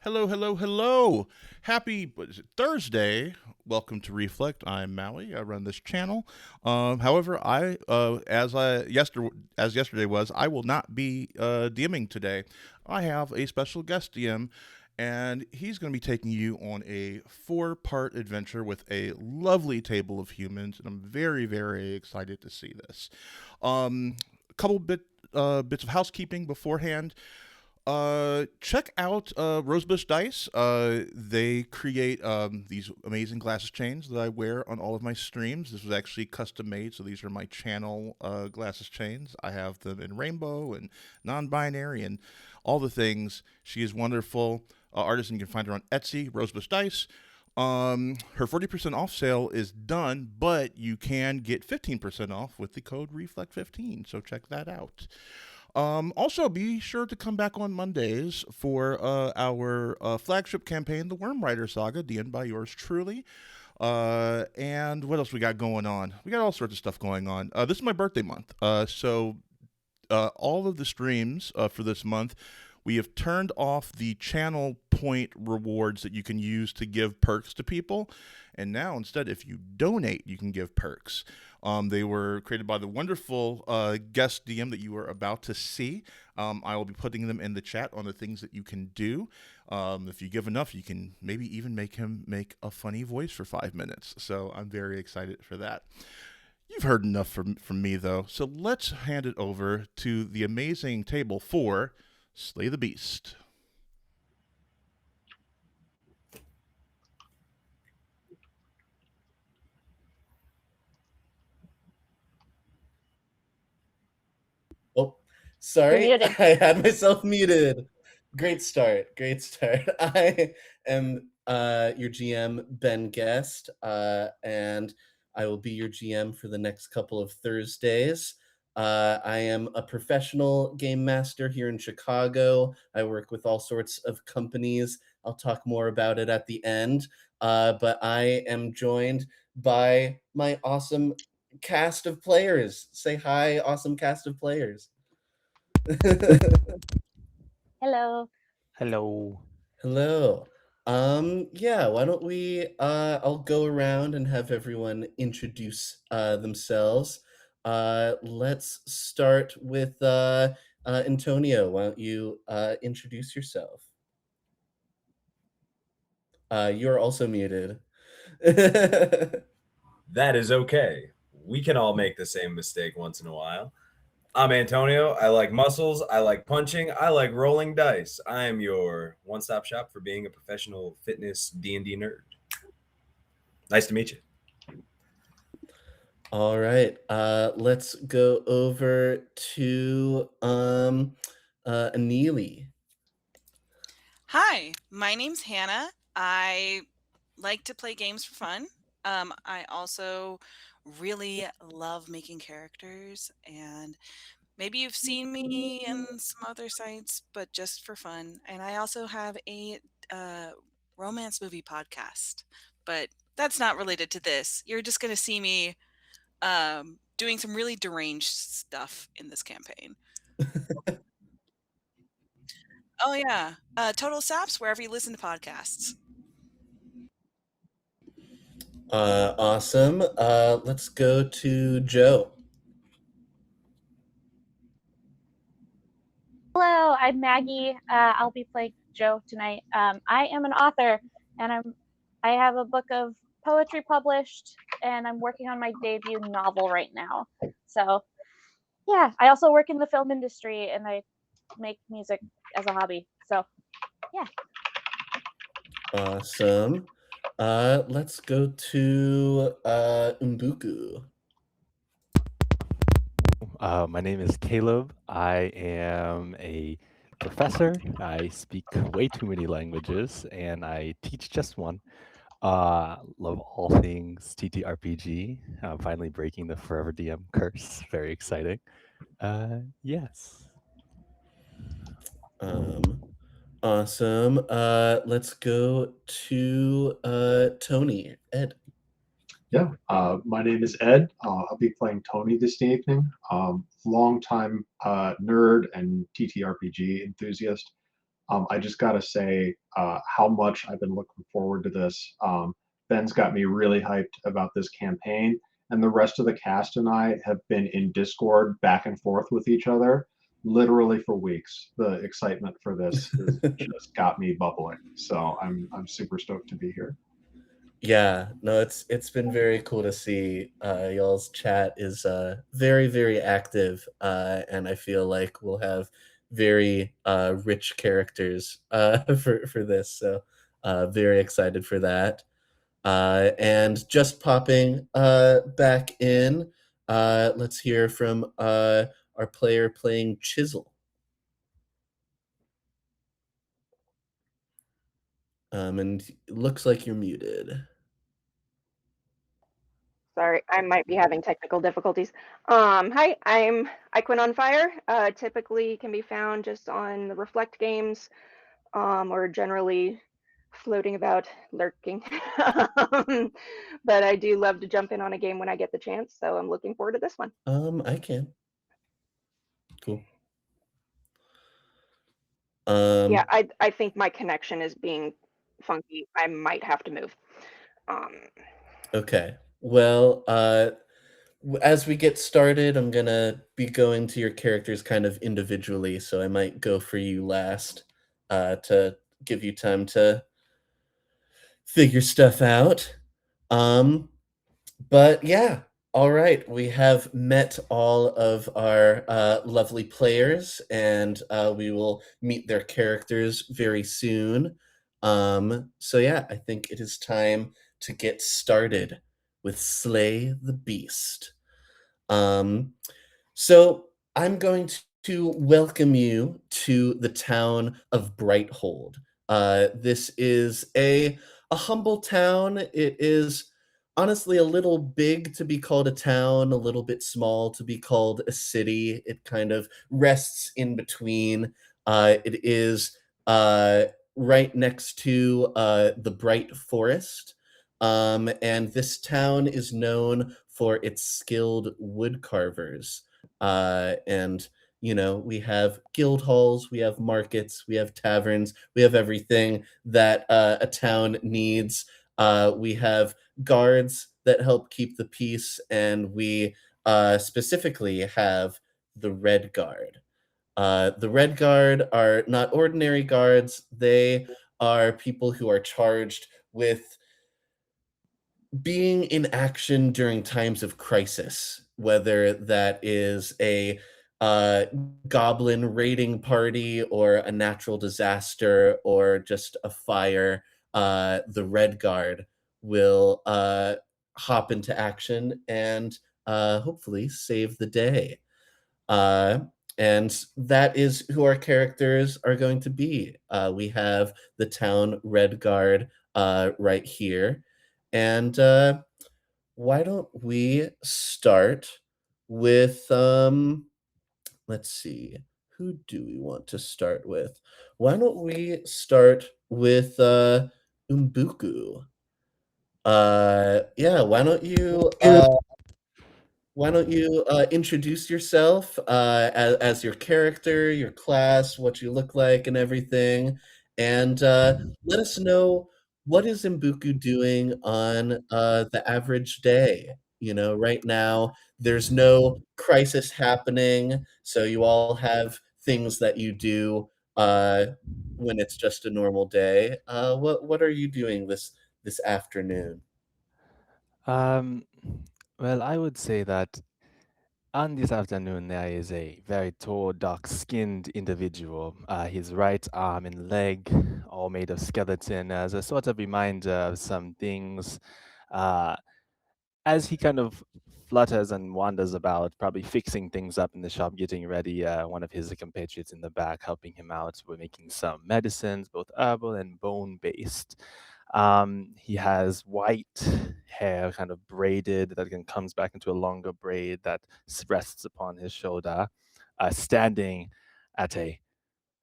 Hello, hello, hello. Happy what is it, Thursday. Welcome to Reflect. I'm Maui. I run this channel. However, I as yesterday was, I will not be DMing today. I have a special guest DM, and he's going to be taking you on a four-part adventure with a lovely table of humans, and I'm very, very excited to see this. A couple bits of housekeeping beforehand. Check out Rosebush Dice. They create these amazing glasses chains that I wear on all of my streams. This was actually custom made, so these are my channel glasses chains. I have them in rainbow and non-binary and all the things. She is wonderful artist, and you can find her on Etsy, Rosebush Dice. Her 40% off sale is done, but you can get 15% off with the code Reflect15. So check that out. Also, be sure to come back on Mondays for our flagship campaign, The Worm Rider Saga, DN by yours truly. And what else we got going on? We got all sorts of stuff going on. This is my birthday month, so all of the streams for this month, we have turned off the channel point rewards that you can use to give perks to people. And now, instead, if you donate, you can give perks. They were created by the wonderful guest DM that you are about to see. I will be putting them in the chat on the things that you can do. If you give enough, you can maybe even make him make a funny voice for 5 minutes. So I'm very excited for that. You've heard enough from me, though, so let's hand it over to the amazing table for Slay the Beast. Oh, You're sorry. muted. I had myself muted. Great start. Great start. I am your GM, Ben Guest, and I will be your GM for the next couple of Thursdays. I am a professional game master here in Chicago. I work with all sorts of companies. I'll talk more about it at the end. But I am joined by my awesome cast of players. Say hi, awesome cast of players. Hello. Hello. Hello. Yeah, why don't we I'll go around and have everyone introduce themselves. Let's start with Antonio. Why don't you introduce yourself? You're also muted. That is okay. We can all make the same mistake once in a while. I'm Antonio. I like muscles. I like punching. I like rolling dice. I am your one-stop shop for being a professional fitness D&D nerd. Nice to meet you. All right. Let's go over to Aneely. Hi, my name's Hannah. I like to play games for fun. I also really love making characters, and maybe you've seen me in some other sites, but just for fun. And I also have a romance movie podcast, but that's not related to this. You're just going to see me doing some really deranged stuff in this campaign. Oh, yeah. Total Saps, wherever you listen to podcasts. Awesome. Let's go to Joe. Hello, I'm Maggie. I'll be playing Joe tonight. I am an author, and I have a book of poetry published, and I'm working on my debut novel right now. So, yeah, I also work in the film industry, and I make music as a hobby. So, yeah. Awesome. Let's go to Umbuku. My name is Caleb. I am a professor. I speak way too many languages, and I teach just one. Love all things TTRPG. Finally breaking the Forever DM curse. Very exciting. Yes. Awesome. Let's go to Tony. Ed. Yeah, my name is Ed. I'll be playing Tony this evening. Longtime nerd and TTRPG enthusiast. I just got to say how much I've been looking forward to this. Ben's got me really hyped about this campaign, and the rest of the cast and I have been in Discord back and forth with each other literally for weeks. The excitement for this has just got me bubbling. So I'm super stoked to be here. Yeah, no, it's been very cool to see. Y'all's chat is very, very active, and I feel like we'll have very rich characters for this. So very excited for that. And just popping back in, let's hear from our player playing Chisel. And it looks like you're muted. Sorry, I might be having technical difficulties. Hi, I'm Iquin on Fire. Typically can be found just on the Reflect games, or generally floating about, lurking. But I do love to jump in on a game when I get the chance, so I'm looking forward to this one. I can. Cool. Yeah, I think my connection is being funky. I might have to move. Okay. Well, as we get started, I'm gonna be going to your characters kind of individually, so I might go for you last, to give you time to figure stuff out. But yeah, all right, we have met all of our lovely players, and we will meet their characters very soon. So yeah, I think it is time to get started with Slay the Beast. So I'm going to welcome you to the town of Brighthold. This is a humble town. It is honestly a little big to be called a town, a little bit small to be called a city. It kind of rests in between. It is right next to the Bright Forest. And this town is known for its skilled wood carvers. And, you know, we have guild halls, we have markets, we have taverns, we have everything that a town needs. We have guards that help keep the peace, and we specifically have the Red Guard. The Red Guard are not ordinary guards. They are people who are charged with being in action during times of crisis, whether that is a goblin raiding party or a natural disaster or just a fire. The Red Guard will hop into action and hopefully save the day. And that is who our characters are going to be. We have the town Red Guard right here. And why don't we start with, let's see, who do we want to start with? Why don't we start with Umbuku? Yeah, why don't you introduce yourself as your character, your class, what you look like, and everything, and let us know what is Mbuku doing on the average day. You know, right now there's no crisis happening, so you all have things that you do when it's just a normal day. What are you doing this afternoon? Well, I would say that on this afternoon, there is a very tall, dark-skinned individual. His right arm and leg, all made of skeleton, as a sort of reminder of some things. As he kind of flutters and wanders about, probably fixing things up in the shop, getting ready, one of his compatriots in the back helping him out. We're making some medicines, both herbal and bone-based. He has white hair, kind of braided, that then comes back into a longer braid that rests upon his shoulder, standing at a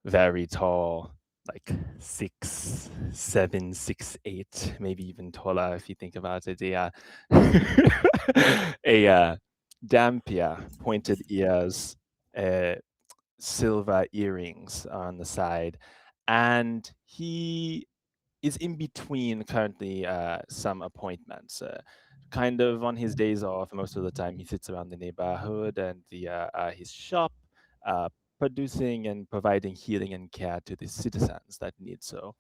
very tall, like 6'7", 6'8", maybe even taller if you think about it. A dampier, pointed ears, silver earrings on the side, and he is in between currently some appointments. Kind of on his days off, most of the time he sits around the neighborhood and his shop, producing and providing healing and care to the citizens that need so.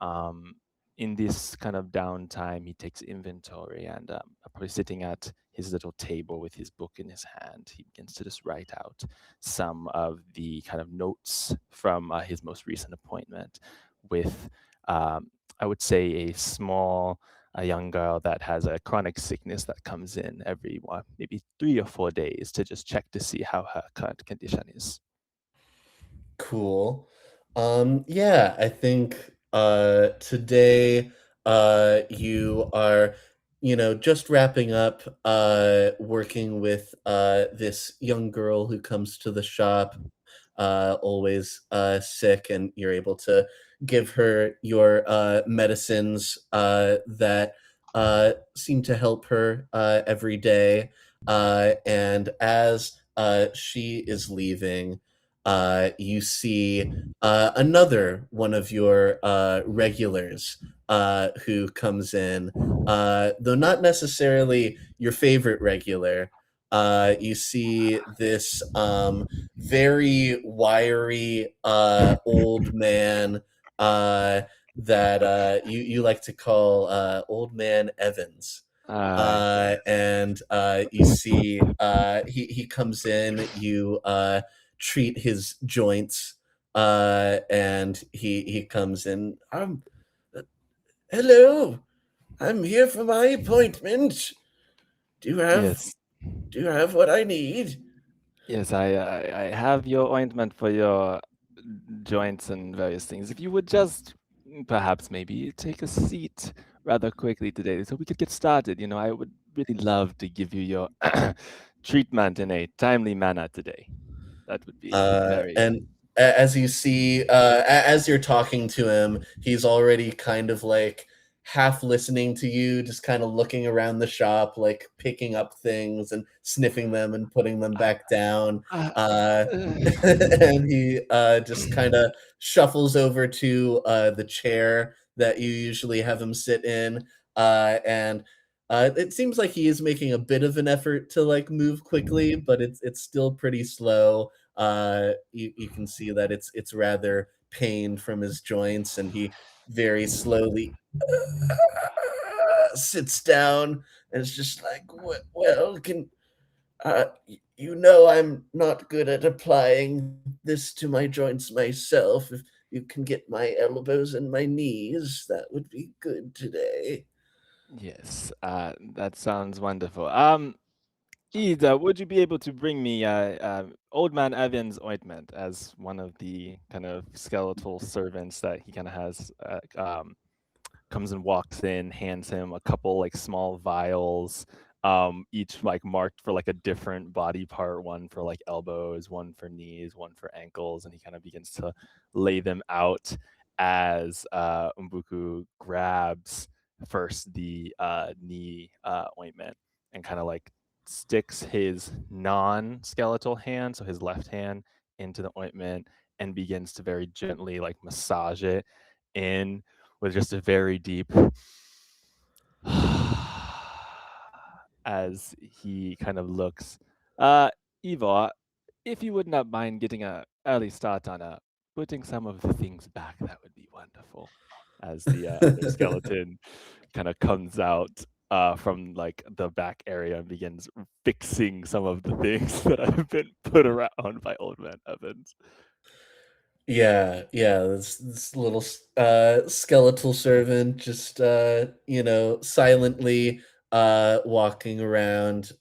Um, in this kind of downtime, he takes inventory and probably sitting at his little table with his book in his hand, he begins to just write out some of the kind of notes from his most recent appointment with, I would say, a young girl that has a chronic sickness that comes in every maybe 3 or 4 days to just check to see how her current condition is. Cool. Yeah, I think today you are, just wrapping up working with this young girl who comes to the shop, always sick, and you're able to give her your medicines that seem to help her every day. And as she is leaving, you see another one of your regulars who comes in, though not necessarily your favorite regular. You see this very wiry old man that you like to call Old Man Evans. And you see he comes in, you treat his joints, and he comes in. Hello, I'm here for my appointment. Do you have what I need? Yes, I have your ointment for your joints and various things. If you would just perhaps maybe take a seat rather quickly today so we could get started. I would really love to give you your treatment in a timely manner today. That would be very. And as you see, as you're talking to him, he's already kind of like half listening to you, just kind of looking around the shop, like picking up things and sniffing them and putting them back down. And he just kind of shuffles over to the chair that you usually have him sit in, and it seems like he is making a bit of an effort to like move quickly, but it's still pretty slow. You can see that it's rather pained from his joints, and he very slowly sits down and is just like, well, I'm not good at applying this to my joints myself. If you can get my elbows and my knees, that would be good today. Yes, that sounds wonderful. Ida, would you be able to bring me Old Man Evans ointment as one of the kind of skeletal servants that he kind of has? Comes and walks in, hands him a couple like small vials, each like marked for like a different body part, one for like elbows, one for knees, one for ankles, and he kind of begins to lay them out as Umbuku grabs first the knee ointment and kind of like sticks his non-skeletal hand, so his left hand, into the ointment and begins to very gently like massage it in with just a very deep as he kind of looks. Eva, if you would not mind getting an early start on putting some of the things back, that would be wonderful. As the other skeleton kind of comes out from like the back area and begins fixing some of the things that have been put around by Old Man Evans. Yeah, this little skeletal servant just silently walking around,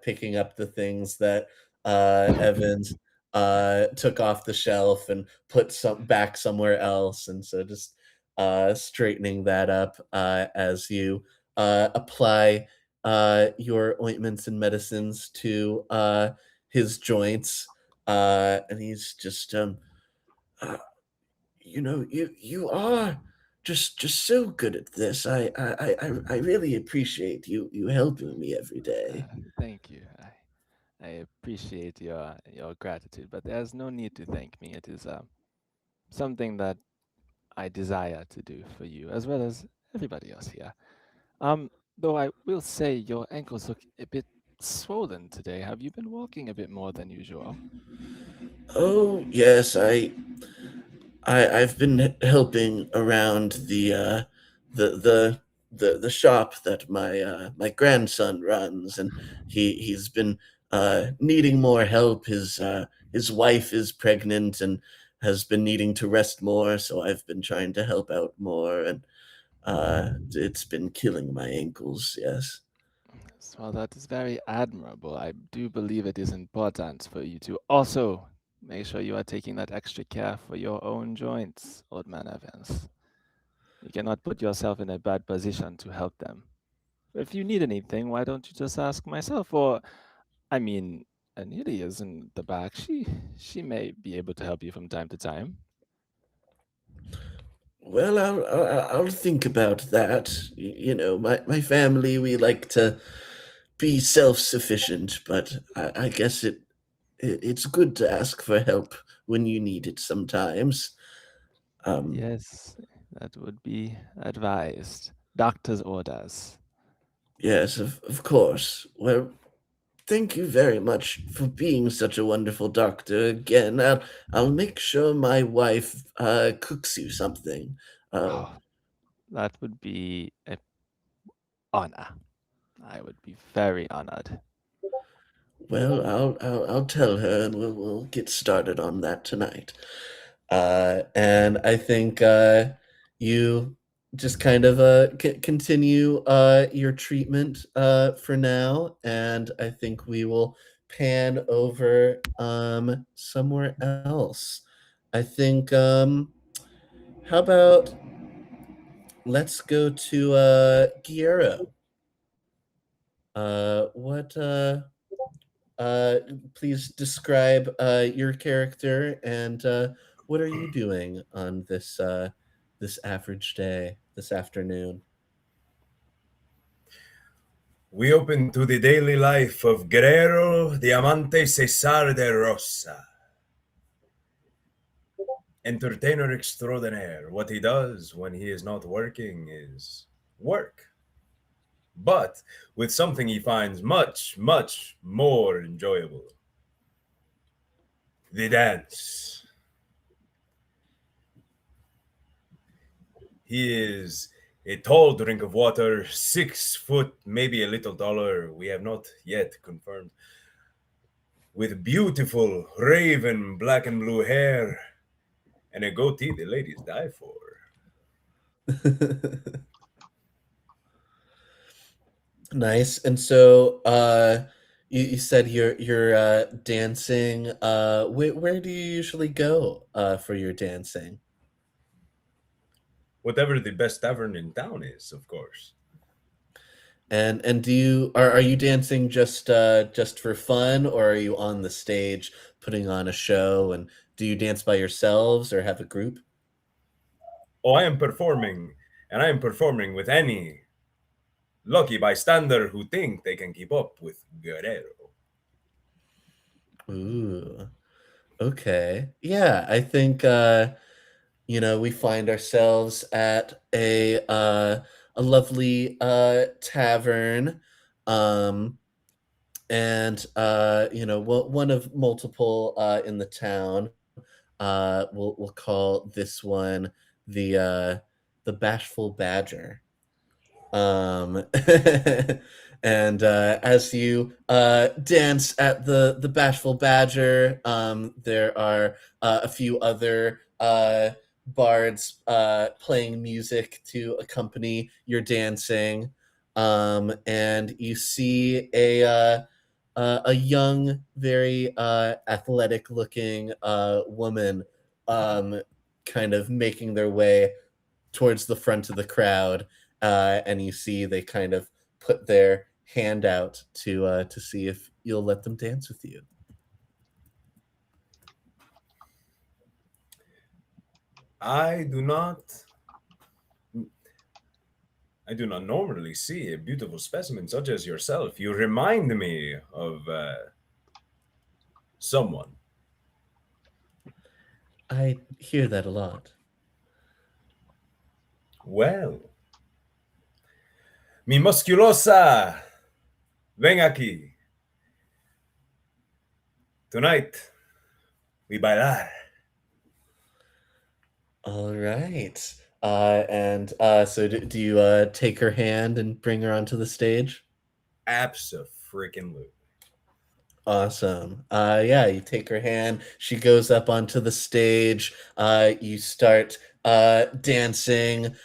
picking up the things that Evans took off the shelf and put some back somewhere else, and so just straightening that up as you apply your ointments and medicines to his joints, and he's just uh, you are just so good at this. I really appreciate you helping me every day. Thank you. I appreciate your gratitude, but there's no need to thank me. It is something that I desire to do for you, as well as everybody else here. Though I will say your ankles look a bit swollen today. Have you been walking a bit more than usual? Oh yes, I've been helping around the the the shop that my grandson runs, and he's been needing more help. His wife is pregnant and has been needing to rest more, so I've been trying to help out more, and it's been killing my ankles. Yes. Well, that is very admirable. I do believe it is important for you to also make sure you are taking that extra care for your own joints, Old Man Evans. You cannot put yourself in a bad position to help them. If you need anything, why don't you just ask myself? Or, I mean, Anelia is in the back. She may be able to help you from time to time. Well, I'll think about that. You know, my family, we like to be self-sufficient, but I guess it's good to ask for help when you need it sometimes. Yes, that would be advised. Doctor's orders. Yes, of course. Well, thank you very much for being such a wonderful doctor. Again, I'll make sure my wife cooks you something. Uh, Oh, that would be an honor. I would be very honored. well, I'll tell her, and we'll get started on that tonight. And I think you just kind of continue your treatment for now, and I think we will pan over somewhere else. I think how about let's go to Guillermo. What please describe your character and what are you doing on this average day, this afternoon? We open to the daily life of Guerrero Diamante Cesar de Rosa. Entertainer extraordinaire. What he does when he is not working is work, but with something he finds much, much more enjoyable: the dance. He is a tall drink of water, 6 foot, maybe a little taller. We have not yet confirmed. With beautiful raven black and blue hair and a goatee the ladies die for. Nice. And so you said you're dancing. Where do you usually go for your dancing? Whatever the best tavern in town is, of course. And do you are you dancing just for fun, or are you on the stage putting on a show? And do you dance by yourselves or have a group? Oh, I am performing, and I am performing with any lucky bystander who think they can keep up with Guerrero. Ooh. Okay. Yeah, I think we find ourselves at a lovely tavern. Um and one of multiple in the town. We'll call this one the Bashful Badger. Um, and as you dance at the Bashful Badger, there are a few other bards playing music to accompany your dancing. And you see a young, very athletic-looking woman kind of making their way towards the front of the crowd, and you see they kind of put their hand out to see if you'll let them dance with you. I do not normally see a beautiful specimen such as yourself. You remind me of someone. I hear that a lot. Well, mi musculosa, ven aquí. Tonight, we bailar. All right. So do you take her hand and bring her onto the stage? Abso-freaking-lutely. Awesome. Yeah, you take her hand. She goes up onto the stage. You start dancing,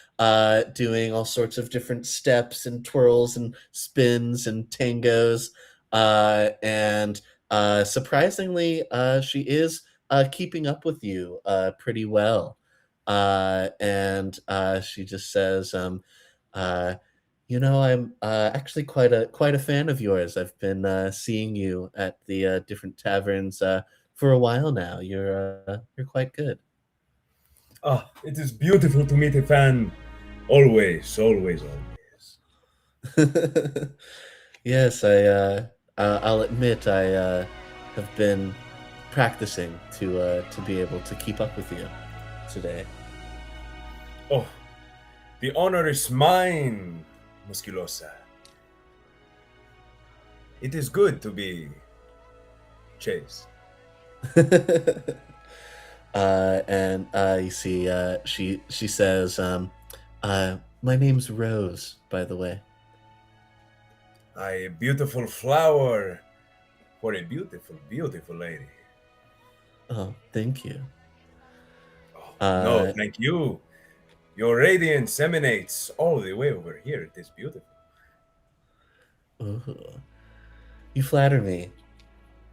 doing all sorts of different steps and twirls and spins and tangos. And surprisingly, she is keeping up with you pretty well. And she just says, I'm actually quite a fan of yours. I've been seeing you at the different taverns for a while now. You're quite good. Oh, it is beautiful to meet a fan. Always, always, always. Yes, I'll admit I have been practicing to be able to keep up with you today. Oh, the honor is mine, Musculosa. It is good to be chased. And you see, she says, "My name's Rose, by the way." A beautiful flower for a beautiful, beautiful lady. Oh, thank you. No, thank you. Your radiance emanates all the way over here. It is beautiful. Ooh, you flatter me.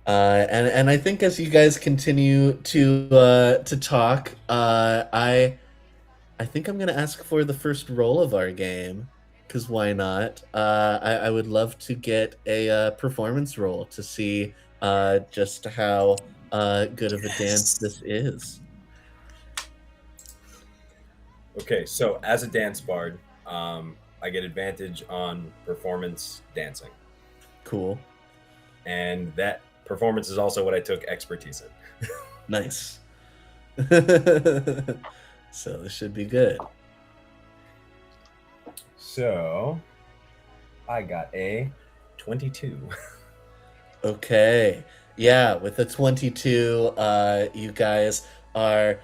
And I think as you guys continue to talk, I think I'm gonna ask for the first roll of our game, because why not? I would love to get a performance roll to see just how good of a dance this is. Okay, so as a dance bard, I get advantage on performance dancing. Cool. And that performance is also what I took expertise in. Nice. So this should be good. So I got a 22. Okay. Yeah, with the 22, you guys are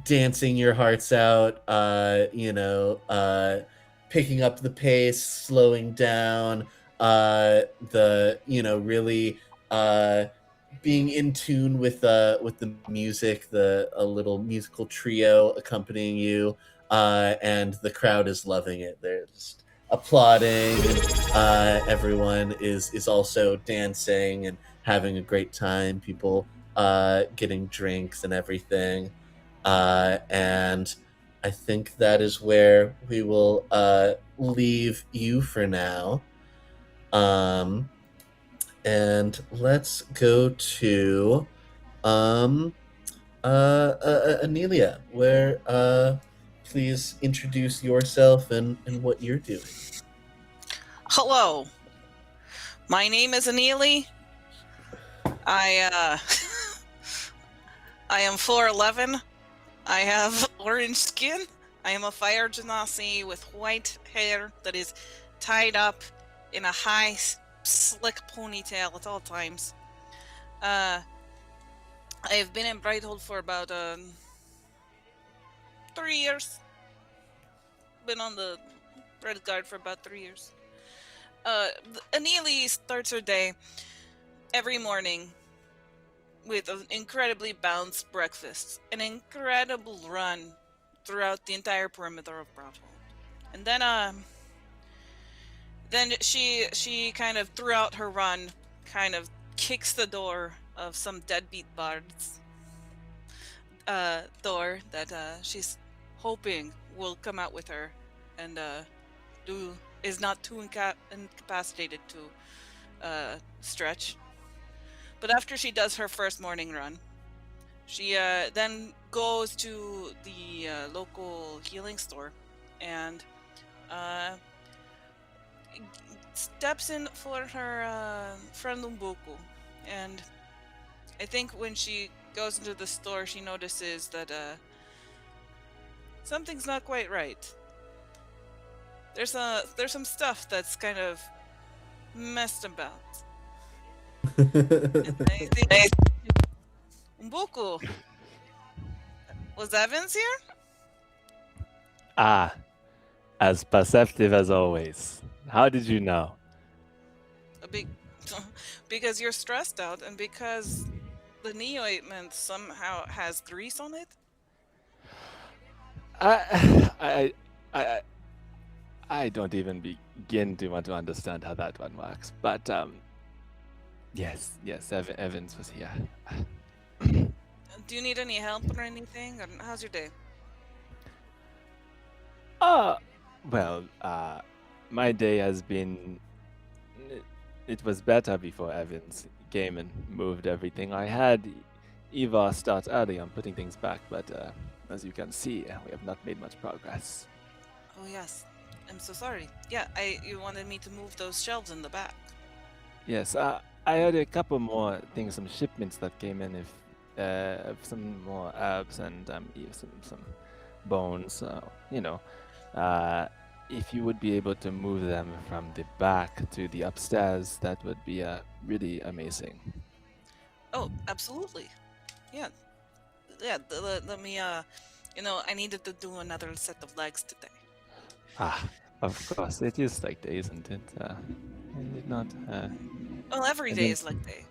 dancing your hearts out, picking up the pace, slowing down, really being in tune with the music, a little musical trio accompanying you, and the crowd is loving it. They're just applauding, and everyone is also dancing and having a great time. People getting drinks and everything, and I think that is where we will leave you for now. And let's go to Anelia, where please introduce yourself and what you're doing. Hello, my name is Anelie. I am 4'11". I have orange skin. I am a fire genasi with white hair that is tied up in a high, slick ponytail at all times. I have been in Brighthold for about 3 years. Been on the Red Guard for about 3 years. Anelie starts her day every morning with an incredibly balanced breakfast, an incredible run throughout the entire perimeter of Brighthold, and then she kind of throughout her run kind of kicks the door of some deadbeat bard's door that she's hoping will come out with her and is not too incapacitated to stretch. But after she does her first morning run, she then goes to the local healing store and steps in for her friend Lumbuku. And I think when she goes into the store, she notices that something's not quite right. There's some stuff that's kind of messed about. And I think Mbuku, was Evans here? Ah, as perceptive as always. How did you know? A big, because you're stressed out, and because the Neo ointment somehow has grease on it. I, I, I don't even begin to want to understand how that one works. But yes, Evans was here. Do you need any help or anything? Or how's your day? Well, my day has been. It was better before Evans came and moved everything. I had Eva start early on putting things back, but as you can see, we have not made much progress. Oh yes, I'm so sorry. Yeah, you wanted me to move those shelves in the back. Yes, I had a couple more things, some shipments that came in, of some more herbs and some bones. If you would be able to move them from the back to the upstairs, that would be really amazing. Oh, absolutely. Yeah. Let me. I needed to do another set of legs today. Ah, of course, it is like day, isn't it? Is it not? Well, every I day think- is like day.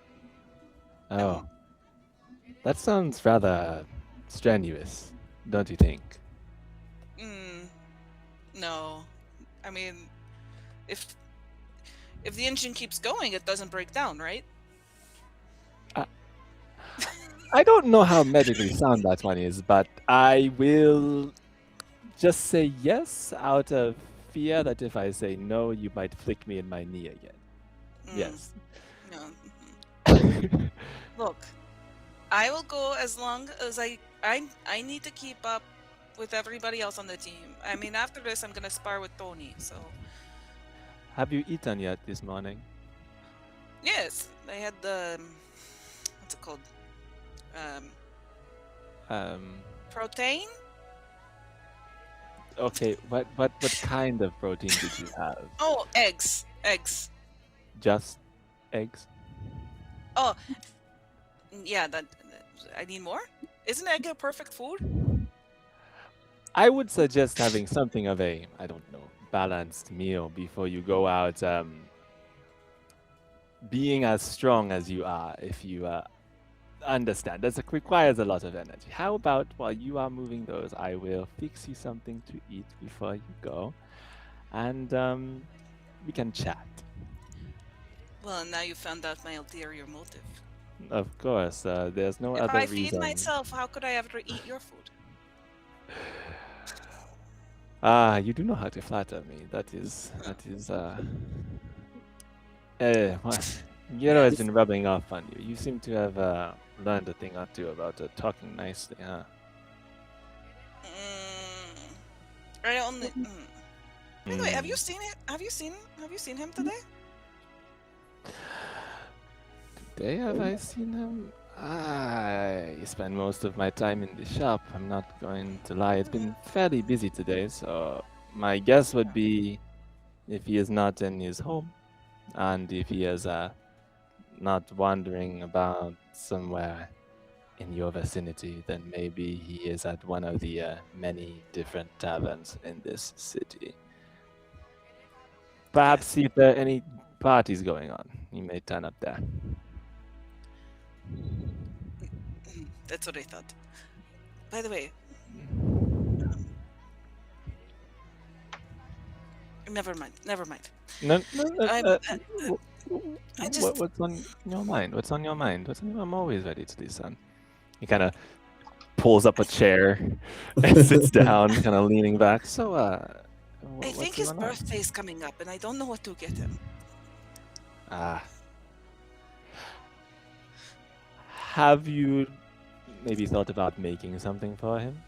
Oh, that sounds rather strenuous, don't you think? No, I mean, if the engine keeps going, it doesn't break down, right? I don't know how medically sound that one is, but I will just say yes out of fear that if I say no, you might flick me in my knee again. Yes. No. Look, I will go as long as I need to keep up with everybody else on the team. I mean, after this, I'm gonna spar with Tony. So Have you eaten yet this morning? yes, I had the what's it called? Protein. Okay, what kind of protein did you have? Oh, eggs. Just eggs? Oh, yeah. That I need more. Isn't egg a perfect food? I would suggest having something of a, I don't know, balanced meal before you go out being as strong as you are, if you understand. That requires a lot of energy. How about while you are moving those, I will fix you something to eat before you go, and we can chat. Well, now you found out my ulterior motive. Of course, there's no If other I feed reason. myself, how could I ever eat your food? You do know how to flatter me. That is, Gero has been rubbing off on you. You seem to have learned a thing or two about talking nicely, huh? I only. By the way, have you seen it? Have you seen him today? Today have I seen him? I spend most of my time in the shop. I'm not going to lie. It's been fairly busy today, so my guess would be if he is not in his home, and if he is not wandering about somewhere in your vicinity, then maybe he is at one of the many different taverns in this city. Perhaps see if there are any parties going on. He may turn up there. That's what I thought. By the way, never mind. No, I just- what's on your mind? I'm always ready to listen. He kind of pulls up a chair and sits down, kind of leaning back. So, I think his birthday's coming up, and I don't know what to get him. Have you maybe thought about making something for him?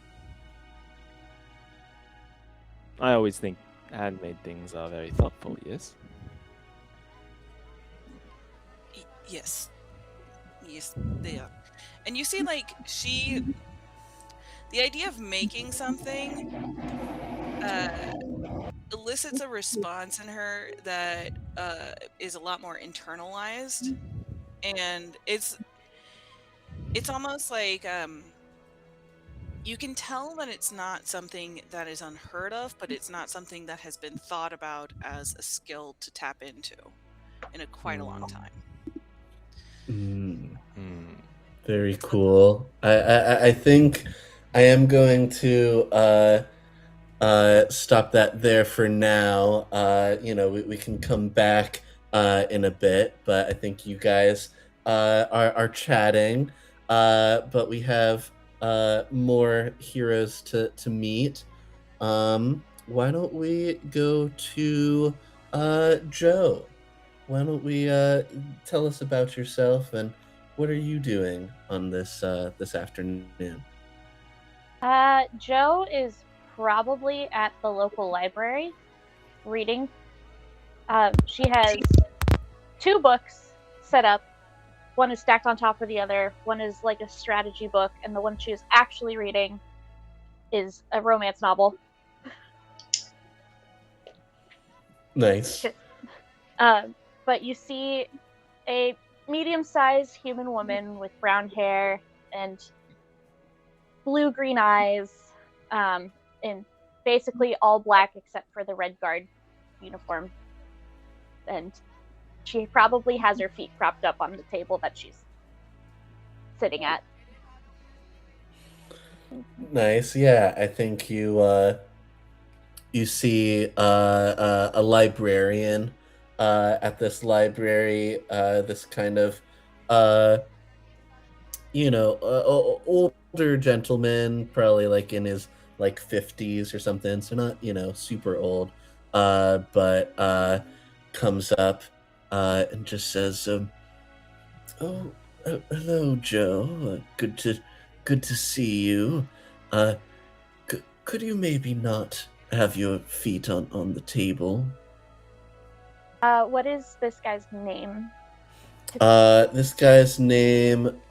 I always think handmade things are very thoughtful, yes? Yes, they are. And you see, like the idea of making something elicits a response in her that is a lot more internalized, and it's almost like you can tell that it's not something that is unheard of, but it's not something that has been thought about as a skill to tap into in quite a long time. Very cool. I think I am going to stop that there for now. We can come back in a bit, but I think you guys are chatting. But we have more heroes to meet. Why don't we go to Joe? Why don't we tell us about yourself and what are you doing on this afternoon? Joe is probably at the local library reading. She has 2 books set up. One is stacked on top of the other. One is like a strategy book, and the one she is actually reading is a romance novel. Nice. But you see a medium-sized human woman with brown hair and blue-green eyes, in basically all black except for the Red Guard uniform. And she probably has her feet propped up on the table that she's sitting at. Nice. Yeah, I think you see a librarian at this library. This kind of older gentleman, probably like in his like 50s or something, so not super old, but comes up and just says, hello, Joe. Good to see you. Could you maybe not have your feet on the table? What is this guy's name? This guy's name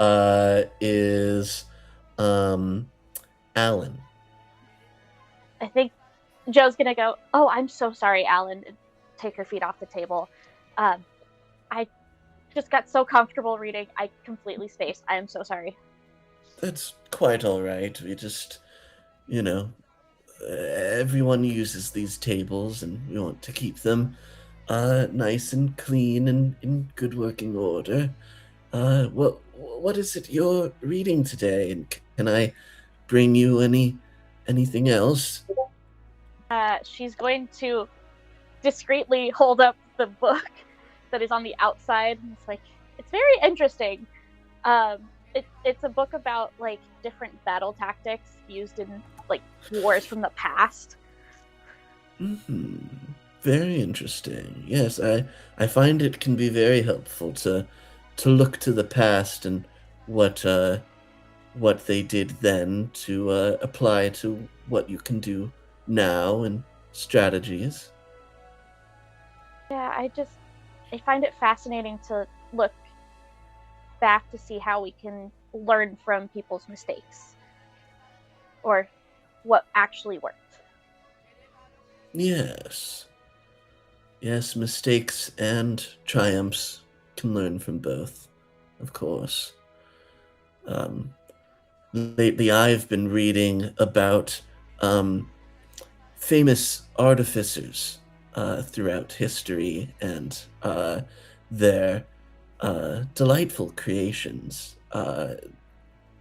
is Alan. I think Joe's gonna go, "Oh, I'm so sorry, Alan," and take her feet off the table. I just got so comfortable reading, I completely spaced. I am so sorry. That's quite all right. We just, everyone uses these tables, and we want to keep them nice and clean and in good working order. What is it you're reading today? And can I bring you anything else? She's going to discreetly hold up the book that is on the outside. It's like, it's very interesting. It's a book about like different battle tactics used in like wars from the past. Very interesting. Yes, I find it can be very helpful to look to the past and what they did then to apply to what you can do now and strategies. Yeah, I find it fascinating to look back to see how we can learn from people's mistakes or what actually worked. Yes, mistakes and triumphs can learn from both, of course. Lately I've been reading about famous artificers throughout history and their delightful creations.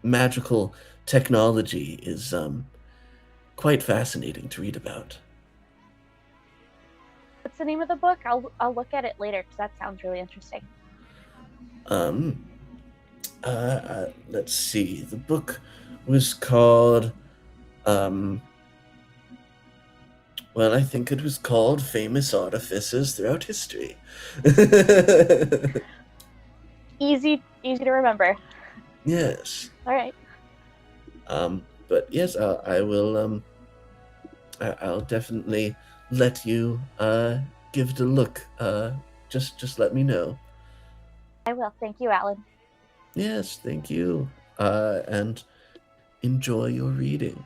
Magical technology is quite fascinating to read about. What's the name of the book? I'll look at it later because that sounds really interesting. Let's see. The book was called well, I think it was called Famous Artificers Throughout History. Easy to remember. Yes. All right. But yes, I will. I'll definitely let you give it a look. Just let me know. I will. Thank you, Alan. Yes, thank you. And enjoy your reading.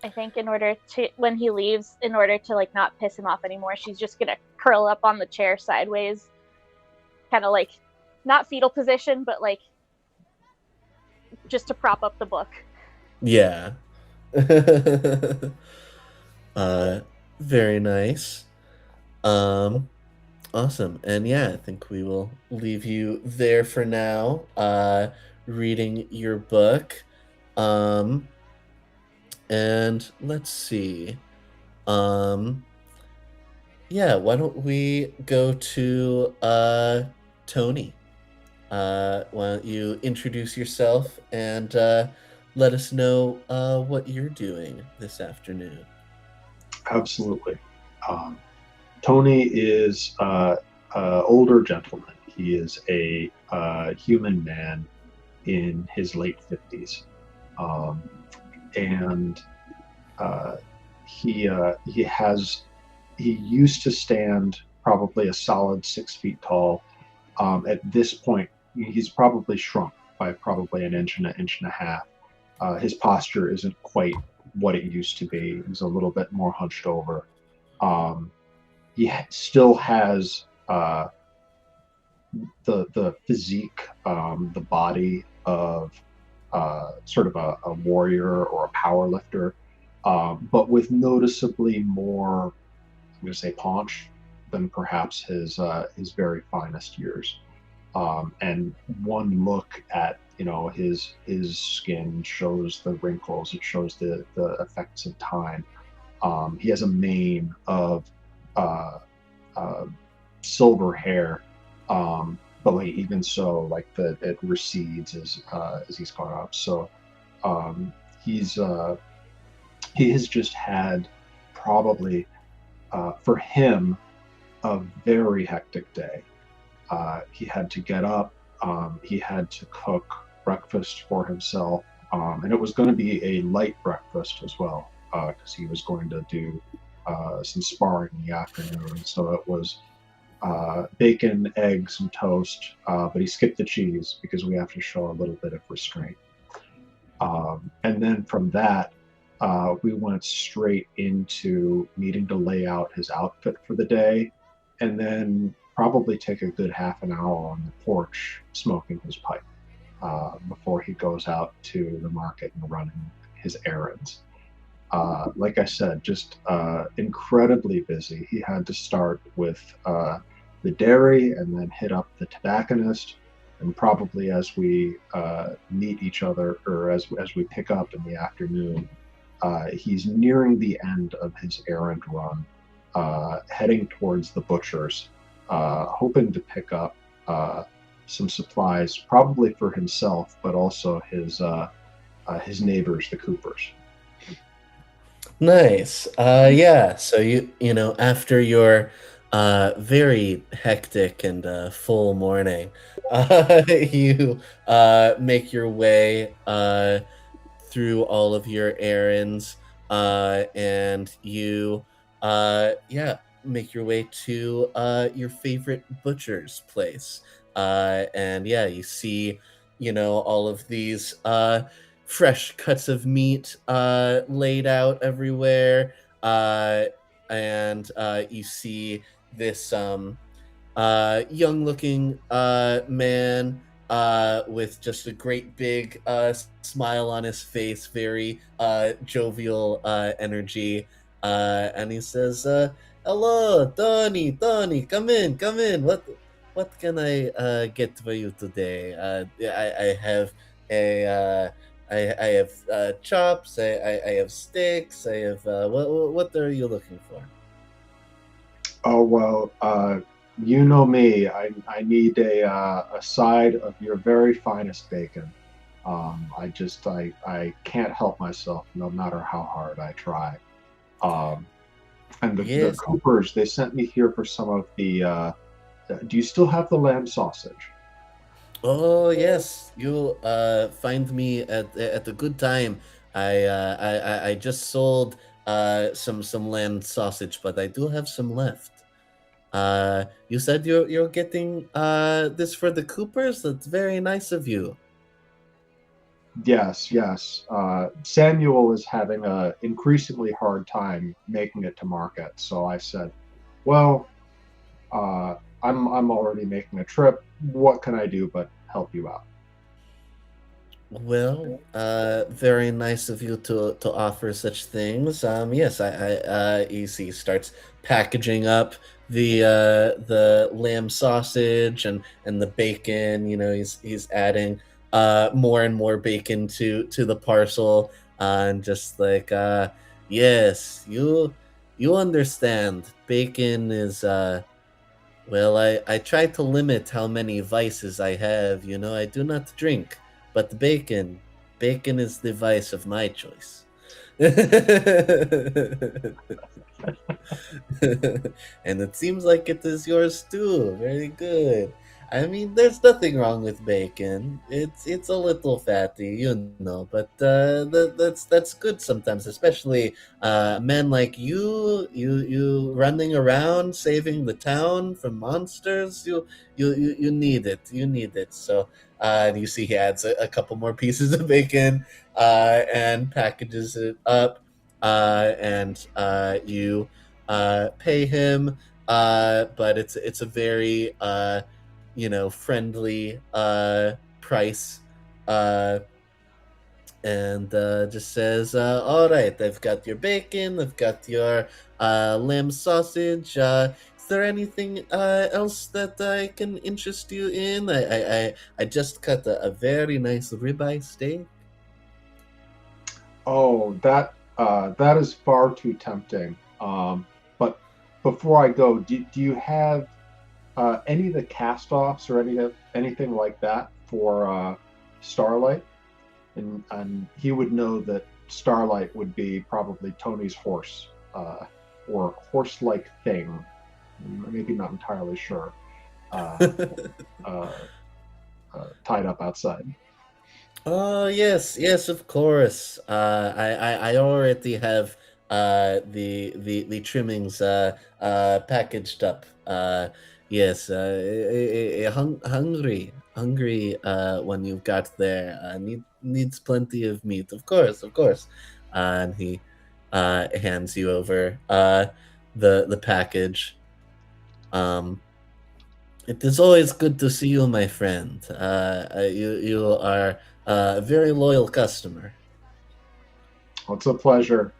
I think in order to, when he leaves, in order to like not piss him off anymore, she's just gonna curl up on the chair sideways, kind of like not fetal position, but like just to prop up the book. Yeah. Very nice. Awesome. And yeah, I think we will leave you there for now, reading your book. And let's see. Yeah, why don't we go to Tony? Why don't you introduce yourself and let us know what you're doing this afternoon? Absolutely. Tony is an older gentleman. He is a human man in his late 50s. And he used to stand probably a solid 6 feet tall. At this point, he's probably shrunk by probably an inch and a half. His posture isn't quite what it used to be. He's a little bit more hunched over. He still has the physique, the body of sort of a warrior or a power lifter, but with noticeably more, I'm going to say, paunch than perhaps his very finest years. And one look at his skin shows the wrinkles. It shows the effects of time. He has a mane of silver hair, but like even so, like it recedes as he's gone up. So he has just had probably for him a very hectic day. He had to get up. He had to cook breakfast for himself, and it was going to be a light breakfast as well, because he was going to do some sparring in the afternoon. So it was bacon, eggs, and toast, but he skipped the cheese because we have to show a little bit of restraint. And then from that, we went straight into needing to lay out his outfit for the day, and then probably take a good half an hour on the porch smoking his pipe before he goes out to the market and running his errands. Like I said, just incredibly busy. He had to start with the dairy and then hit up the tobacconist. And probably as we meet each other, or as we pick up in the afternoon, he's nearing the end of his errand run, heading towards the butcher's, hoping to pick up some supplies, probably for himself, but also his neighbors, the Coopers. Nice. Yeah. So you know, after your very hectic and full morning, you make your way through all of your errands, and you make your way to your favorite butcher's place. And yeah, you see, all of these fresh cuts of meat laid out everywhere, and you see this young-looking man with just a great big smile on his face, very jovial energy, and he says, "Hello, Tony, come in. What can I get for you today? I have I have chops. I have steaks. I have what are you looking for?" Oh well, you know me. I need a side of your very finest bacon. I can't help myself, no matter how hard I try. And the Yes. Coopers, they sent me here for some of the. Do you still have the lamb sausage? Oh yes, you find me at a good time. I just sold some lamb sausage, but I do have some left. You said you're getting this for the Coopers. That's very nice of you. Yes, yes. Samuel is having a increasingly hard time making it to market. So I said, "Well, I'm already making a trip. What can I do but help you out?" Well, very nice of you to offer such things. Yes, EC starts packaging up the lamb sausage and the bacon. You know, he's adding more and more bacon to the parcel, and just like yes, you understand. Bacon is well, I try to limit how many vices I have. You know, I do not drink, but bacon is the vice of my choice. And it seems like it is yours too. Very good. I mean, there's nothing wrong with bacon. It's a little fatty, you know, but that's good sometimes, especially men like you running around saving the town from monsters. You need it. You need it. So you see, he adds a couple more pieces of bacon and packages it up, and you pay him, but it's a very friendly price, uh, and just says, "All right, I've got your bacon, I've got your lamb sausage. Is there anything else that I can interest you in? I just cut a very nice ribeye steak." Oh, that is far too tempting. But before I go, do you have any of the cast-offs or anything like that for Starlight? And he would know that Starlight would be probably Tony's horse, or horse-like thing. Maybe not entirely sure. Uh, uh, Tied up outside. Oh yes, of course. I already have the trimmings packaged up. Yes, hungry when you've got there. Needs plenty of meat, of course, of course. And he hands you over the package. Um, it is always good to see you, my friend. You are a very loyal customer. Well, it's a pleasure.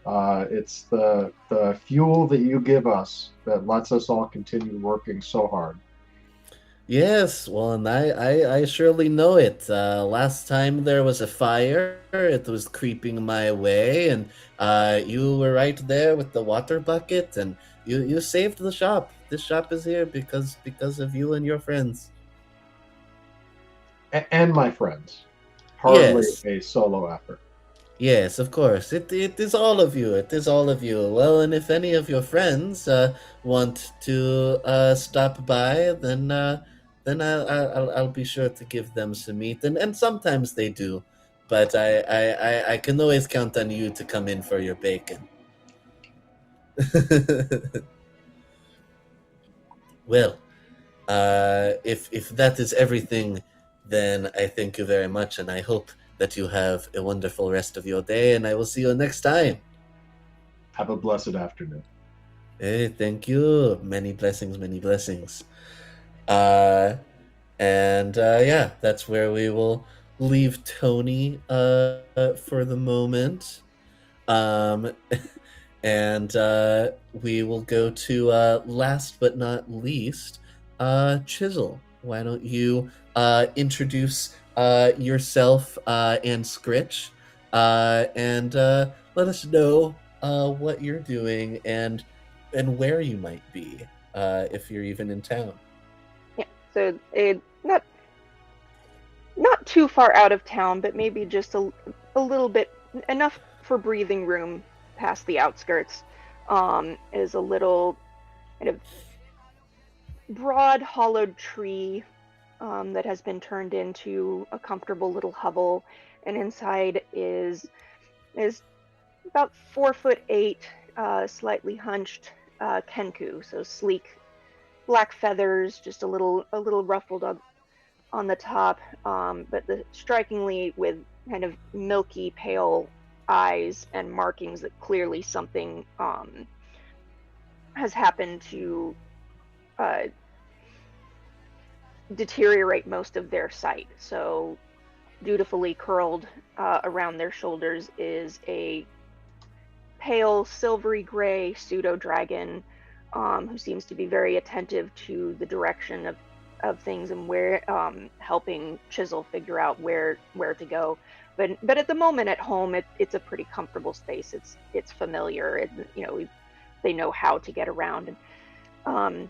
It's the fuel that you give us that lets us all continue working so hard. Yes, well, and I surely know it. Last time there was a fire, it was creeping my way, and you were right there with the water bucket, and you saved the shop. This shop is here because of you and your friends. And my friends. Hardly Yes. a solo effort. Yes, of course. It is all of you. It is all of you. Well, and if any of your friends want to stop by, then I'll be sure to give them some meat, and sometimes they do, but I can always count on you to come in for your bacon. Well, if that is everything, then I thank you very much, and I hope that you have a wonderful rest of your day, and I will see you next time. Have a blessed afternoon. Hey, thank you. Many blessings, many blessings. And yeah, that's where we will leave Tony for the moment. Um, and we will go to last but not least, Chisel. Why don't you introduce yourself and Scritch, and let us know what you're doing and where you might be, if you're even in town. Yeah, so not too far out of town, but maybe just a little bit, enough for breathing room past the outskirts. Is a little kind of broad hollowed tree that has been turned into a comfortable little hovel, and inside is about 4'8", slightly hunched Kenku, so sleek black feathers, just a little ruffled on the top, but strikingly with kind of milky pale eyes and markings that clearly something has happened to deteriorate most of their sight. So dutifully curled around their shoulders is a pale silvery gray pseudo dragon who seems to be very attentive to the direction of things and where helping Chisel figure out where to go. But at the moment at home, it's a pretty comfortable space. It's familiar, and they know how to get around. And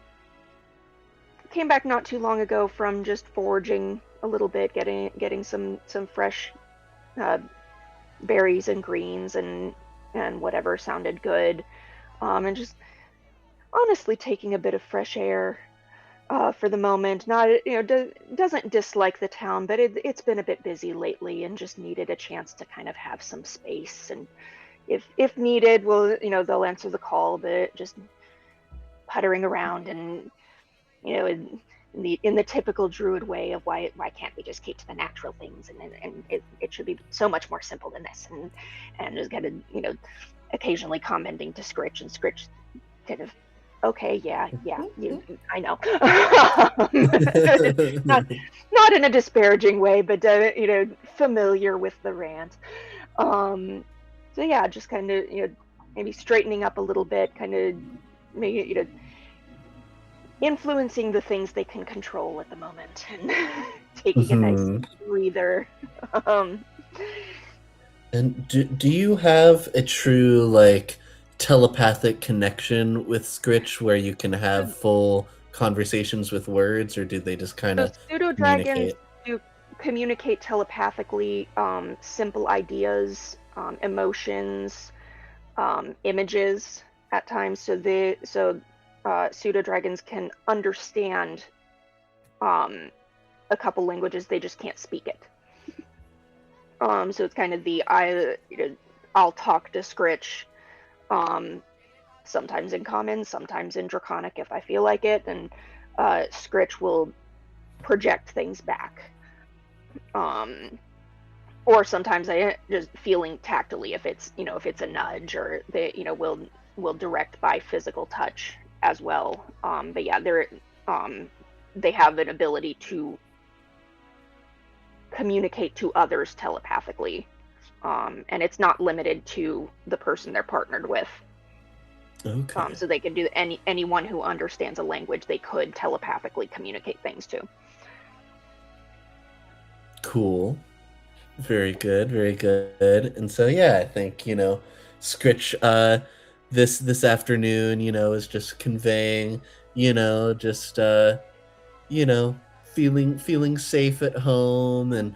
came back not too long ago from just foraging a little bit, getting some fresh berries and greens and whatever sounded good, and just honestly taking a bit of fresh air for the moment. Not doesn't dislike the town, but it's been a bit busy lately and just needed a chance to kind of have some space. And if needed, they'll answer the call, but just puttering around and in the typical druid way of why can't we just keep to the natural things, and it should be so much more simple than this, and just kind of occasionally commenting to Scritch, and Scritch kind of, okay, yeah, I know. not in a disparaging way, but familiar with the rant. So yeah, just kind of maybe straightening up a little bit, kind of maybe influencing the things they can control at the moment, and taking a nice breather. And do you have a true telepathic connection with Scritch where you can have full conversations with words, or do they just kind of pseudo dragons do communicate telepathically, simple ideas, emotions, images at times. So pseudo dragons can understand a couple languages, they just can't speak it. So it's kind of I'll talk to Scritch, sometimes in Common, sometimes in Draconic if I feel like it, and Scritch will project things back. Or sometimes I just feeling tactily if it's a nudge, or they will direct by physical touch as well. But yeah, they have an ability to communicate to others telepathically, and it's not limited to the person they're partnered with. Okay. So they can do anyone who understands a language, they could telepathically communicate things to. Cool. Very good, very good. And so yeah, I think Scritch this afternoon is just conveying just feeling safe at home, and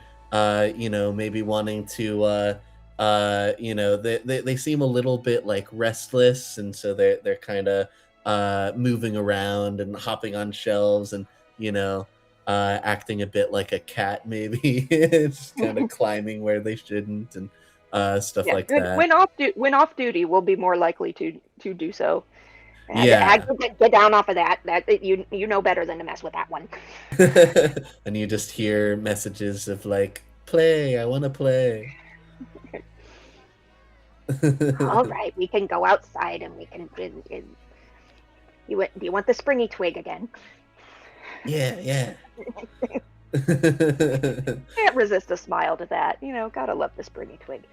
maybe wanting to they seem a little bit restless, and so they're kind of moving around and hopping on shelves, and acting a bit like a cat, maybe. Just kind of climbing where they shouldn't, and stuff like that. When off duty, we'll be more likely to do so. Yeah. Get down off of that. That you know better than to mess with that one. And you just hear messages of play. I want to play. All right, we can go outside and we can. Do you want the springy twig again? Yeah. Can't resist a smile to that. Gotta love the springy twig.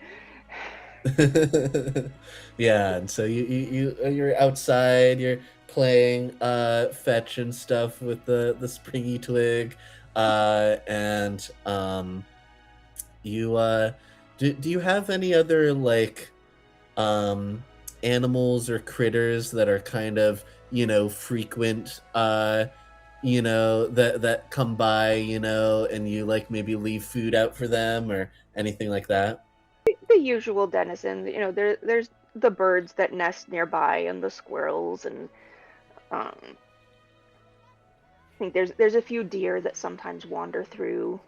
Yeah, and so you're outside, you're playing fetch and stuff with the springy twig, and you do you have any other animals or critters that are kind of frequent that come by and you maybe leave food out for them or anything like that? The usual denizens, there's the birds that nest nearby and the squirrels, and I think there's a few deer that sometimes wander through.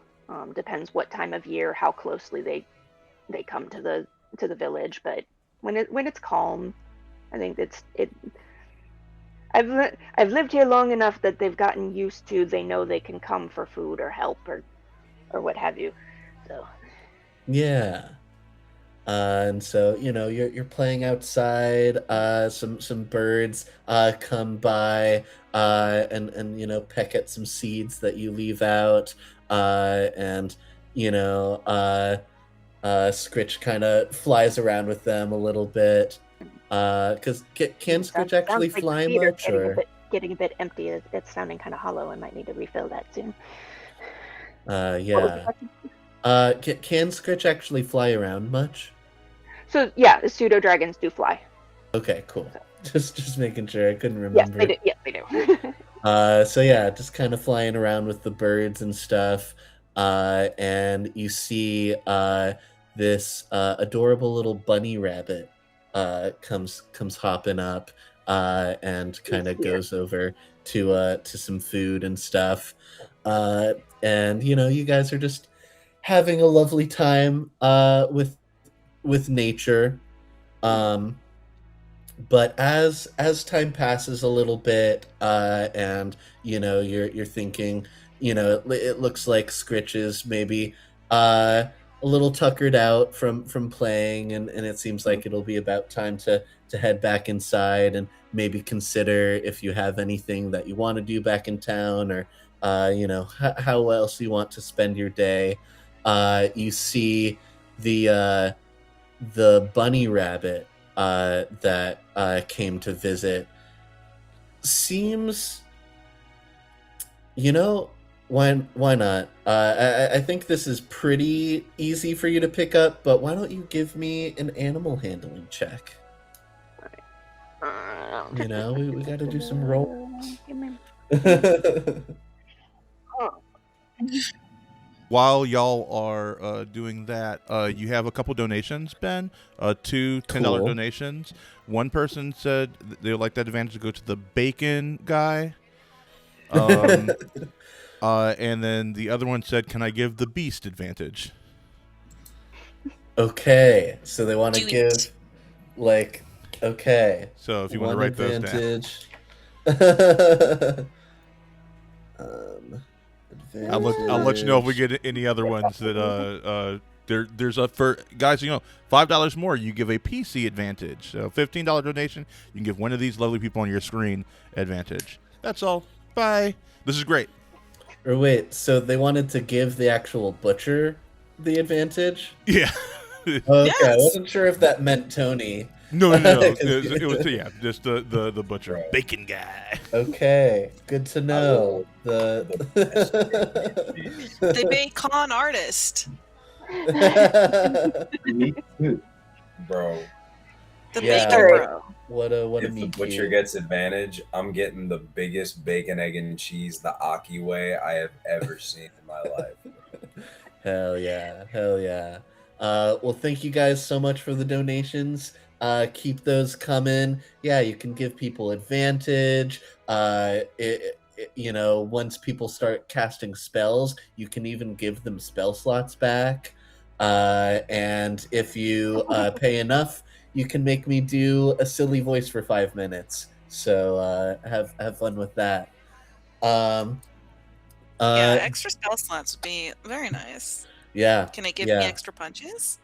Depends what time of year, how closely they come to the village. But when it's calm, I think I've lived here long enough that they've gotten used to. They know they can come for food or help or what have you. So Yeah. And so you're playing outside. Some birds come by and peck at some seeds that you leave out. And you know Scritch kind of flies around with them a little bit. Because can Scritch actually Sounds like fly Peter's much? Or getting a bit empty. It's sounding kind of hollow. I might need to refill that soon. What was the yeah. question? Can Scritch actually fly around much? So yeah, the pseudo dragons do fly. Okay, cool. Just making sure. I couldn't Yes, remember. they do. Yes, they do. So yeah, just kind of flying around with the birds and stuff. And you see this adorable little bunny rabbit comes hopping up and kind of here. goes over to some food and stuff. And you guys are just having a lovely time with nature. But as time passes a little bit, and you're thinking, it looks like Scritch is maybe a little tuckered out from playing, and it seems like it'll be about time to head back inside and maybe consider if you have anything that you want to do back in town, or how else you want to spend your day. You see the bunny rabbit that came to visit seems, why not? I think this is pretty easy for you to pick up, but why don't you give me an animal handling check? We got to do some roll. While y'all are doing that, you have a couple donations, Ben. Two $10 Cool. donations. One person said they would like that advantage to go to the bacon guy. And then the other one said, can I give the beast advantage? Okay, so they want to Do give, it. okay. So if you want to write those down. I'll let you know if we get any other ones that there's a for guys. $5 more, you give a PC advantage. So $15 donation, you can give one of these lovely people on your screen advantage. That's all. Bye. This is great. Or wait, so they wanted to give the actual butcher the advantage? Yeah. Okay, I Yes. wasn't sure if that meant Tony. No. It was just the butcher, Right. bacon guy. Okay, good to know. The The bacon artist. Me too. Bro, The Yeah. bacon bro. what a if the meat butcher cute. gets advantage, I'm getting the biggest bacon, egg, and cheese the Aki way I have ever seen in my life. Hell yeah. Well, thank you guys so much for the donations. Keep those coming. Yeah, you can give people advantage. Once people start casting spells, you can even give them spell slots back. And if you pay enough, you can make me do a silly voice for 5 minutes. So have fun with that. Extra spell slots would be very nice. Yeah. Can it give yeah. me extra punches?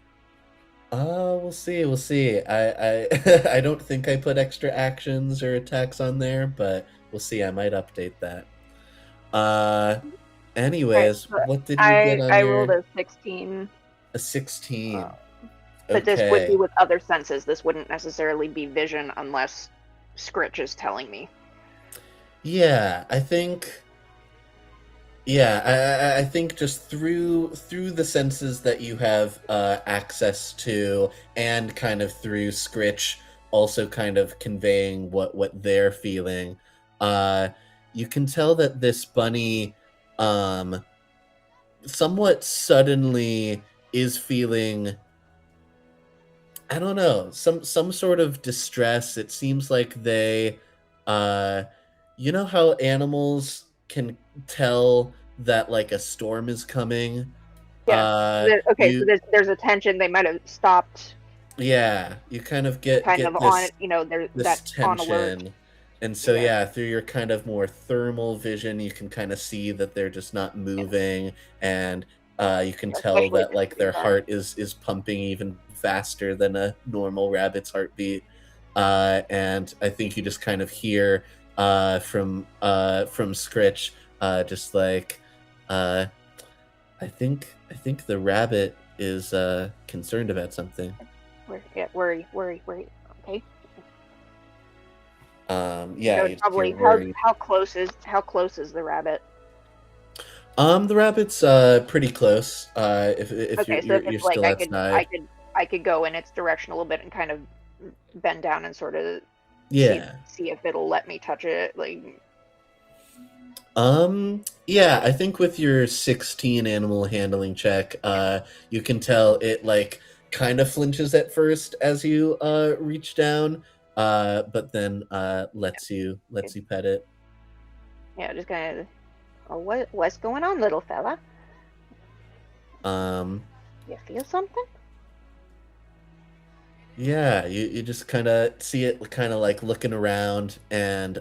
We'll see. I I don't think I put extra actions or attacks on there, but we'll see. I might update that. Anyways, Right, what did you get on I your rolled a 16, a 16? but this would Okay. be with other senses. This wouldn't necessarily be vision unless Scritch is telling me. Yeah, I think. Yeah, I think just through the senses that you have access to, and kind of through Scritch also kind of conveying what they're feeling, you can tell that this bunny somewhat suddenly is feeling, I don't know, some sort of distress. It seems like they you know how animals can tell that like a storm is coming? Yeah. You, So there's a tension. They might have stopped, yeah, you kind of get kind get of this, on. There's this that on alert. tension. And so, Yeah. yeah, through your kind of more thermal vision, you can kind of see that they're just not moving. And You can Yeah, tell especially that if like it's their that. heart is pumping even faster than a normal rabbit's heartbeat. And I think you just kind of hear from Scritch, just like, I think the rabbit is concerned about something. Worry. Okay. Yeah, No, you just probably. hear worried. How close is the rabbit? The rabbit's pretty close. If Okay, so if you're it's like still outside. I could go in its direction a little bit and kind of bend down and sort of Yeah. see if it'll let me touch it. Like, Yeah, I think with your 16 animal handling check, you can tell it like kind of flinches at first as you reach down, but then lets you pet it. yeah, just kind of. Oh, what's going on, little fella? Um, You feel something? yeah, you just kind of see it kind of like looking around, and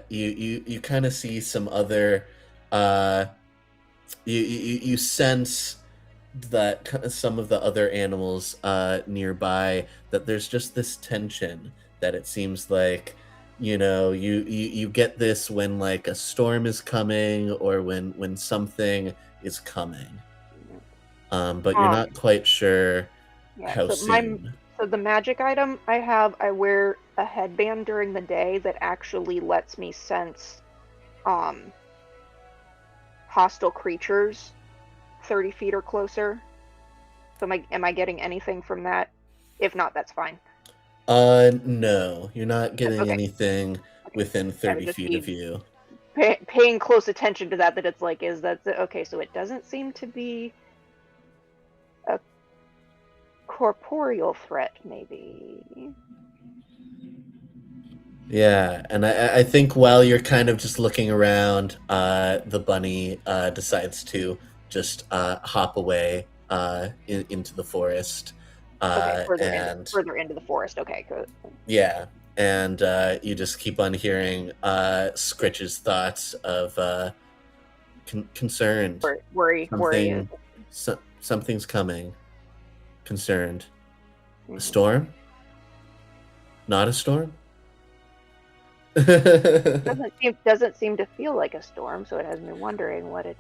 you kind of see some other you sense that some of the other animals nearby, that there's just this tension, that it seems like, you get this when like a storm is coming, or when something is coming, but you're not quite sure Yeah, how soon. So the magic item I wear a headband during the day that actually lets me sense hostile creatures 30 feet or closer. So am I getting anything from that? If not, that's fine. No, you're not getting Okay. anything within 30 just feet of you. Paying close attention to that it's like, okay, so it doesn't seem to be a corporeal threat, maybe. Yeah, and I think while you're kind of just looking around, the bunny decides to just hop away into the forest. Okay, and further into the forest. Okay, good. yeah, and you just keep on hearing Scritch's thoughts of concerned. Worry. Something's coming. Concerned. Mhm. A storm? Not a storm? Doesn't seem to feel like a storm, so it has me wondering what it.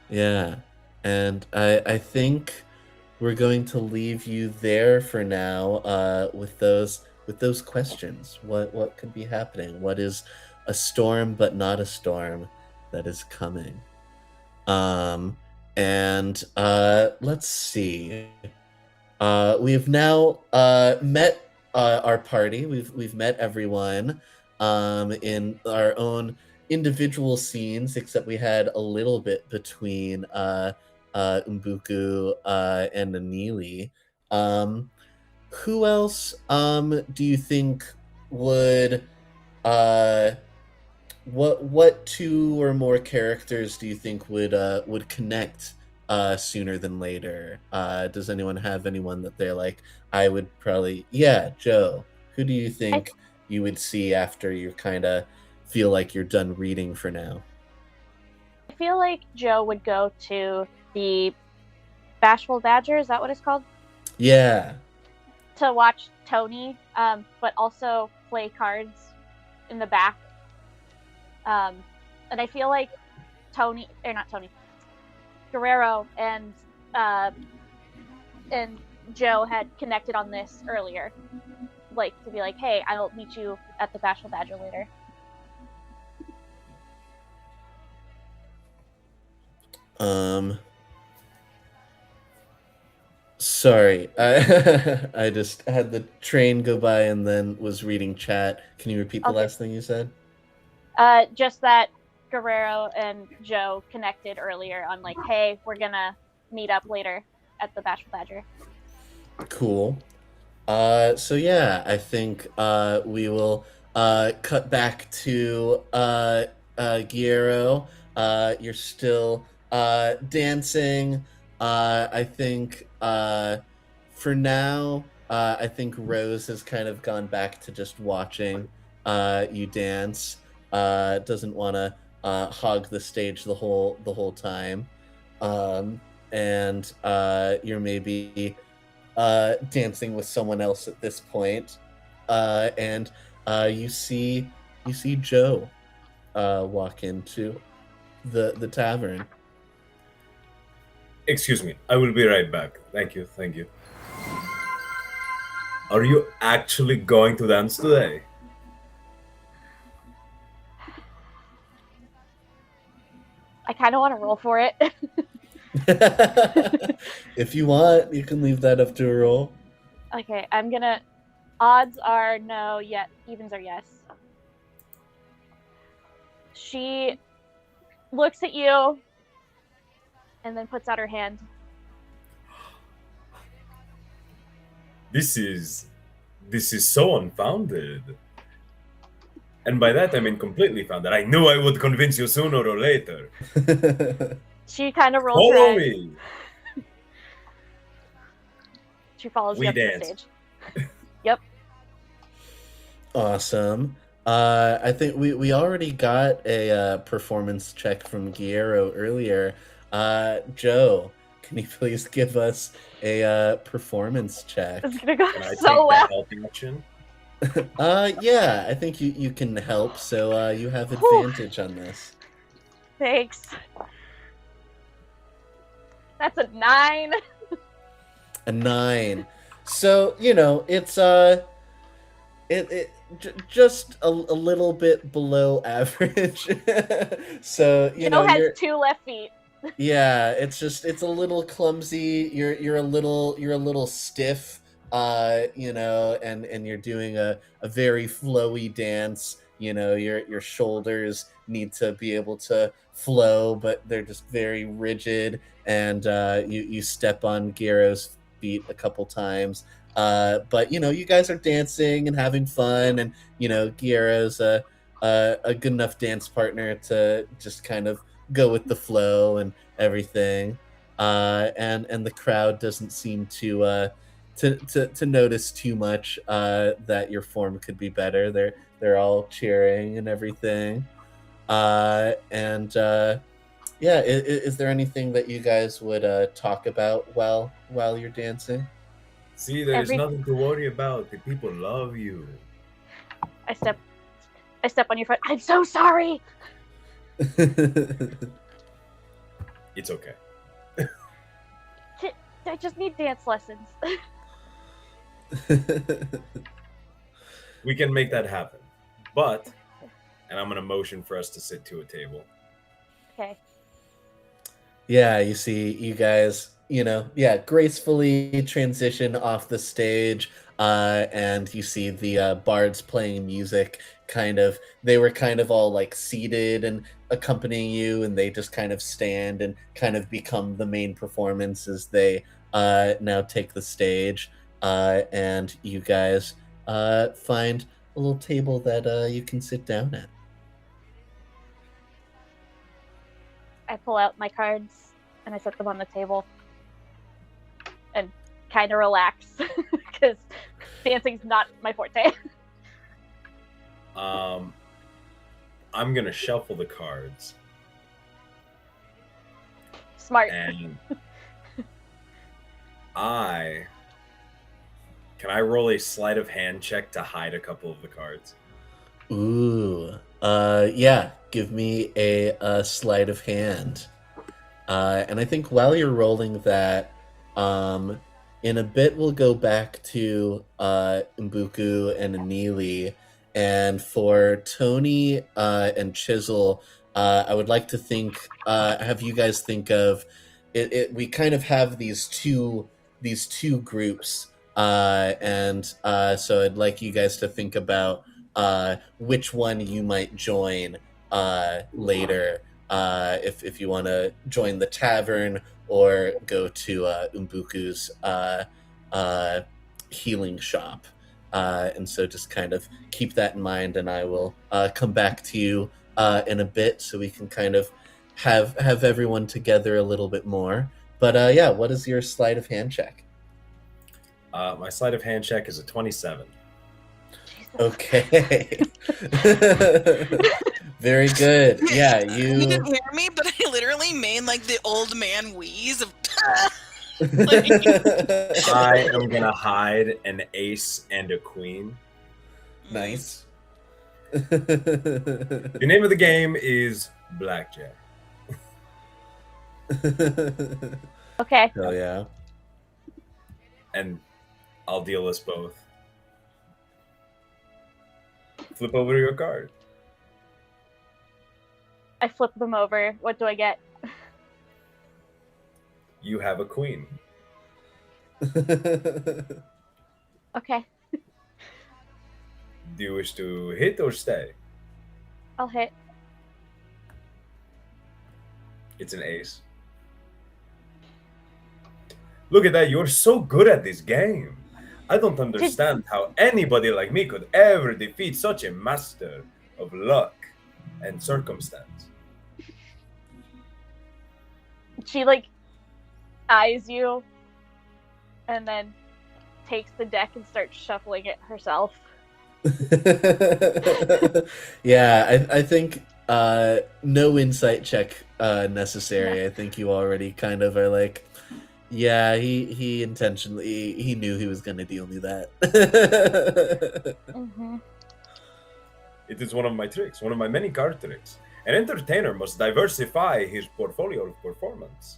Yeah, and I think we're going to leave you there for now, with those questions. What could be happening? What is a storm but not a storm that is coming? And let's see. We've now met our party. We've met everyone in our own individual scenes, except we had a little bit between Umbuku and Anili. Who else do you think would what two or more characters do you think would connect sooner than later? Does anyone have anyone that they're like, I would probably, yeah, Joe. Who do you think you would see after you kind of feel like you're done reading for now? I feel like Joe would go to the Bashful Badger, is that what it's called? Yeah. To watch Tony, but also play cards in the back. And I feel like Guerrero and Joe had connected on this earlier. Like, to be like, hey, I'll meet you at the Bashful Badger later. Sorry, I just had the train go by and then was reading chat. Can you repeat the last thing you said? Just that Guerrero and Joe connected earlier on like, hey, we're gonna meet up later at the Bashful Badger. Cool. So yeah, I think we will cut back to Guerrero. You're still dancing. I think for now, I think Rose has kind of gone back to just watching you dance. Doesn't want to hog the stage the whole time, and you're maybe dancing with someone else at this point, and you see Joe walk into the tavern. Excuse me, I will be right back. Thank you. Are you actually going to dance today? I kind of want to roll for it. If you want, you can leave that up to a roll. Okay, I'm gonna. Odds are no, yet evens are yes. She looks at you and then puts out her hand. This is so unfounded. And by that I mean completely founded. I knew I would convince you sooner or later. She kind of rolls her Follow eyes. me. She follows We you up to the dance. stage. Yep. Awesome. I think we already got a performance check from Guillermo earlier. Joe, can you please give us a performance check? It's gonna go Can I so take well. that help action? Yeah, I think you can help, so you have Whew. advantage on this. Thanks. That's a 9. A 9. So, it's just a little bit below average. So, Joe has you're 2 left feet. yeah, it's a little clumsy. You're a little stiff, and you're doing a very flowy dance. Your shoulders need to be able to flow, but they're just very rigid, and you step on Gyro's feet a couple times. But you guys are dancing and having fun, and Gyro's a good enough dance partner to just kind of go with the flow and everything. And the crowd doesn't seem to notice too much that your form could be better. They're all cheering and everything. Yeah, is there anything that you guys would talk about while you're dancing? See, there's nothing to worry about. The people love you. I step on your foot. I'm so sorry. It's okay. I just need dance lessons. We can make that happen. But, and I'm going to motion for us to sit to a table. Okay. Yeah, you see, you guys, gracefully transition off the stage, and you see the bards playing music. They were kind of all like seated and accompanying you, and they just kind of stand and kind of become the main performance as they now take the stage. And you guys find a little table that you can sit down at. I pull out my cards and I set them on the table and kind of relax because dancing's not my forte. I'm going to shuffle the cards. Smart. And can I roll a sleight of hand check to hide a couple of the cards? Ooh. Yeah, give me a sleight of hand. And I think while you're rolling that, in a bit we'll go back to Mbuku and Anili. And for Tony and Chisel, I would like to have you guys think of it. We kind of have these two groups, and so I'd like you guys to think about which one you might join later, if you want to join the tavern or go to Mbuku's healing shop. And so just kind of keep that in mind, and I will come back to you in a bit so we can kind of have everyone together a little bit more. But yeah, what is your sleight of hand check? My sleight of hand check is a 27. Okay. Very good. Yeah, You you. didn't hear me, but I literally made like the old man wheeze of. I am gonna hide an ace and a queen. Nice. The name of the game is Blackjack. Okay. Oh yeah. And I'll deal us both. Flip over your card. I flip them over. What do I get? You have a queen. Okay. Do you wish to hit or stay? I'll hit. It's an ace. Look at that, you're so good at this game. I don't understand how anybody like me could ever defeat such a master of luck and circumstance. She like eyes you and then takes the deck and starts shuffling it herself. Yeah, I think no insight check necessary. I think you already kind of are like, yeah, he intentionally, he knew he was gonna deal me that. Mm-hmm. It is one of my tricks, one of my many card tricks. An entertainer must diversify his portfolio of performance.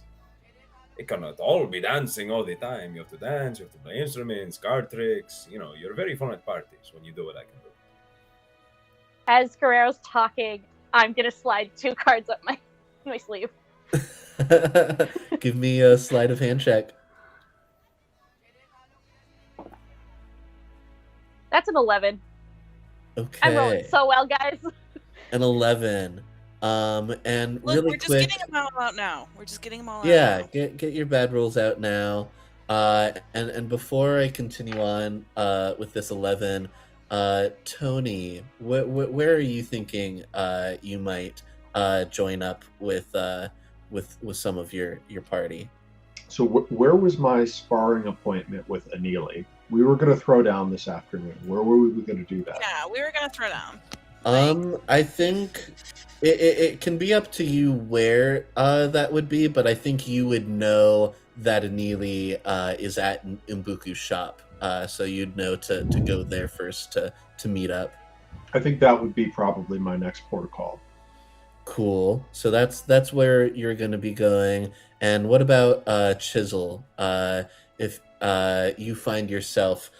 It cannot all be dancing all the time. You have to dance, you have to play instruments, card tricks. You know, you're very fun at parties when you do what I can do. As Guerrero's talking, I'm gonna slide 2 cards up my sleeve. Give me a sleight of hand check. That's an 11. I'm rolling Okay, so well, guys. an 11. And Look, really we're just quick. getting them all out now. We're just getting them all Yeah, out. get your bad rolls out now. And before I continue on with this 11, Tony, where are you thinking you might join up with some of your party? So where was my sparring appointment with Anili? We were going to throw down this afternoon. Where were we going to do that? Yeah, we were gonna throw down. I think it can be up to you where that would be, but I think you would know that Anili is at Umbuku's shop, so you'd know to go there first to meet up. I think that would be probably my next port of call. Cool. So that's where you're going to be going. And what about Chisel? If you find yourself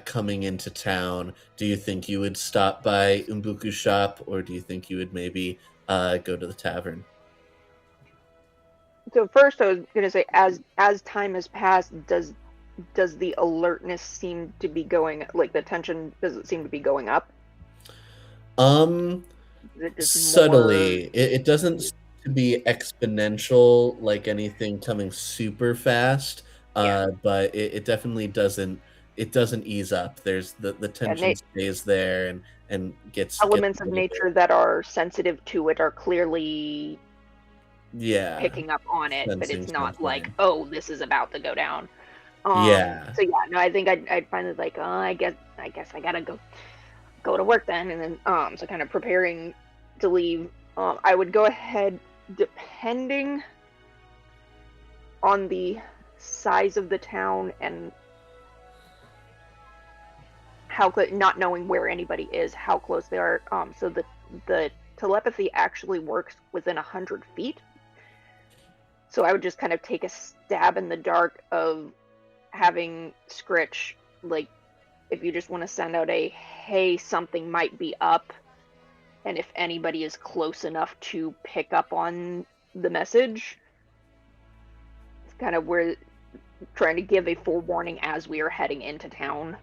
coming into town, do you think you would stop by Umbuku's shop, or do you think you would maybe go to the tavern? So first, I was gonna say, as time has passed, does the alertness seem to be going, like the tension, does it seem to be going up? Is it just Subtly. more- It doesn't seem to be exponential, like anything coming super fast, but it definitely doesn't. It doesn't ease up. There's the tension stays there and gets elements of a little bit- nature that are sensitive to it are clearly Yeah. picking up on it, but sensing it's not something. like, oh, this is about to go down. Yeah. So yeah, no, I think I'd finally like, oh, I guess I gotta go to work then, and then so kind of preparing to leave. I would go ahead, depending on the size of the town and how not knowing where anybody is, how close they are. So the telepathy actually works within 100 feet. So I would just kind of take a stab in the dark of having Scritch, like, if you just want to send out a, hey, something might be up, and if anybody is close enough to pick up on the message, it's kind of where trying to give a forewarning as we are heading into town.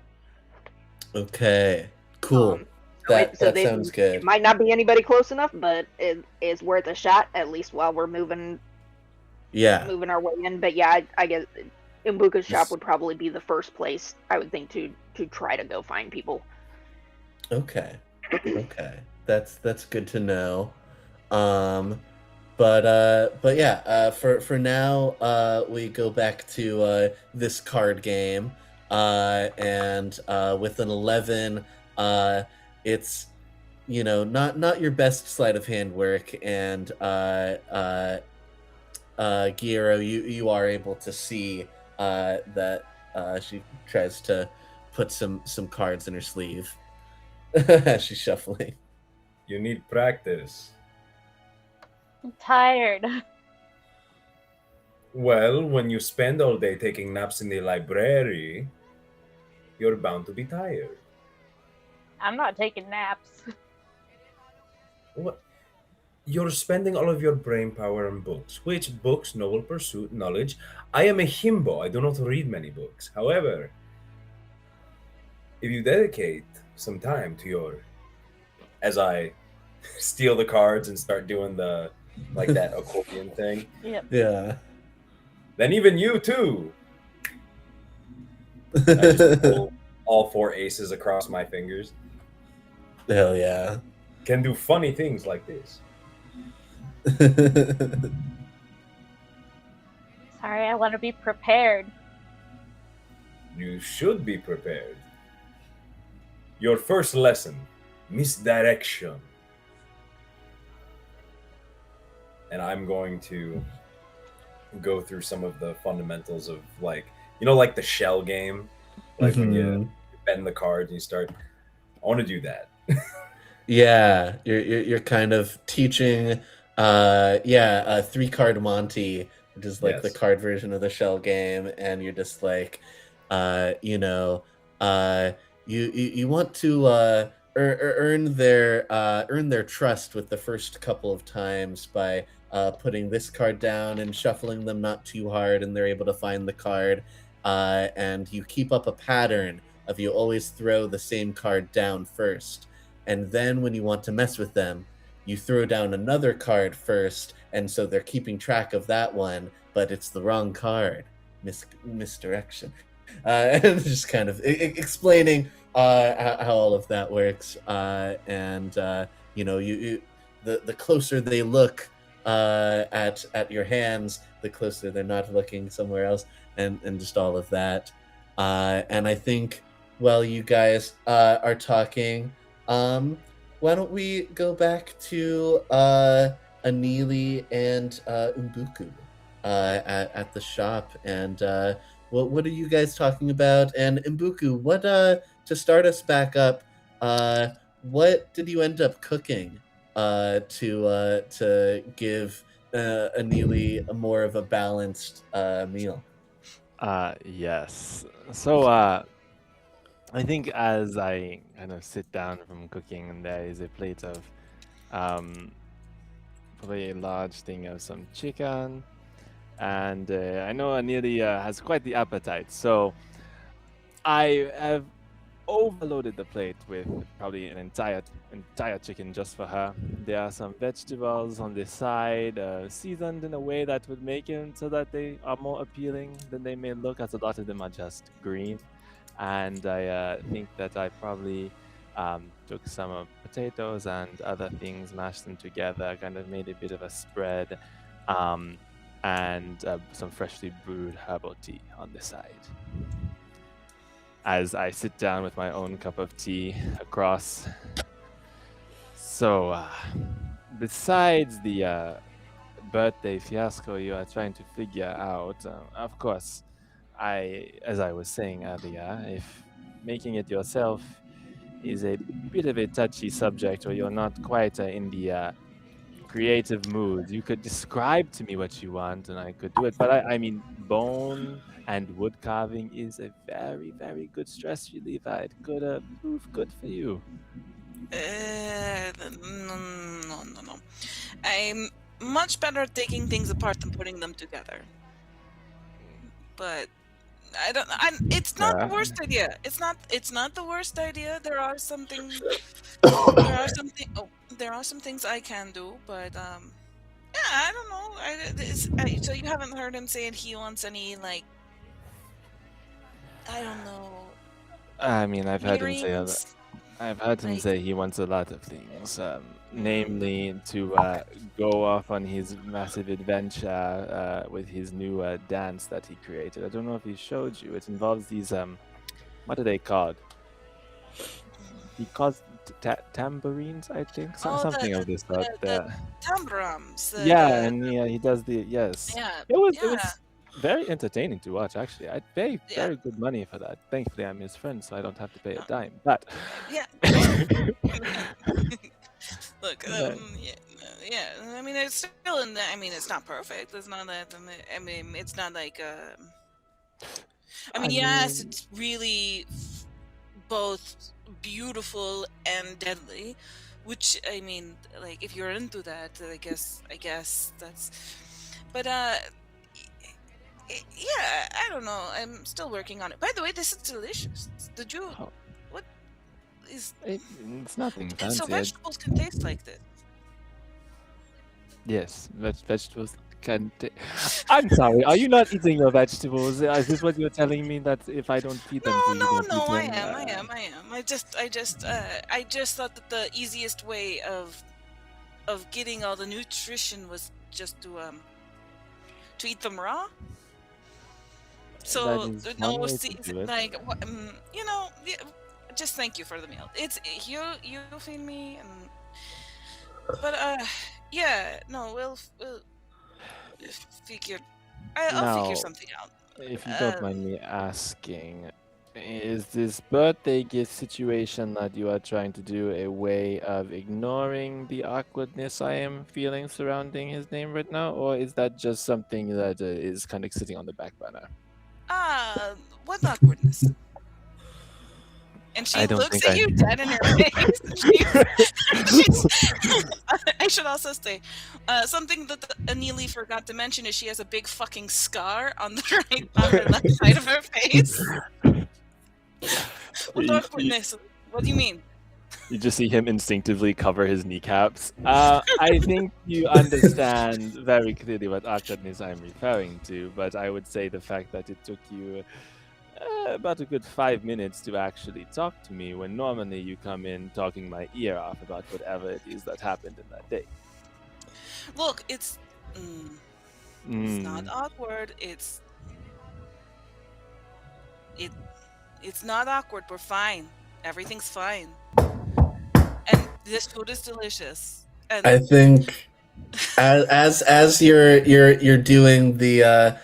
Okay. Cool. That sounds good. It might not be anybody close enough, but it is worth a shot, at least while we're moving our way in. But yeah, I guess Umbuku's shop would probably be the first place I would think to try to go find people. Okay. Okay. That's good to know. But yeah, for now, we go back to this card game, and with an 11, it's not your best sleight of hand work, and Giero, you are able to see that she tries to put some cards in her sleeve as she's shuffling. You need practice. I'm tired. Well, when you spend all day taking naps in the library, you're bound to be tired. I'm not taking naps. What? You're spending all of your brain power on books. Which books? Noble pursuit, knowledge. I am a himbo. I do not read many books. However, if you dedicate some time to your, as I steal the cards and start doing the like that accordion thing, Yep. Yeah. then even you too. I just pull all 4 aces across my fingers. Hell yeah. Can do funny things like this. Sorry, I want to be prepared. You should be prepared. Your first lesson, misdirection. And I'm going to go through some of the fundamentals of like the shell game, like when you bend the cards and you start. I want to do that. Yeah, you're kind of teaching 3-card Monty, which is like the Yes. card version of the shell game, and you're just like you want to earn their trust with the first couple of times by putting this card down and shuffling them not too hard, and they're able to find the card, and you keep up a pattern of you always throw the same card down first. And then when you want to mess with them, you throw down another card first, and so they're keeping track of that one, but it's the wrong card. Misdirection. And just kind of explaining how all of that works. The closer they look at your hands, the closer they're not looking somewhere else, and just all of that. And I think while you guys are talking, why don't we go back to Anili and Umbuku at the shop, and what are you guys talking about? And Umbuku, what to start us back up, what did you end up cooking to give Anili a more of a balanced meal? Yes. So I think as I kind of sit down from cooking, and there is a plate of probably a large thing of some chicken, and I know Anili has quite the appetite, so I have overloaded the plate with probably an entire chicken just for her. There are some vegetables on the side, seasoned in a way that would make it so that they are more appealing than they may look, as a lot of them are just green. And I think that I probably took some potatoes and other things, mashed them together, kind of made a bit of a spread, and some freshly brewed herbal tea on the side. As I sit down with my own cup of tea across. So, besides the birthday fiasco you are trying to figure out, of course, as I was saying earlier, if making it yourself is a bit of a touchy subject, or you're not quite in the creative mood, you could describe to me what you want and I could do it. But I mean, bone and wood carving is a very, very good stress reliever. It could prove good for you. No. I'm much better at taking things apart than putting them together. But it's not the worst idea. It's not the worst idea. There are some things I can do, but yeah, I don't know. So you haven't heard him saying he wants any, like, I don't know. I mean, I've heard him say earrings? say he wants a lot of things, namely to go off on his massive adventure with his new dance that he created. I don't know if he showed you. It involves these what are they called? He calls tambourines, I think, Oh, something of this sort. the tambrums. Yeah, and he does the yes. Yeah, It was yeah. very entertaining to watch. Actually, I'd pay Yeah. very good money for that. Thankfully, I'm his friend, so I don't have to pay a dime. But Yeah. Look, Right. yeah. I mean, it's still in. I mean, it's not perfect. It's not that. I mean, it's not like. I mean, yes, mean- it's really both beautiful and deadly. Which I mean, like, if you're into that, I guess that's. But yeah, I don't know. I'm still working on it. By the way, this is delicious. Did you? Oh. What is? It's nothing And fancy. so vegetables can taste like this. Yes, vegetables can. I'm sorry. Are you not eating your vegetables? Is this what you're telling me, that if I don't feed them to you, you don't No, eat I them? am. I just thought that the easiest way of getting all the nutrition was just to eat them raw. So That is no, one way to see, do it. like you know, just thank you for the meal. It's you feed me, and but yeah, no, we'll figure. I'll figure Now, something out. if you don't mind me asking, is this birthday gift situation that you are trying to do a way of ignoring the awkwardness I am feeling surrounding his name right now, or is that just something that is kind of sitting on the back burner? What awkwardness? And I she don't looks think at I- you dead in your face. I should also say something that Anili forgot to mention is she has a big fucking scar on her left side of her face. What awkwardness? What do you mean? You just see him instinctively cover his kneecaps. I think you understand very clearly what awkwardness I'm referring to, but I would say the fact that it took you about a good 5 minutes to actually talk to me, when normally you come in talking my ear off about whatever it is that happened in that day. Look, it's not awkward. It's not awkward. We're fine. Everything's fine. And this food is delicious. And I think as you're doing the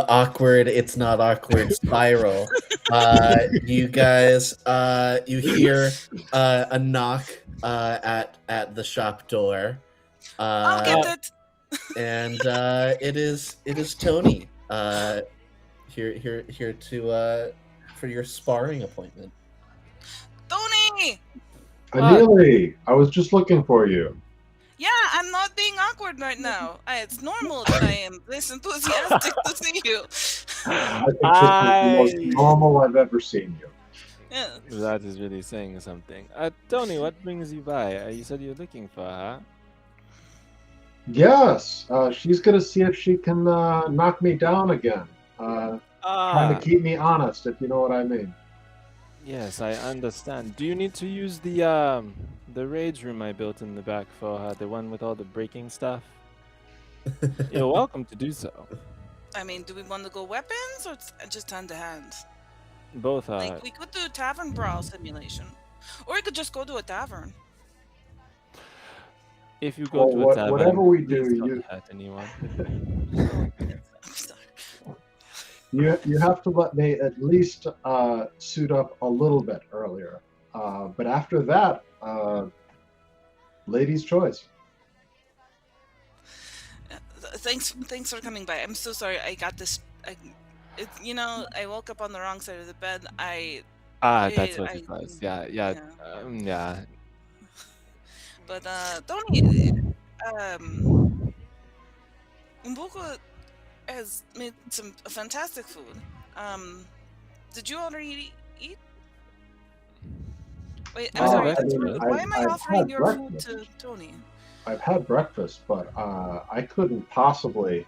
awkward, it's not awkward spiral, you guys you hear a knock at the shop door, I'll get it. and it is Tony here to for your sparring appointment. Tony! Anili, I was just looking for you. Yeah, I'm not being awkward right now. It's normal that I am this enthusiastic to see you. I think this is the most normal I've ever seen you. Yeah. That is really saying something. Tony, what brings you by? You said you're looking for her. Yes, she's gonna see if she can knock me down again. Trying to keep me honest, if you know what I mean. Yes, I understand. Do you need to use the rage room I built in the back for her, the one with all the breaking stuff? You're welcome to do so. I mean, do we want to go weapons or just hand to hand? Both are. Like, we could do tavern brawl simulation. Or we could just go to a tavern. If you go Well, to a tavern, whatever we please do, don't you hurt anyone. I'm sorry. you have to let me at least suit up a little bit earlier. But after that, lady's choice. Thanks for coming by. I'm so sorry. I got this. I woke up on the wrong side of the bed. That's what it was. Yeah. Yeah. But Tony, Umbuko has made some fantastic food. Did you already eat? Wait, I'm sorry. Why am I offering your food to Tony? I've had breakfast, but I couldn't possibly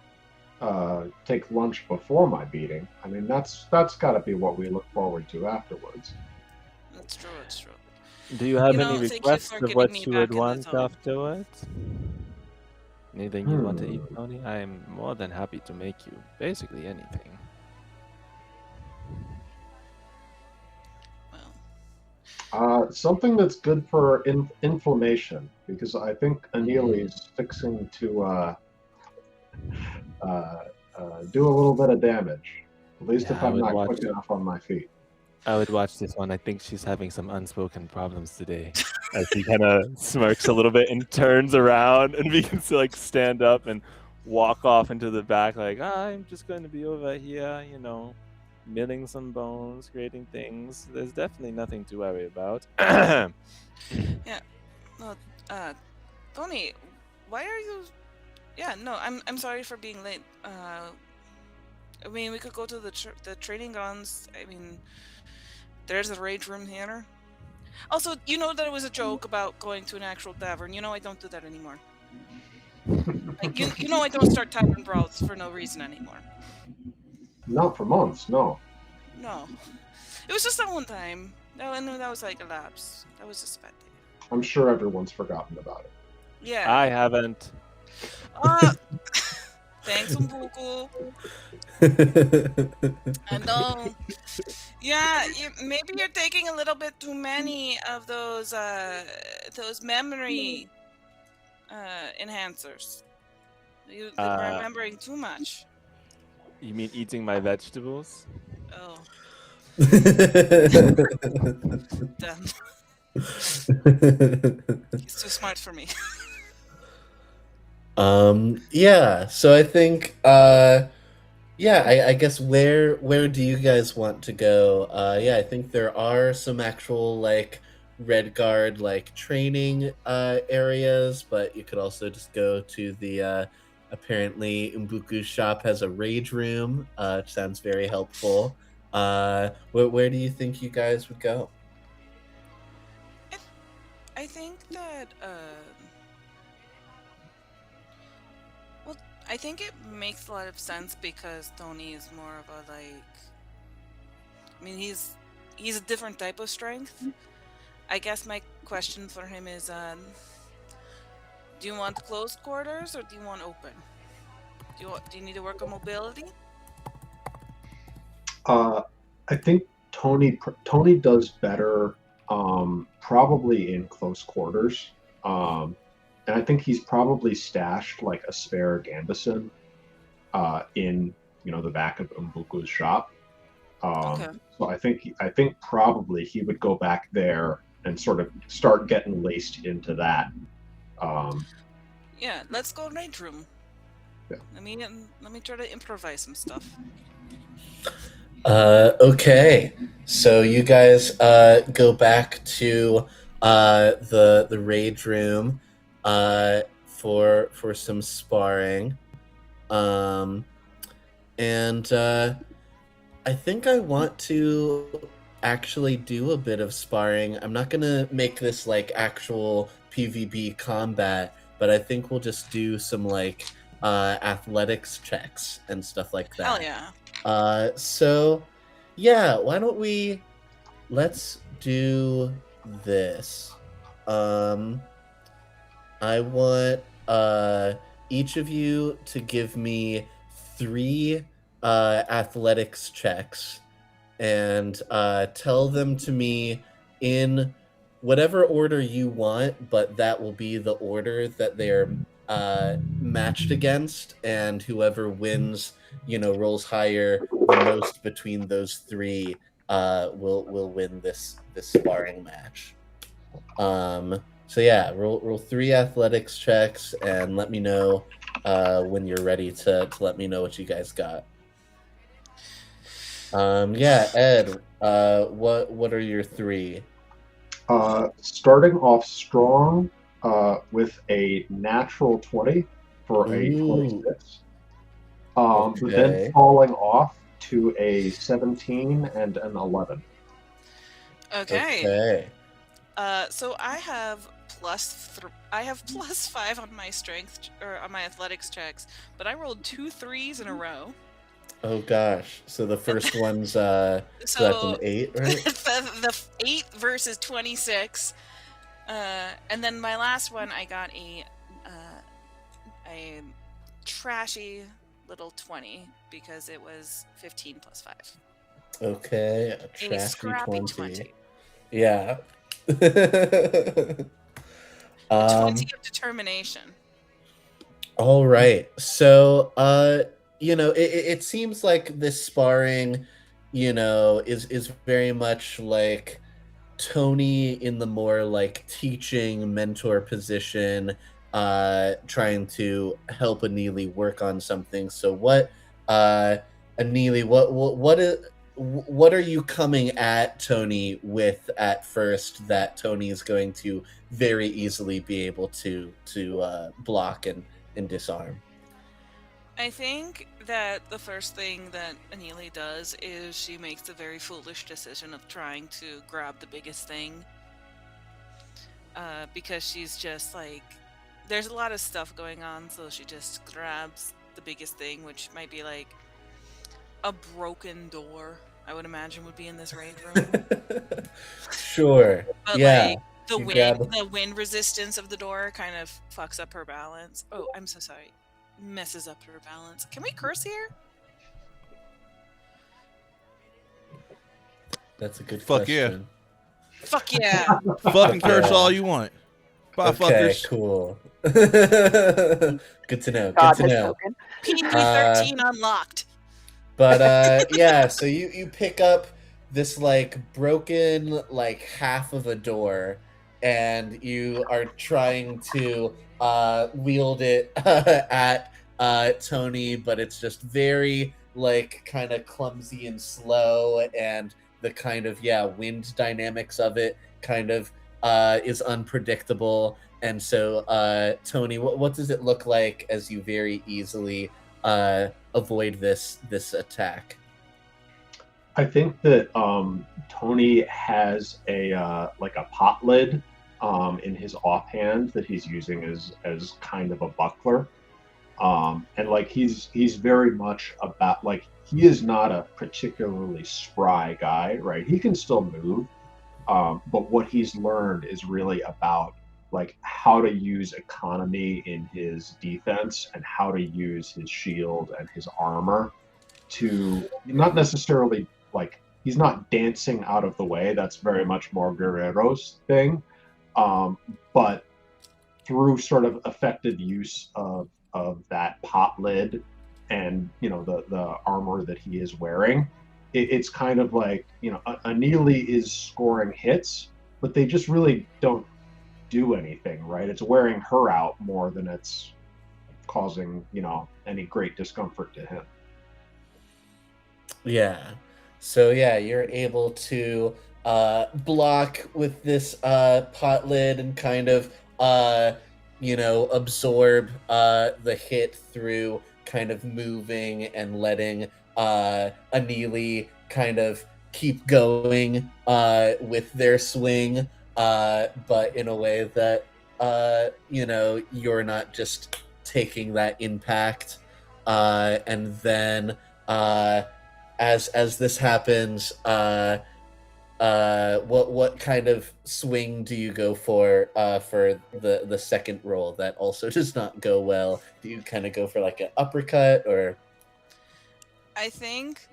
take lunch before my beating. I mean, that's got to be what we look forward to afterwards. That's true. It's true. Do you have any thank you requests for of getting what me you back would in the want zone. afterwards? Anything you want to eat, Tony? I am more than happy to make you basically anything. Well, Something that's good for inflammation, because I think Anili is fixing to do a little bit of damage. At least Yeah, if I I'm would not watch quick it. enough on my feet. I would watch this one. I think she's having some unspoken problems today. As he kind of smirks a little bit and turns around and begins to like stand up and walk off into the back, like, I'm just going to be over here, you know, milling some bones, creating things. There's definitely nothing to worry about. Well, Tony, why are you? Yeah, no, I'm sorry for being late. I mean, we could go to the training grounds. I mean, there's a rage room here. Also, you know that it was a joke about going to an actual tavern. You know I don't do that anymore. Like, you know I don't start tavern brawls for no reason anymore. Not for months, no. No, it was just that one time. No, and that was like a lapse. That was just a bad thing. I'm sure everyone's forgotten about it. Yeah. I haven't. Thanks, Umbuku. I know. Yeah, maybe you're taking a little bit too many of those memory enhancers. You're remembering too much. You mean eating my vegetables? Oh. Damn. He's too smart for me. Yeah, so I think I guess where do you guys want to go? I think there are some actual like Red Guard like training areas, but you could also just go to the apparently Umbuku's shop has a rage room, which sounds very helpful. Where do you think you guys would go? I think that well, I think it makes a lot of sense because Tony is more of a like. I mean, he's a different type of strength. I guess my question for him is, do you want closed quarters or do you want open? Do you need to work on mobility? I think Tony does better probably in close quarters. And I think he's probably stashed like a spare Gambison in the back of Umbuku's shop. Okay. So I think probably he would go back there and sort of start getting laced into that. Yeah, let's go rage room. Yeah. Let me try to improvise some stuff. Okay, so you guys go back to the rage room for some sparring, and I think I want to actually do a bit of sparring. I'm not gonna make this like actual PvP combat, but I think we'll just do some like athletics checks and stuff like that. Hell yeah. So yeah, why don't let's do this. I want each of you to give me 3 athletics checks and tell them to me in whatever order you want, but that will be the order that they're matched against, and whoever wins, rolls higher the most between those 3 will win this sparring match. So yeah, roll 3 athletics checks and let me know when you're ready to let me know what you guys got. Yeah, Ed, what are your 3? Starting off strong with a natural 20 for a Ooh. 26. Okay. Then falling off to a 17 and an 11. Okay. So I have +5 on my strength or on my athletics checks, but I rolled 2 3s in a row. Oh gosh. So the first one's so that's an 8, right? the 8 versus 26. And then my last one, I got a trashy little 20 because it was 15 + 5. Okay, a A trashy scrappy 20. 20. Yeah. Um, 20 of determination. all right. So, it seems like this sparring, is very much like Tony in the more like teaching mentor position, trying to help Anili work on something. So Anili, what are you coming at Tony with at first that Tony is going to very easily be able to block and disarm? I think that the first thing that Anili does is she makes the very foolish decision of trying to grab the biggest thing. Because she's just like, there's a lot of stuff going on, so she just grabs the biggest thing, which might be like a broken door, I would imagine would be in this raid room. Sure. But Yeah. like the You wind, grab- the wind resistance of the door kind of fucks up her balance. Oh, I'm so sorry. Messes up her balance. Can we curse here? That's a good Fuck yeah. question. Fuck yeah. Fucking curse Yeah. all you want. Bye, Okay, fuckers. cool. Good to know. God Good to has know. spoken. PG-13 unlocked. But yeah, so you pick up this like broken like half of a door, and you are trying to wield it at Tony, but it's just very like kind of clumsy and slow, and the kind of wind dynamics of it kind of is unpredictable. And so Tony, what does it look like as you very easily avoid this attack? I think that Tony has a like a pot lid in his offhand that he's using as kind of a buckler, and like he's very much about, like, he is not a particularly spry guy, right? He can still move, but what he's learned is really about like how to use economy in his defense and how to use his shield and his armor to not necessarily, like, he's not dancing out of the way. That's very much more Guerrero's thing. But through sort of effective use of that pot lid and the armor that he is wearing, it's kind of like, Anili is scoring hits, but they just really don't do anything, right? It's wearing her out more than it's causing any great discomfort to him. Yeah. So yeah, you're able to block with this pot lid and kind of absorb the hit through kind of moving and letting Anili kind of keep going with their swing, but in a way that you're not just taking that impact. And then as this happens, what kind of swing do you go for the second roll that also does not go well? Do you kind of go for like an uppercut, or? I think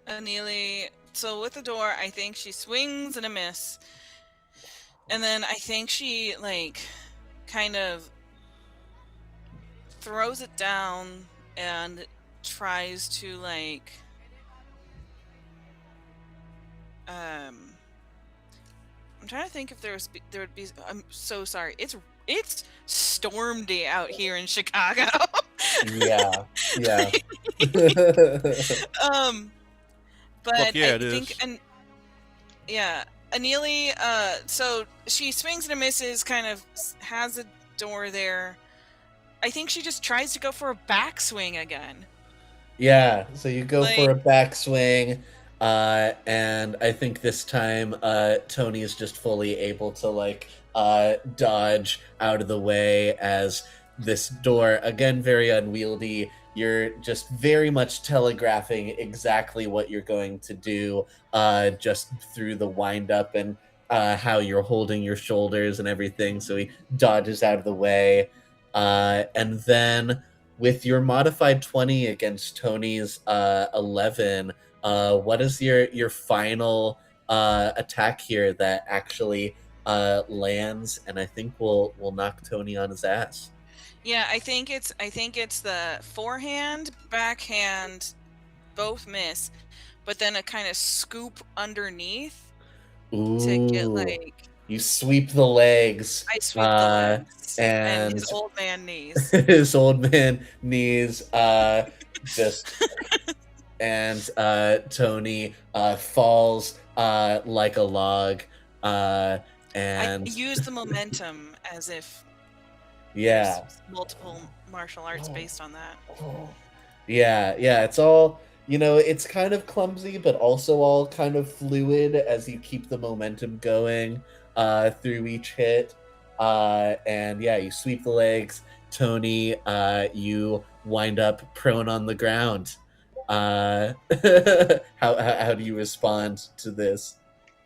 Anili, so with the door, I think she swings and a miss. And then I think she like kind of throws it down and tries to like I'm trying to think if there would be. I'm so sorry. It's storm day out here in Chicago. Yeah. But Fuck yeah, I it think is. Anili, so she swings and misses, kind of has a door there. I think she just tries to go for a backswing again. Yeah, so you go for a Like- backswing, and I think this time Tony is just fully able to like dodge out of the way as this door, again very unwieldy. You're just very much telegraphing exactly what you're going to do, just through the wind up and how you're holding your shoulders and everything. So he dodges out of the way, and then with your modified 20 against Tony's 11, what is your final attack here that actually lands, and I think will knock Tony on his ass. Yeah, I think it's the forehand, backhand, both miss, but then a kind of scoop underneath to get Ooh. like You sweep the legs. I sweep the legs and his old man knees. his old man knees just and Tony falls like a log. And I use the momentum as if yeah. there's multiple martial arts based on that. Yeah, it's all, it's kind of clumsy, but also all kind of fluid as you keep the momentum going through each hit. And yeah, you sweep the legs. Tony, you wind up prone on the ground. How do you respond to this?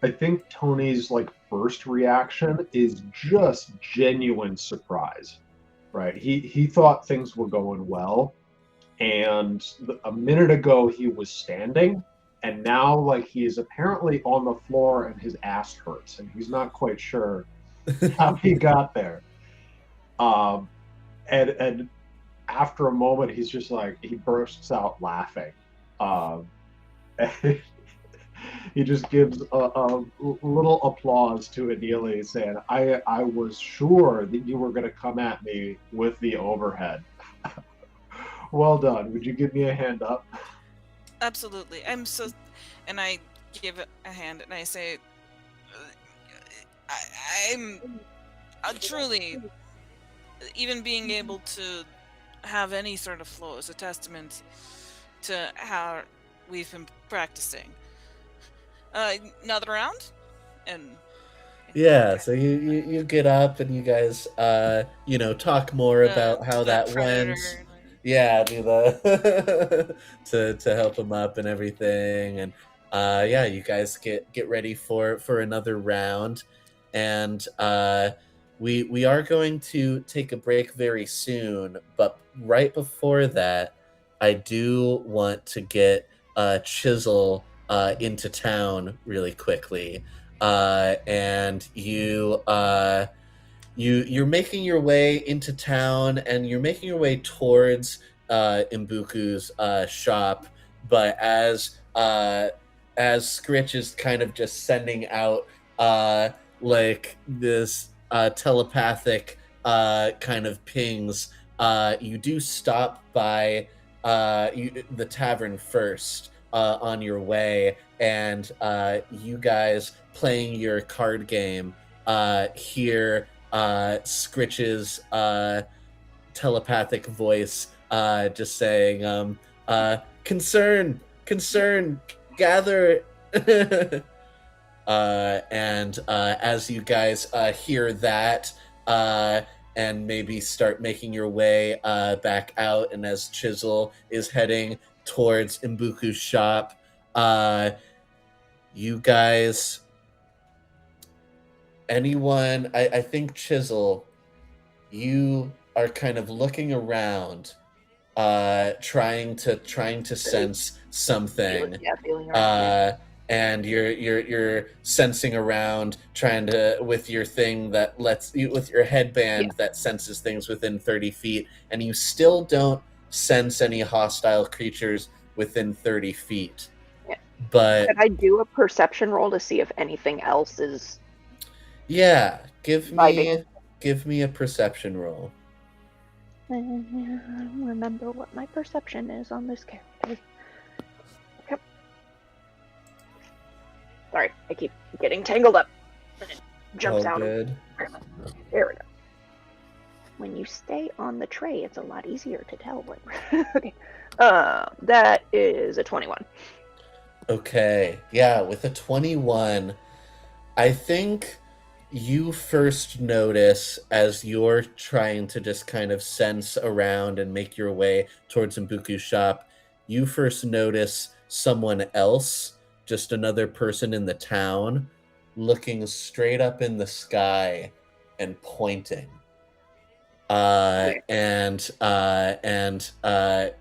I think Tony's first reaction is just genuine surprise, right? He thought things were going well, and a minute ago he was standing, and now he is apparently on the floor and his ass hurts, and he's not quite sure how he got there. And after a moment, he's just he bursts out laughing. He just gives a little applause to Adelie, saying, I was sure that you were going to come at me with the overhead. Well done. Would you give me a hand up? Absolutely. And I give a hand and I say, I'm truly, even being able to have any sort of flow is a testament to how we've been practicing. Another round? And yeah, so you get up and you guys talk more about how that went. Yeah, do the to help him up and everything, and yeah, you guys get ready for another round, and we are going to take a break very soon, but right before that, I do want to get Chisel into town really quickly, and you're making your way into town, and you're making your way towards Mbuku's shop. But as Scritch is kind of just sending out this telepathic kind of pings, you do stop by the tavern first on your way, and you guys playing your card game hear Scritch's telepathic voice just saying, concern, gather. And as you guys hear that, and maybe start making your way back out, and as Chisel is heading towards Mbuku's shop, you guys... Anyone, I think Chisel, you are kind of looking around, trying to sense something. Feeling around. And you're sensing around, trying to, with your thing that lets you, with your headband that senses things within 30 feet, and you still don't sense any hostile creatures within 30 feet. Yeah. But could I do a perception roll to see if anything else is... Yeah, give me a perception roll. Remember what my perception is on this character. Okay. Sorry, I keep getting tangled up. And it jumps out. Good. There we go. When you stay on the tray, it's a lot easier to tell what. Okay. That is a 21. Okay. Yeah, with a 21, I think you first notice, as you're trying to just kind of sense around and make your way towards Mbuku's shop, you first notice someone else, just another person in the town, looking straight up in the sky and pointing. And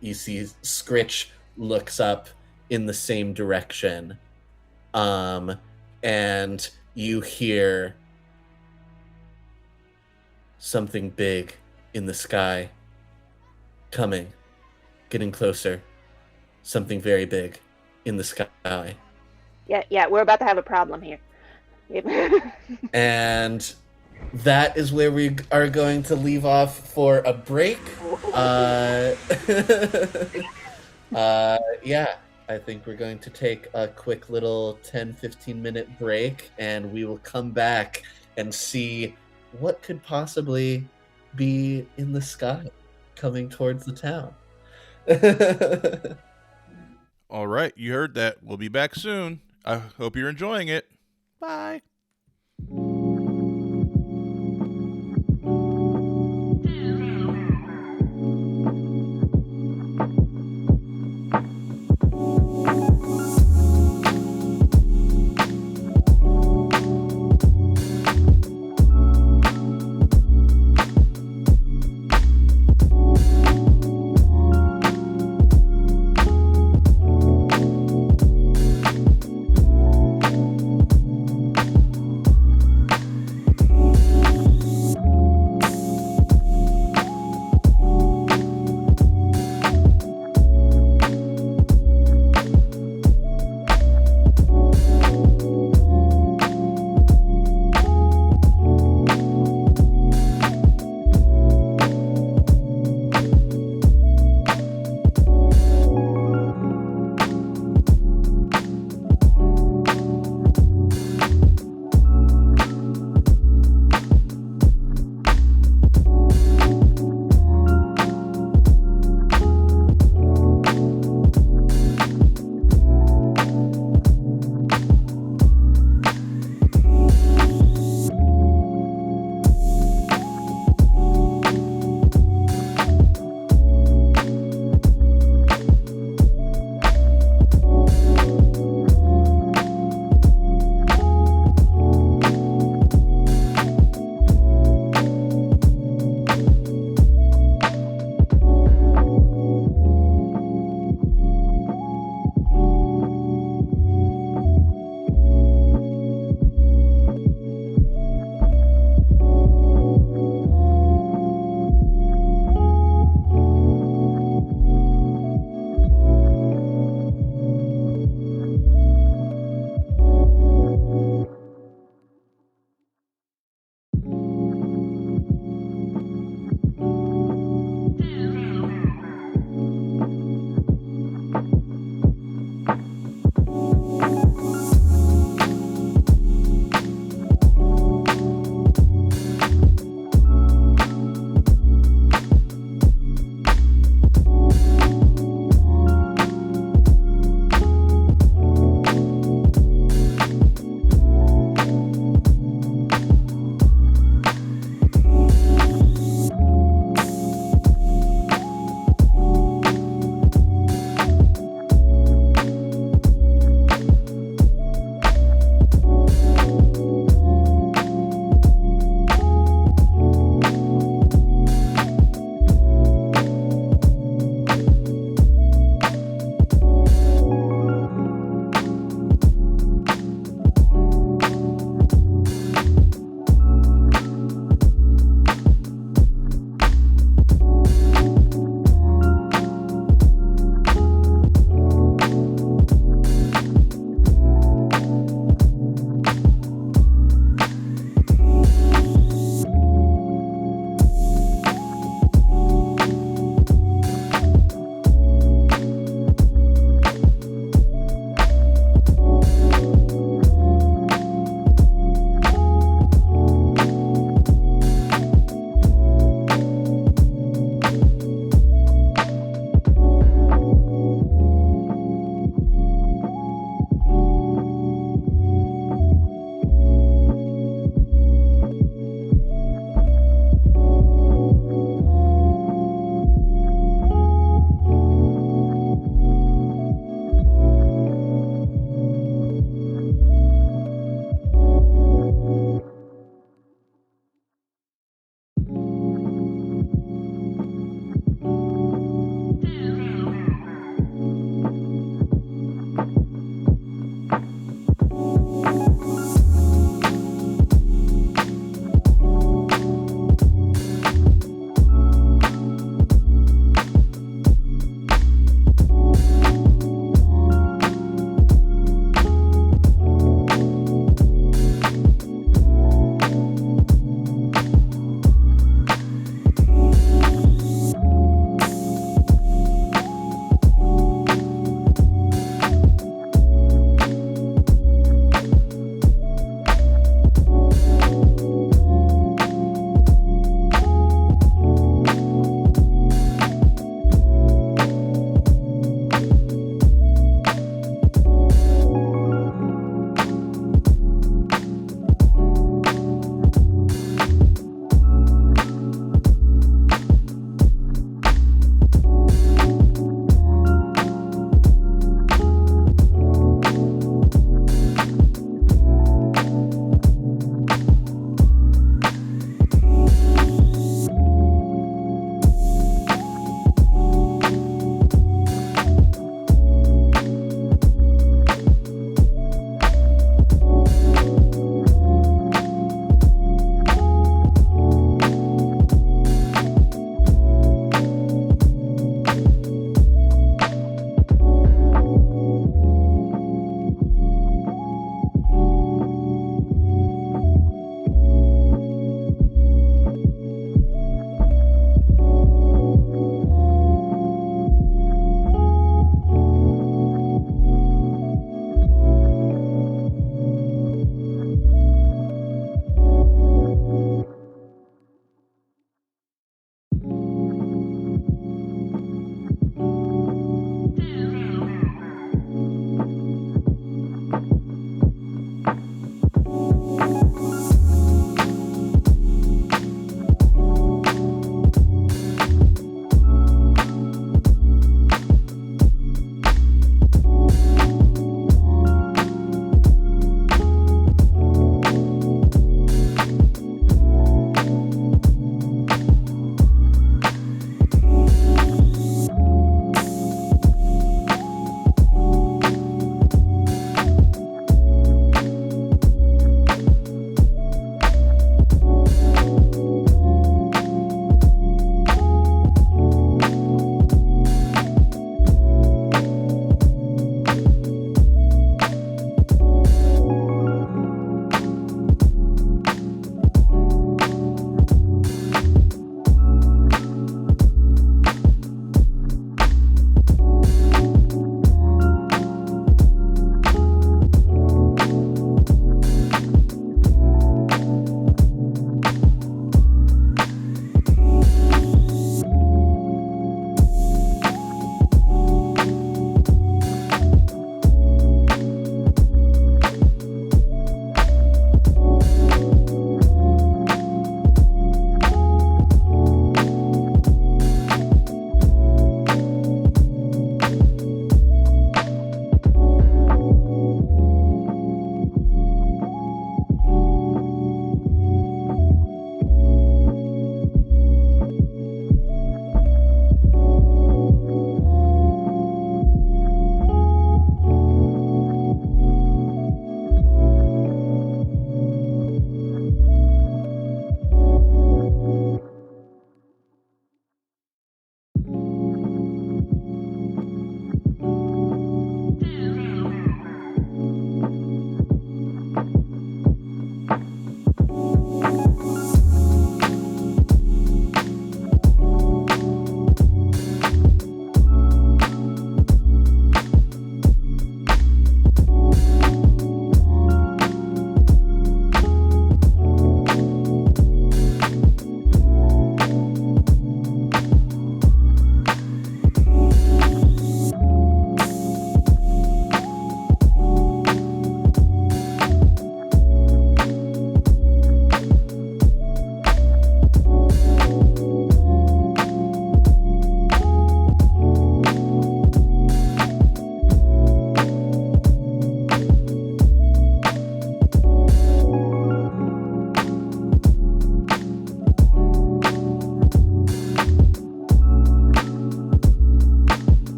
you see Scritch looks up in the same direction. and you hear something big in the sky coming, getting closer. Something very big in the sky. Yeah, we're about to have a problem here. And that is where we are going to leave off for a break. Yeah, I think we're going to take a quick little 10-15 minute break, and we will come back and see what could possibly be in the sky coming towards the town. All right, you heard that. We'll be back soon. I hope you're enjoying it. Bye.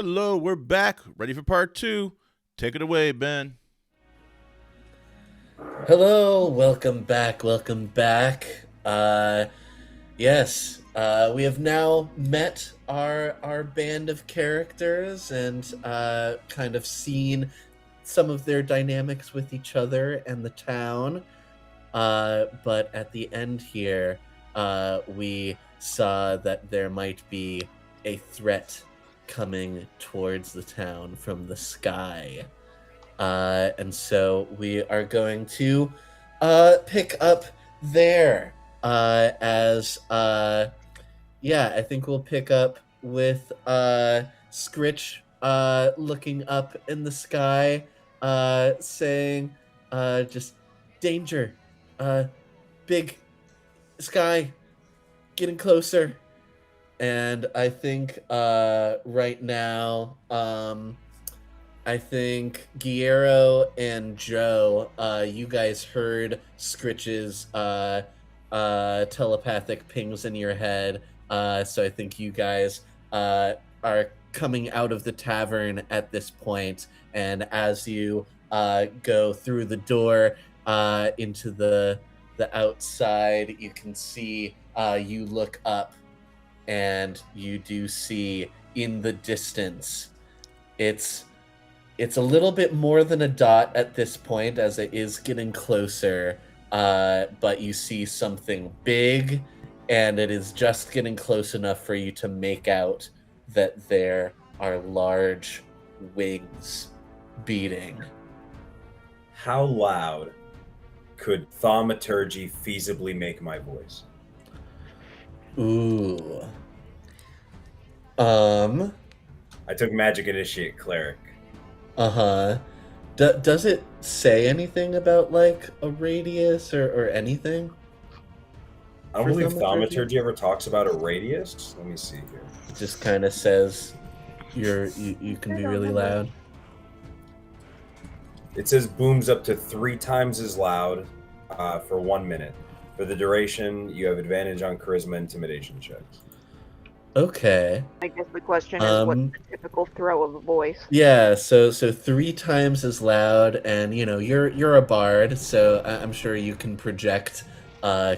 Hello, we're back. Ready for part 2. Take it away, Ben. Hello, welcome back, welcome back. Yes, we have now met our band of characters and kind of seen some of their dynamics with each other and the town. But at the end here, we saw that there might be a threat coming towards the town from the sky. And so we are going to pick up there as I think we'll pick up with Scritch looking up in the sky, saying just danger, big sky getting closer. And I think right now I think Guillermo and Joe, you guys heard Scritch's telepathic pings in your head. So I think you guys are coming out of the tavern at this point. And as you go through the door into the outside, you can see, you look up and you do see in the distance, it's a little bit more than a dot at this point as it is getting closer, but you see something big, and it is just getting close enough for you to make out that there are large wings beating. How loud could thaumaturgy feasibly make my voice? Ooh. I took Magic Initiate Cleric. Uh-huh. Does it say anything about, like, a radius or anything? I don't For believe thaumaturgy? thaumaturgy ever talks about a radius. Let me see here. It just kind of says you can be really loud. It says booms up to 3 times as loud for 1 minute. For the duration, you have advantage on charisma intimidation checks. Okay. I guess the question is, what's the typical throw of a voice? Yeah, so 3 times as loud, and you're a bard, so I'm sure you can project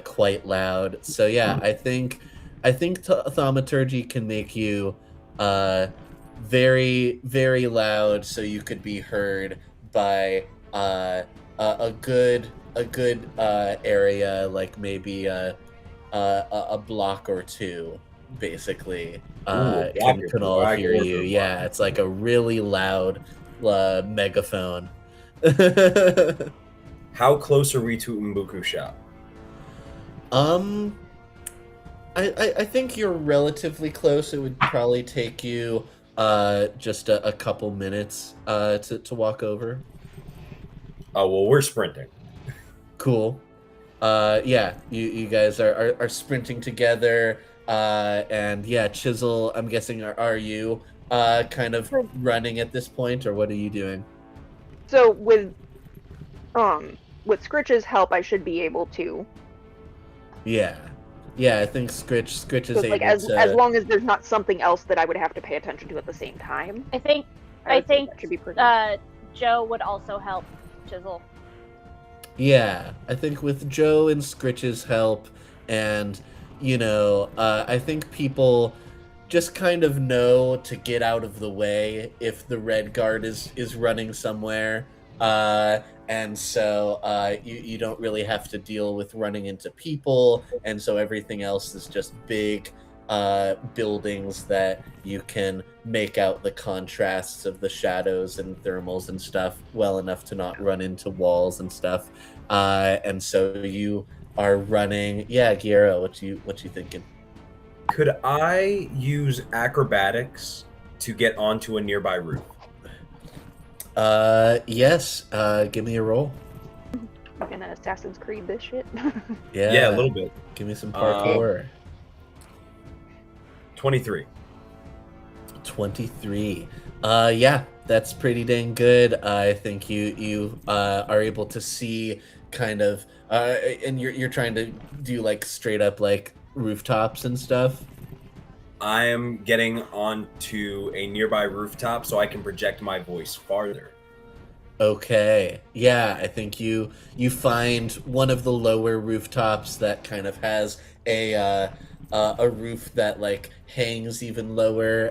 quite loud. So yeah, I think thaumaturgy can make you very, very loud, so you could be heard by a good area, like maybe a block or 2. Basically, can all hear you. Yeah, it's like a really loud megaphone. How close are we to Mbuku shop? I think you're relatively close. It would probably take you just a couple minutes to walk over. Oh well, we're sprinting. Cool. Yeah, you guys are sprinting together. And yeah, Chisel, I'm guessing, are you kind of running at this point, or what are you doing? So with Scritch's help, I should be able to. Yeah, I think Scritch is So, like, able to. as long as there's not something else that I would have to pay attention to at the same time. I think that should be pretty. Joe would also help Chisel. Yeah, I think with Joe and Scritch's help, and I think people just kind of know to get out of the way if the Red Guard is running somewhere, and so you don't really have to deal with running into people, and so everything else is just big buildings that you can make out the contrasts of the shadows and thermals and stuff well enough to not run into walls and stuff, and so you are running. Yeah, Guillermo, what you thinking? Could I use acrobatics to get onto a nearby roof? Yes. Give me a roll. I'm gonna Assassin's Creed this shit. Yeah, a little bit. Give me some parkour. 23. 23. Yeah, that's pretty dang good. I think you are able to see kind of, and you're trying to do like straight up like rooftops and stuff. I am getting onto a nearby rooftop so I can project my voice farther. Okay. Yeah, I think you find one of the lower rooftops that kind of has a roof that like hangs even lower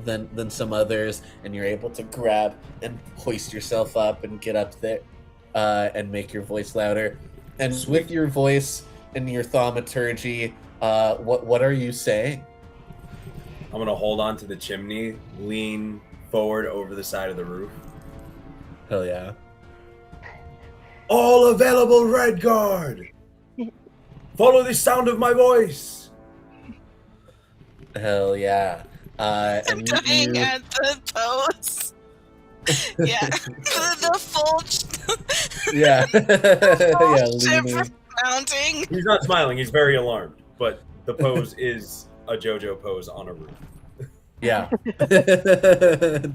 than some others, and you're able to grab and hoist yourself up and get up there and make your voice louder. And with your voice and your thaumaturgy, what are you saying? I'm gonna hold on to the chimney, lean forward over the side of the roof. Hell yeah. All available Red Guard! Follow the sound of my voice! Hell yeah. I'm And dying you, at the pose. Yeah, the full yeah. Yeah, ship leaning. mounting. He's not smiling, he's very alarmed, but the pose is a JoJo pose on a roof. Yeah.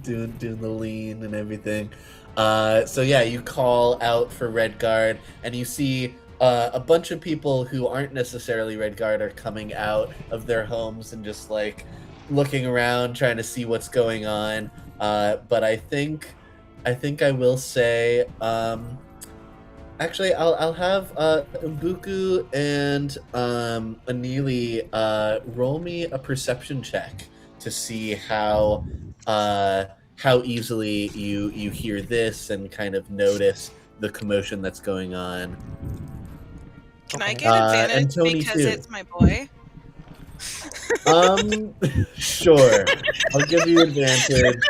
doing the lean and everything. So yeah, you call out for Red Guard, and you see a bunch of people who aren't necessarily Red Guard are coming out of their homes and just like looking around, trying to see what's going on. But I think I will say, actually, I'll have Mbuku and Anili roll me a perception check to see how easily you hear this and kind of notice the commotion that's going on. Can I get advantage and Tony because too. it's my boy? Sure. I'll give you advantage.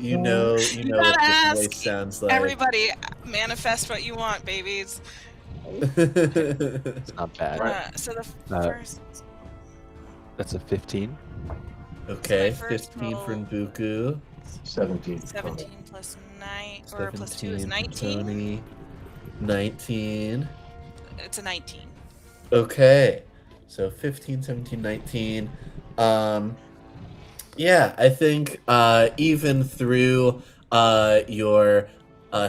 you know gotta what this ask voice sounds like. Everybody, manifest what you want, babies. It's not bad. So the Uh, first. That's a 15. Okay, So my first 15 for roll- Mbuku. 17. 17 plus 9, or plus 2 is 17 for 19. Tony. 19. It's a 19. Okay. So 15, 17, 19. Yeah, I think even through your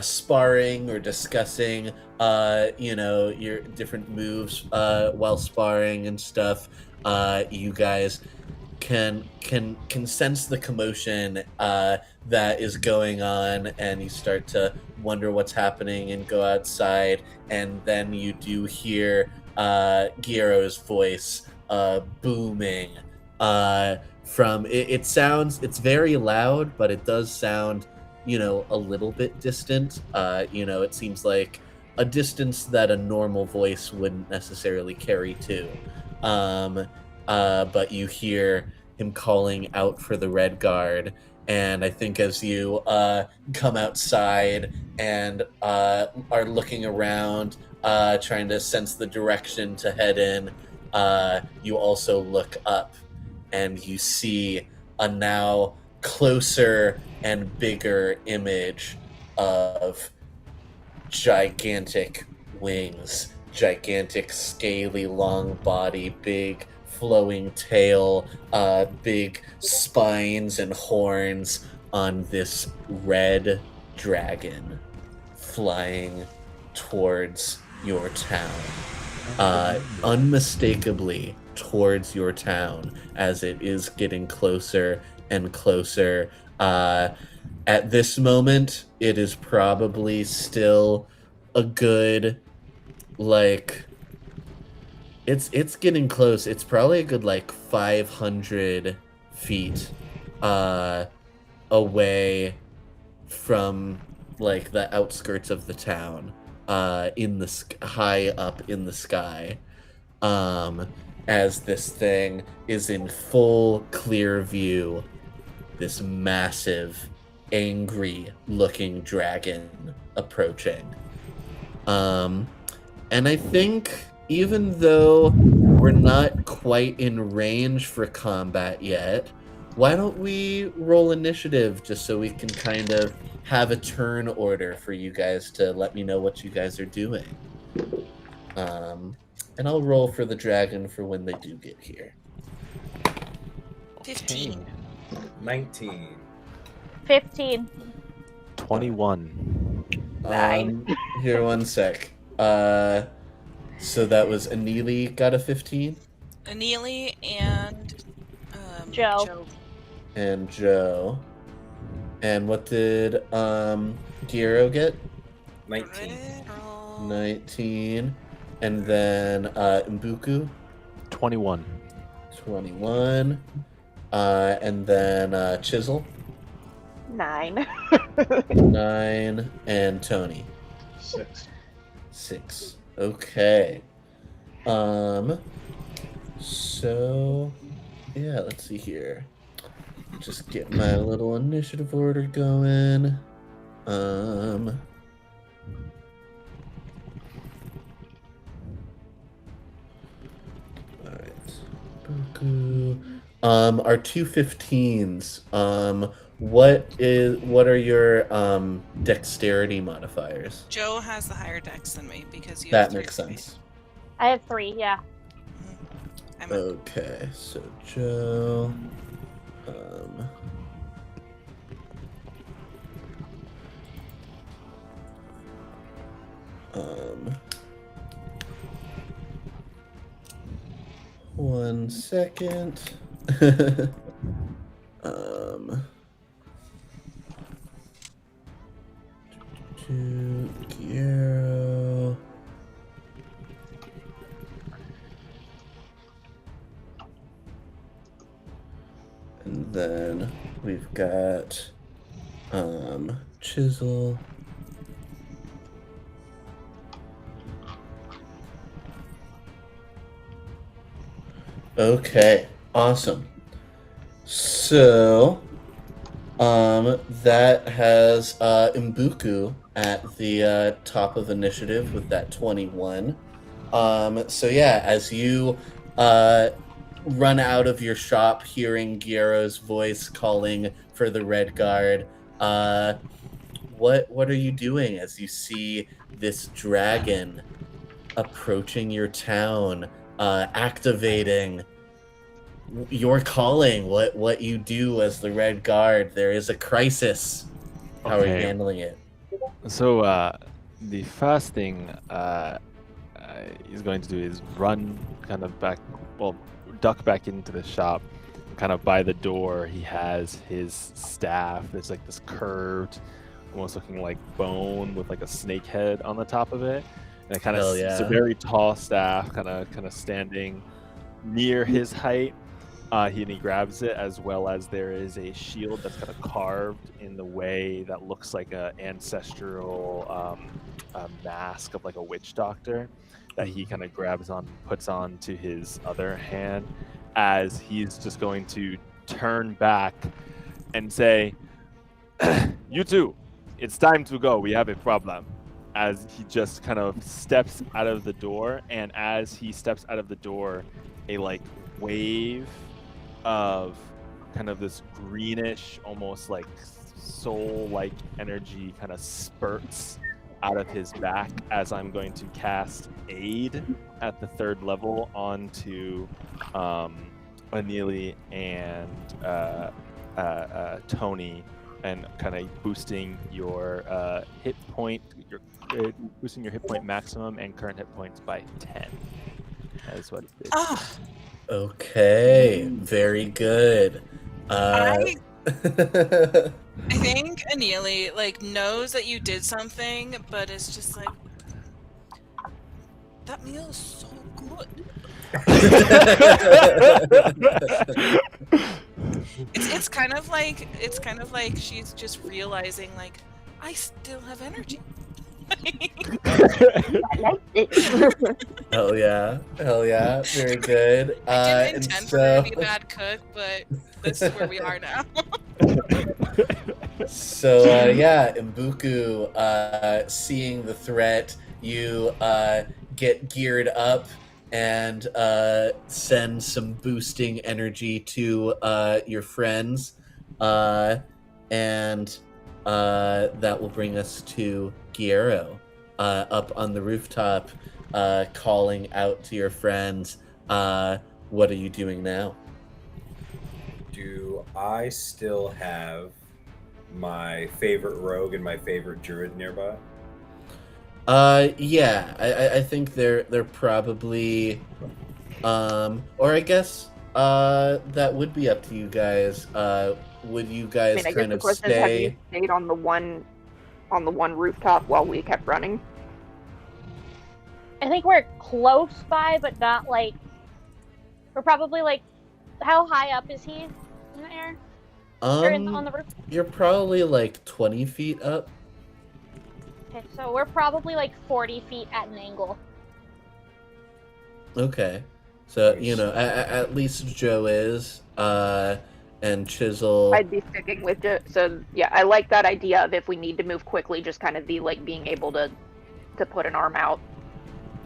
sparring or discussing your different moves while sparring and stuff, you guys can sense the commotion that is going on, and you start to wonder what's happening and go outside, and then you do hear Giero's voice booming from it sounds, it's very loud, but it does sound a little bit distant. It seems like a distance that a normal voice wouldn't necessarily carry to. But you hear him calling out for the Red Guard, and I think as you come outside and are looking around, trying to sense the direction to head in, you also look up and you see a now closer and bigger image of gigantic wings, gigantic scaly long body, big flowing tail, big spines and horns on this red dragon flying towards your town, unmistakably towards your town as it is getting closer and closer. At this moment, it is probably still a good, it's getting close. It's probably a good 500 feet away from the outskirts of the town, high up in the sky, as this thing is in full clear view. This massive, angry looking dragon approaching. And I think even though we're not quite in range for combat yet, why don't we roll initiative just so we can kind of have a turn order for you guys to let me know what you guys are doing. And I'll roll for the dragon for when they do get here. 15. 19. 15. 21. Nine. Here, one sec. So that was Anili got a 15 Aneely and Joe. and Joe. And what did Giro get? 19. 19. And then Mbuku, 21. 21. And then Chisel, 9. 9. And Tony, 6. 6. Okay. So yeah, let's see here. Just get my little initiative order going. Alright. Buku. Our 2 15s. What are your dexterity modifiers? Joe has the higher dex than me because you. That have 3 makes for me. sense. I have 3, yeah. I'm Okay, so Joe. One second. To Giro. And then we've got Chisel. Okay, awesome. So that has Mbuku at the top of initiative with that 21. So yeah, as you run out of your shop hearing Giero's voice calling for the Red Guard, what are you doing as you see this dragon approaching your town, activating your calling? What you do as the Red Guard? There is a crisis. How are you Okay. handling it? So the first thing he's going to do is run kind of back, well, duck back into the shop. Kind of by the door, he has his staff. It's like this curved, almost looking like bone with like a snake head on the top of it. And it kind Hell of, it's a yeah. very tall staff, kind of standing near his height. He grabs it, as well as there is a shield that's kind of carved in the way that looks like an ancestral mask of like a witch doctor that he kind of grabs on, puts on to his other hand, as he's just going to turn back and say, "You two, it's time to go. We have a problem." As he just kind of steps out of the door, and as he steps out of the door, a like wave of kind of this greenish, almost like soul-like energy kind of spurts out of his back, as I'm going to cast Aid at the 3rd level onto Anili and Tony, and kind of boosting your hit point, boosting your hit point maximum and current hit points by 10. That is what it is. Ah, Okay, very good. I think Aneely like knows that you did something, but it's just like that meal is so good. It's kind of like she's just realizing like I still have energy. Hell yeah, very good. I didn't and intend for her so, to be a bad cook, but this is where we are now. so yeah, Mbuku, seeing the threat, you get geared up and send some boosting energy to your friends, and that will bring us to Giro, up on the rooftop, calling out to your friends. What are you doing now? Do I still have my favorite rogue and my favorite druid nearby? Yeah, I think they're probably, or I guess, that would be up to you guys. Would you I guys mean, I guess kind the of question is, have you stay? stayed on the one rooftop while we kept running? I think we're close by, but not like. We're probably like. How high up is he in the air? Or on the roof? You're probably like 20 feet up. Okay, so we're probably like 40 feet at an angle. Okay, so you know, at least Joe is, and Chisel. I'd be sticking with it. So yeah, I like that idea of if we need to move quickly, just kind of be like being able to put an arm out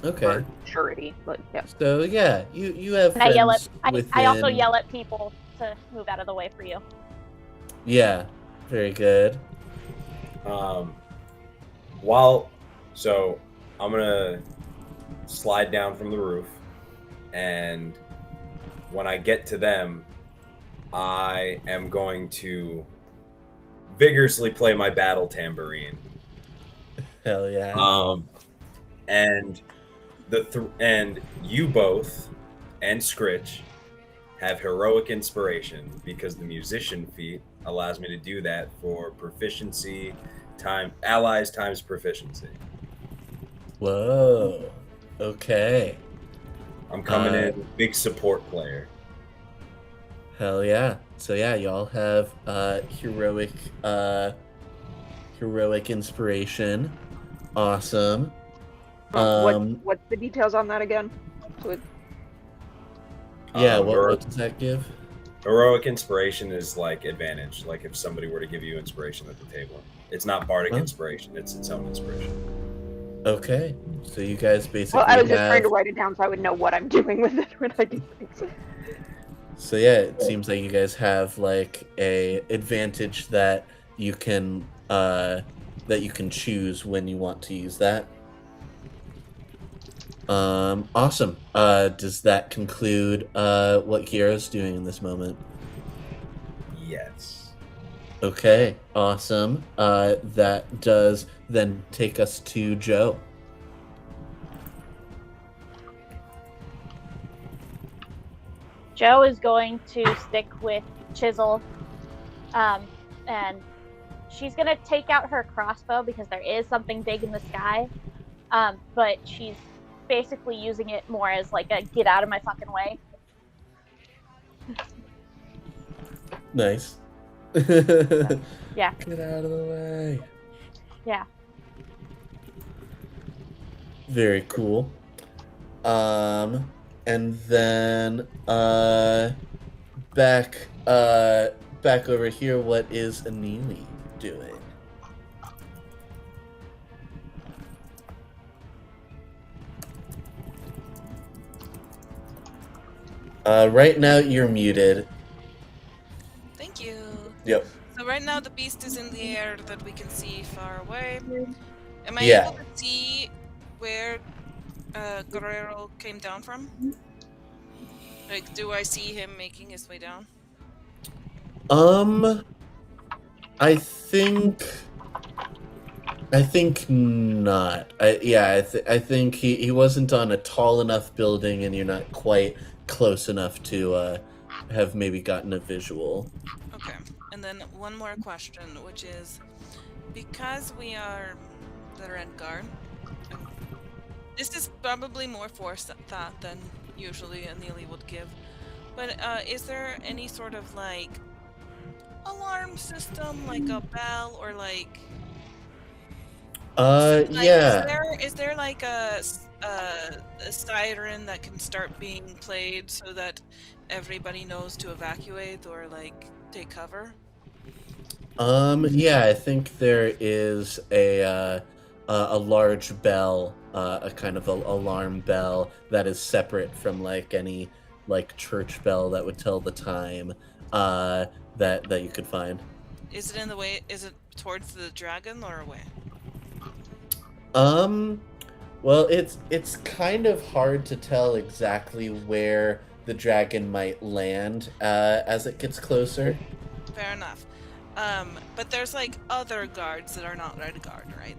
Okay, for surety. But yeah, so yeah, you have And I yell at. friends I also within- yell at people to move out of the way for you. Yeah, very good. So I'm gonna slide down from the roof, and when I get to them, I am going to vigorously play my battle tambourine. Hell yeah. And and you both and Scritch have heroic inspiration because the musician feat allows me to do that for proficiency allies times proficiency. Whoa. Okay. I'm coming in big support player. Hell yeah. So yeah, y'all have heroic inspiration. Awesome. what's the details on that again? So Yeah, what does that give? Heroic inspiration is like advantage. Like if somebody were to give you inspiration at the table, it's not bardic inspiration; it's its own inspiration. Okay, so you guys basically. Well, I was just have... trying to write it down so I would know what I'm doing with it when I do things. So yeah, it seems like you guys have like a advantage that you can choose when you want to use that. Awesome. Does that conclude what Kira's doing in this moment? Yes. Okay, awesome. That does then take us to Joe. Joe is going to stick with Chisel, and she's gonna take out her crossbow because there is something big in the sky, but she's basically using it more as like a get out of my fucking way. Nice. Yeah. Get out of the way. Yeah. Very cool. And then back over here, what is Anili doing? Right now you're muted. Thank you. Yep. So right now the beast is in the air that we can see far away. Am I Yeah. able to see where Guerrero came down from? Like, do I see him making his way down? I think not. I think he wasn't on a tall enough building, and you're not quite close enough to have maybe gotten a visual. Okay. And then one more question, which is, because we are the Red Guard, this is probably more forethought than usually Anili would give, but is there any sort of like alarm system, like a bell, or like Yeah. is there like a siren that can start being played so that everybody knows to evacuate or like take cover? Yeah, I think there is a large bell, a kind of alarm bell that is separate from like any like church bell that would tell the time that you could find. Is it in the way? Is it towards the dragon or away? Well, it's kind of hard to tell exactly where the dragon might land as it gets closer. Fair enough. But there's like other guards that are not Red Guard, right?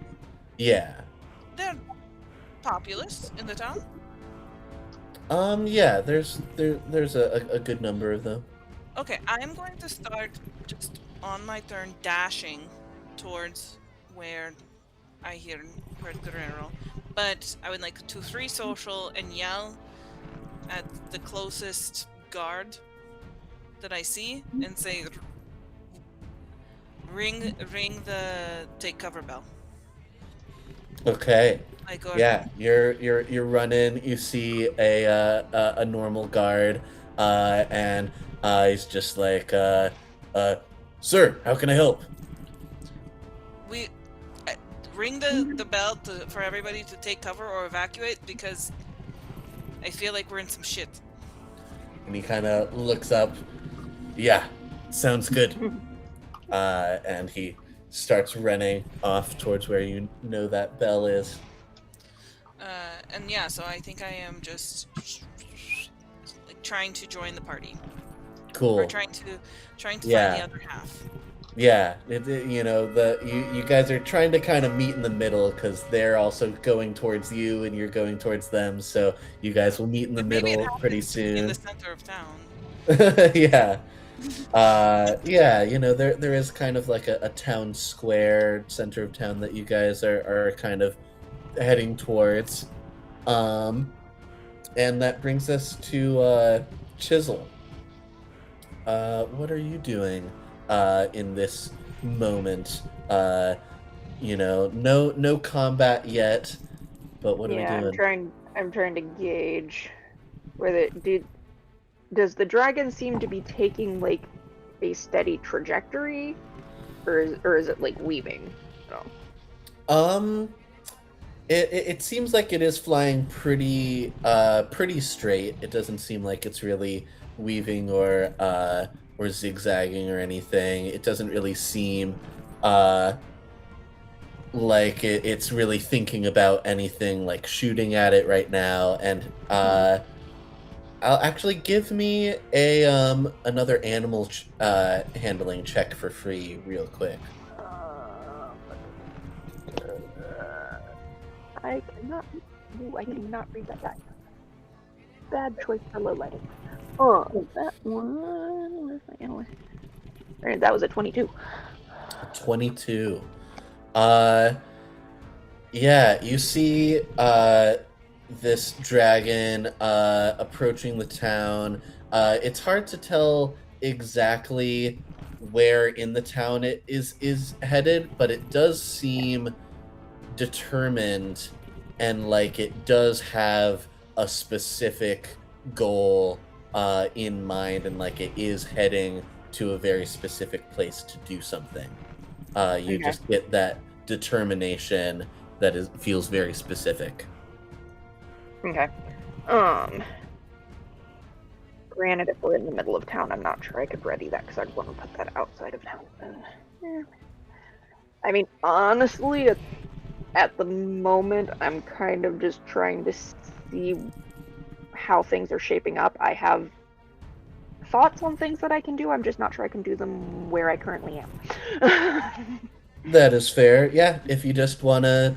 Yeah. they're populous in the town. Yeah, there's a good number of them. Okay, I'm going to start just on my turn dashing towards where I hear Puerto Guerrero. But I would like to free social and yell at the closest guard that I see and say, ring the take cover bell. Okay. Like, or, Yeah, you're running. You see a normal guard, and he's just like, sir, how can I help? we ring the bell for everybody to take cover or evacuate because I feel like we're in some shit. And he kind of looks up. Yeah, sounds good. And he starts running off towards where you know that bell is. And yeah, so I think I am just like trying to join the party. Cool. Or trying to find Yeah. the other half. Yeah, you guys are trying to kind of meet in the middle because they're also going towards you and you're going towards them. So you guys will meet in the But maybe it middle pretty happens to be in soon. the center of town. Yeah. Yeah, there is kind of like a town square, center of town that you guys are kind of heading towards. And that brings us to Chisel. What are you doing in this moment? No combat yet, but what are we doing? I'm trying to gauge whether does the dragon seem to be taking like a steady trajectory, or is it like weaving? It seems like it is flying pretty straight. It doesn't seem like it's really weaving or zigzagging or anything. It doesn't really seem like it's really thinking about anything like shooting at it right now. And I'll actually give me a another animal handling check for free real quick. I cannot read that guy. Bad choice for low lighting. Oh, that one. Where's my analyst? Alright, that was a 22. 22. Yeah, you see this dragon approaching the town. It's hard to tell exactly where in the town it is headed, but it does seem determined and like it does have a specific goal in mind, and like it is heading to a very specific place to do something. You just get that determination that feels very specific. Okay. Granted, if we're in the middle of town, I'm not sure I could ready that because I'd want to put that outside of town. I mean, honestly, at the moment, I'm kind of just trying to see how things are shaping up. I have thoughts on things that I can do. I'm just not sure I can do them where I currently am. That is fair. Yeah, if you just want to,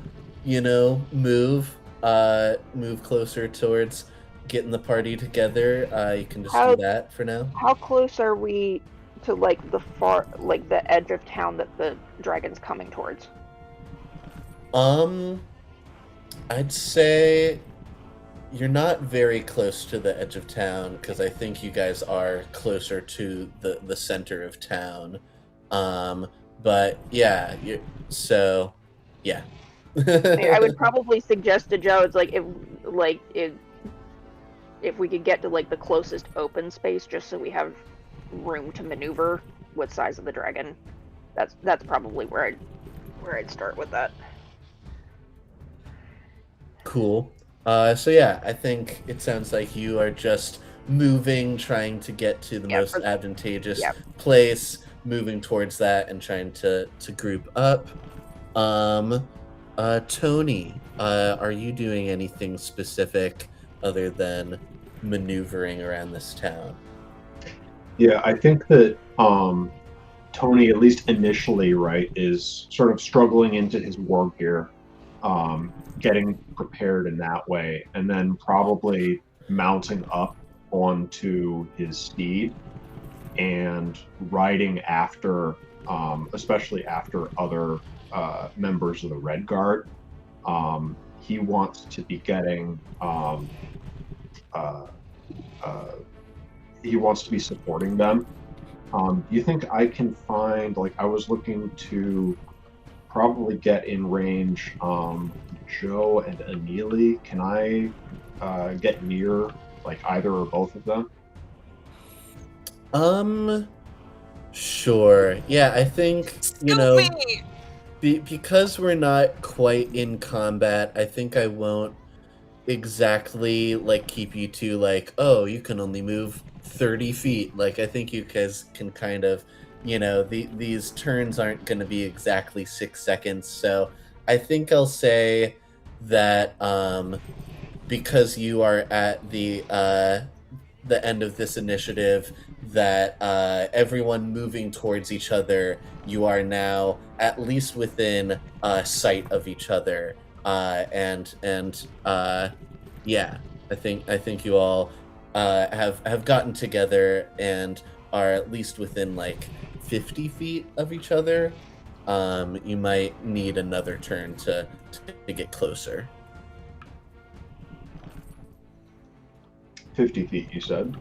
move closer towards getting the party together, you can just do that for now. How close are we to like the edge of town that the dragon's coming towards? I'd say you're not very close to the edge of town because I think you guys are closer to the center of town. But yeah, yeah. I would probably suggest to Joe, it's like if we could get to like the closest open space, just so we have room to maneuver with size of the dragon. That's probably where I'd start with that. Cool. So yeah, I think it sounds like you are just moving, trying to get to the most advantageous place, moving towards that and trying to group up. Tony, are you doing anything specific other than maneuvering around this town? Yeah, I think that Tony, at least initially, right, is sort of struggling into his war gear. getting prepared in that way, and then probably mounting up onto his steed and riding after, especially after other members of the Red Guard. He wants to be getting, he wants to be supporting them. You think I can find, like, I was looking to probably get in range Joe and Anili. Can I get near, like, either or both of them? Sure. Yeah, I think, you Scoop know, me! because we're not quite in combat, I think I won't exactly, like, keep you to, like, oh, you can only move 30 feet. Like, I think you guys can kind of, you know, these turns aren't going to be exactly 6 seconds. So I think I'll say that because you are at the end of this initiative, that everyone moving towards each other, you are now at least within sight of each other, and yeah, I think you all have gotten together and are at least within like 50 feet of each other. You might need another turn to get closer. 50 feet, you said?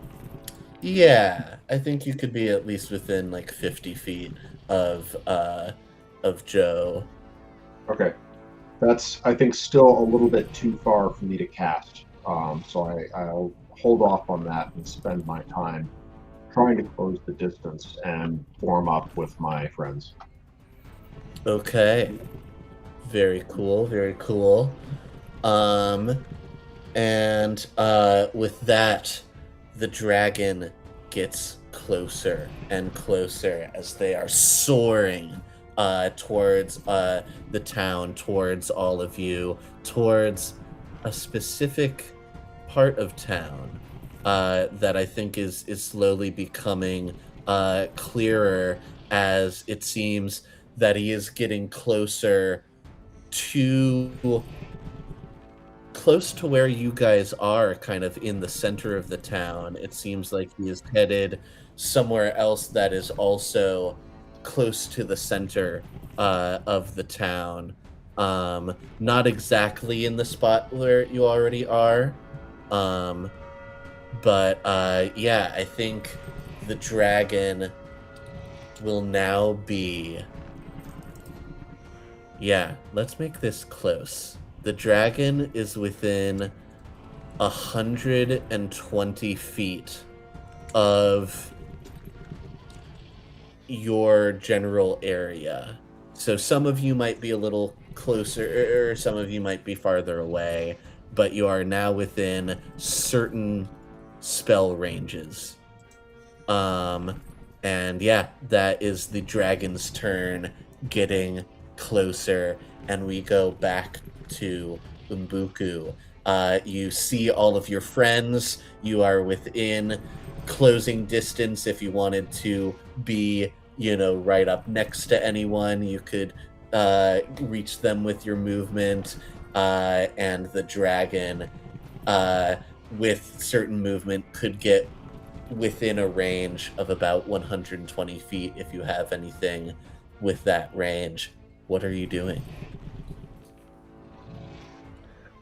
Yeah, I think you could be at least within like 50 feet of Joe. Okay. That's, I think, still a little bit too far for me to cast. So I'll hold off on that and spend my time trying to close the distance and form up with my friends. Okay. Very cool, very cool. And with that, the dragon gets closer and closer as they are soaring towards the town, towards all of you, towards a specific part of town that I think is slowly becoming clearer as it seems that he is getting close to where you guys are, kind of in the center of the town. It seems like he is headed somewhere else that is also close to the center of the town. Not exactly in the spot where you already are. But yeah, I think the dragon will now be... Yeah, let's make this close. The dragon is within 120 feet of your general area. So some of you might be a little closer, or some of you might be farther away, but you are now within certain spell ranges. And yeah, that is the dragon's turn getting closer, and we go back to Umbuku. You see all of your friends. You are within closing distance. If you wanted to be, right up next to anyone, you could reach them with your movement. And the dragon, with certain movement, could get within a range of about 120 feet if you have anything with that range. What are you doing?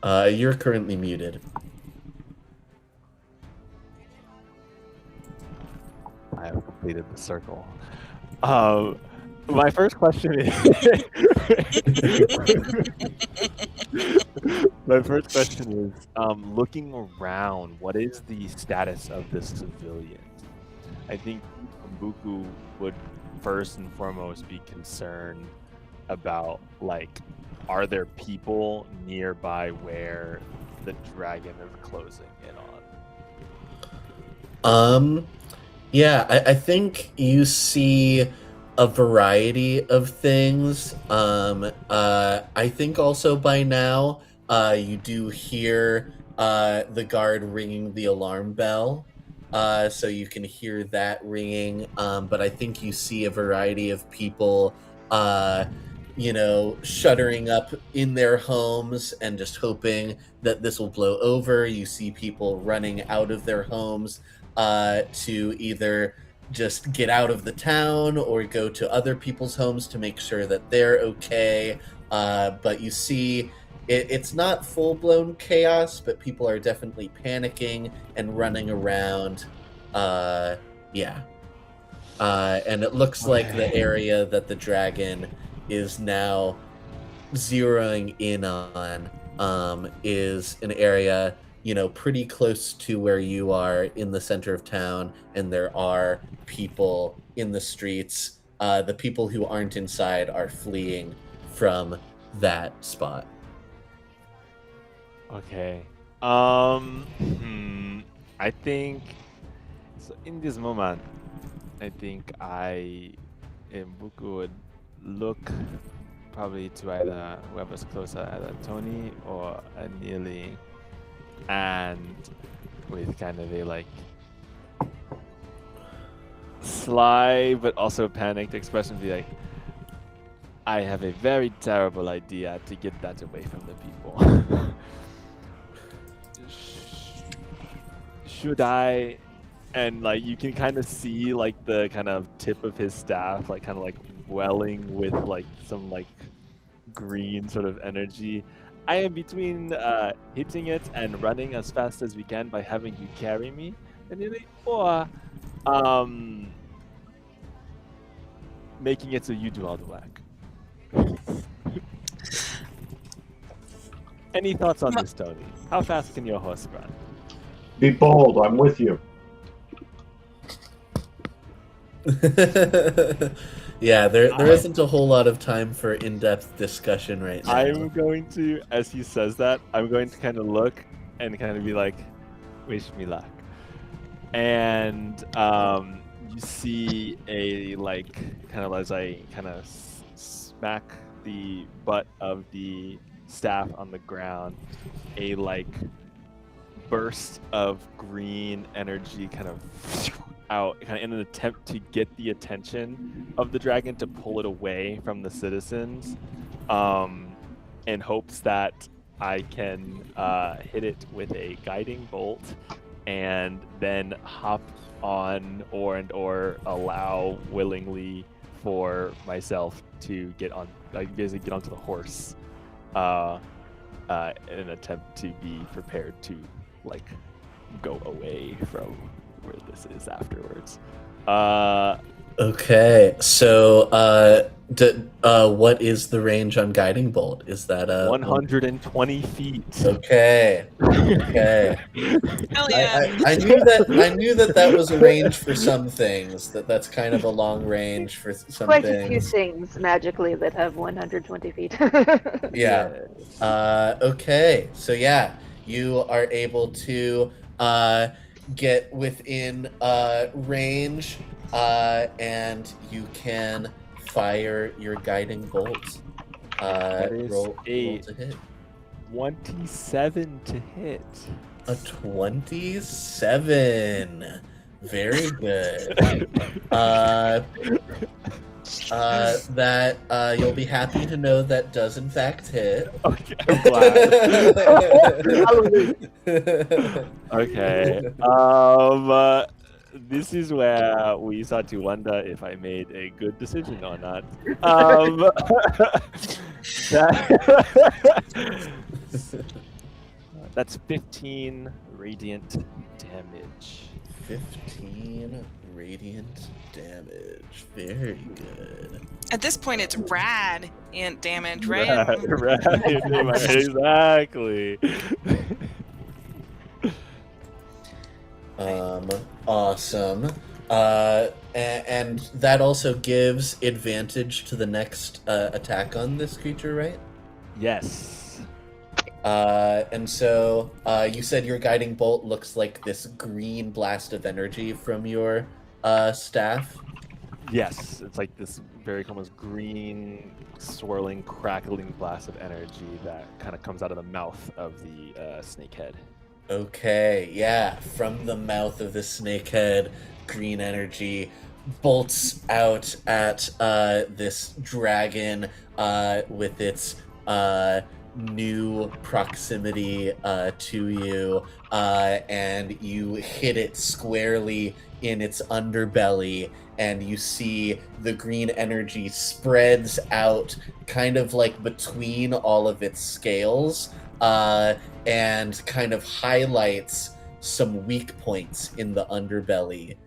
You're currently muted. I have completed the circle. My first question is looking around, what is the status of the civilians? I think Umbuku would first and foremost be concerned about, are there people nearby where the dragon is closing in on? Yeah, I think you see a variety of things. I think also by now, you do hear the guard ringing the alarm bell. So you can hear that ringing. But I think you see a variety of people shuttering up in their homes and just hoping that this will blow over. You see people running out of their homes to either just get out of the town or go to other people's homes to make sure that they're okay. But you see, it's not full-blown chaos, but people are definitely panicking and running around. And it looks like the area that the dragon is now zeroing in on is an area, pretty close to where you are in the center of town, and there are people in the streets. The people who aren't inside are fleeing from that spot. Okay. I think so. In this moment, I think Mbuku would look probably to either whoever's closer, either Tony or Neely, and with kind of a sly but also panicked expression, be like, "I have a very terrible idea to get that away from the people." Should I? And you can kind of see the kind of tip of his staff welling with some green sort of energy. I am between hitting it and running as fast as we can by having you carry me, or making it so you do all the work. Any thoughts on this, Tony? How fast can your horse run? Be bold. I'm with you. Yeah, there isn't a whole lot of time for in-depth discussion right now. I'm going to, as he says that, I'm going to kind of look and kind of be like, "Wish me luck." And you see a kind of as I kind of smack the butt of the staff on the ground, a burst of green energy kind of out, kind of in an attempt to get the attention of the dragon to pull it away from the citizens, in hopes that I can hit it with a guiding bolt and then hop on or allow willingly for myself to get on, basically get onto the horse in an attempt to be prepared to go away from where this is afterwards. Okay, so what is the range on guiding bolt? Is that 120 feet? Okay. Okay. Hell yeah. I knew that was a range for some things. That's kind of a long range for some Quite things. a few things magically that have 120 feet. Yeah. Okay. So yeah, you are able to get within range, and you can fire your guiding bolt. That is roll a to hit. 27 to hit. A 27. Very good. That you'll be happy to know that does in fact hit. Okay, I'm glad. Okay. This is where we start to wonder if I made a good decision or not. That's 15 radiant damage. 15 radiant damage. Very good. At this point, it's rad ant damage, right? Right, exactly. Awesome. And that also gives advantage to the next attack on this creature, right? Yes. And so you said your guiding bolt looks like this green blast of energy from your staff. Yes, it's like this very almost green, swirling, crackling blast of energy that kind of comes out of the mouth of the snakehead. Okay, yeah, from the mouth of the snakehead, green energy bolts out at this dragon with its new proximity to you, and you hit it squarely in its underbelly, and you see the green energy spreads out kind of like between all of its scales, and kind of highlights some weak points in the underbelly,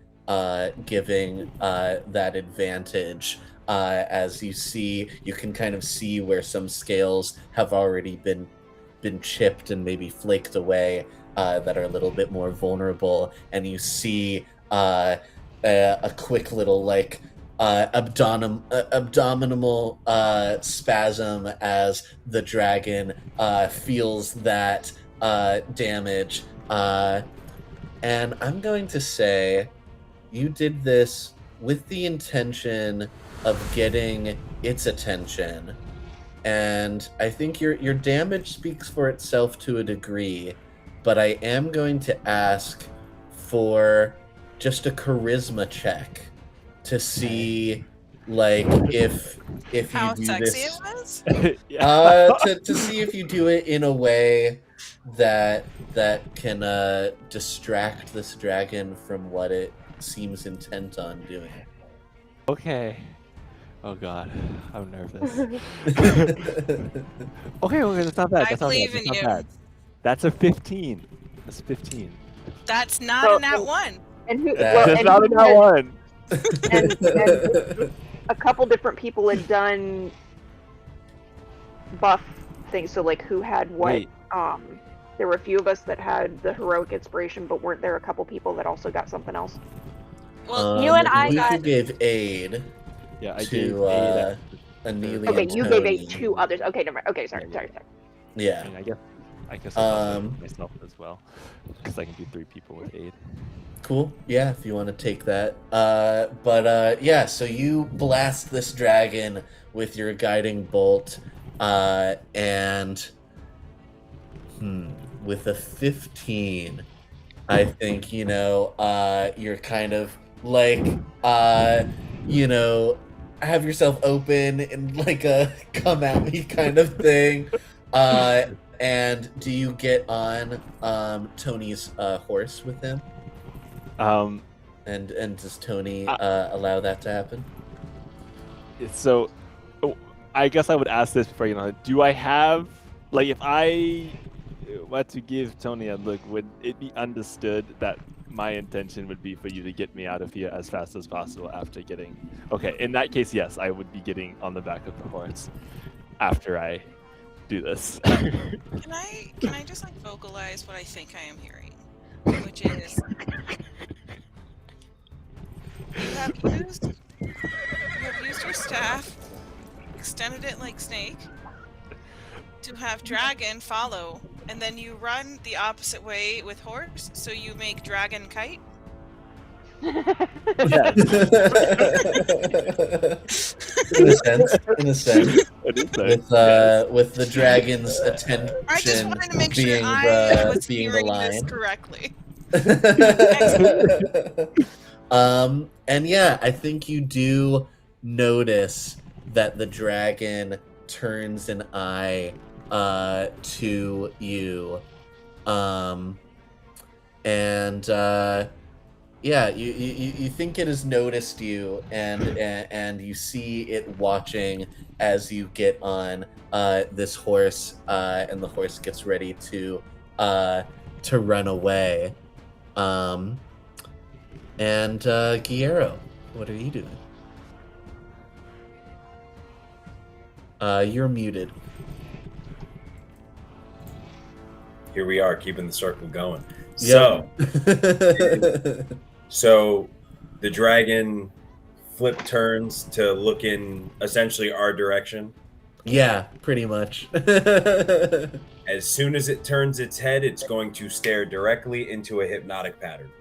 giving that advantage. As you can kind of see where some scales have already been chipped and maybe flaked away, that are a little bit more vulnerable, and you see a quick little like abdominal spasm as the dragon feels that damage. And I'm going to say you did this with the intention of getting its attention, and I think your damage speaks for itself to a degree, but I am going to ask for just a charisma check to see, like, if you How do sexy this, it was? Yeah. to see if you do it in a way that can distract this dragon from what it seems intent on doing. Okay. Oh god, I'm nervous. Okay, that's not bad. I That's not bad. believe That's in not you. bad. That's a 15. That's 15. That's not So- a nat one. And who? Yeah. Well, That's and not who in that had- one. and a couple different people had done buff things. So like, who had what? Wait. There were a few of us that had the heroic inspiration, but weren't there a couple people that also got something else? Well, You and I Luku got- gave aid Yeah, I gave to aid. Anelia. Okay, and you gave Tony. eight to others. Okay, never mind. Okay, sorry. Yeah. I guess I'll Um, do myself as well, because I can do 3 people with aid. Cool. Yeah, if you want to take that. But yeah, so you blast this dragon with your guiding bolt, and with a 15, I think, you're kind of like, have yourself open and like a come at me kind of thing. And do you get on Tony's horse with him? And does Tony allow that to happen? So, I guess I would ask this before do I have, like, if I were to give Tony a look, would it be understood that my intention would be for you to get me out of here as fast as possible after getting... Okay, in that case, yes, I would be getting on the back of the horse after I do this. can I just like vocalize what I think I am hearing, which is you have used your staff, extended it like Snake, to have dragon follow, and then you run the opposite way with horse, so you make dragon kite. Yes. In a sense. It is With the dragon's attention I just wanted to make sure being I was being the hearing this line. correctly. And yeah, I think you do notice that the dragon turns an eye to you, yeah, you think it has noticed you, and you see it watching as you get on this horse, and the horse gets ready to run away. And Guillermo, what are you doing? You're muted. Here we are, keeping the circle going. Yep. So the dragon turns to look in essentially our direction. Yeah, pretty much. As soon as it turns its head, it's going to stare directly into a hypnotic pattern.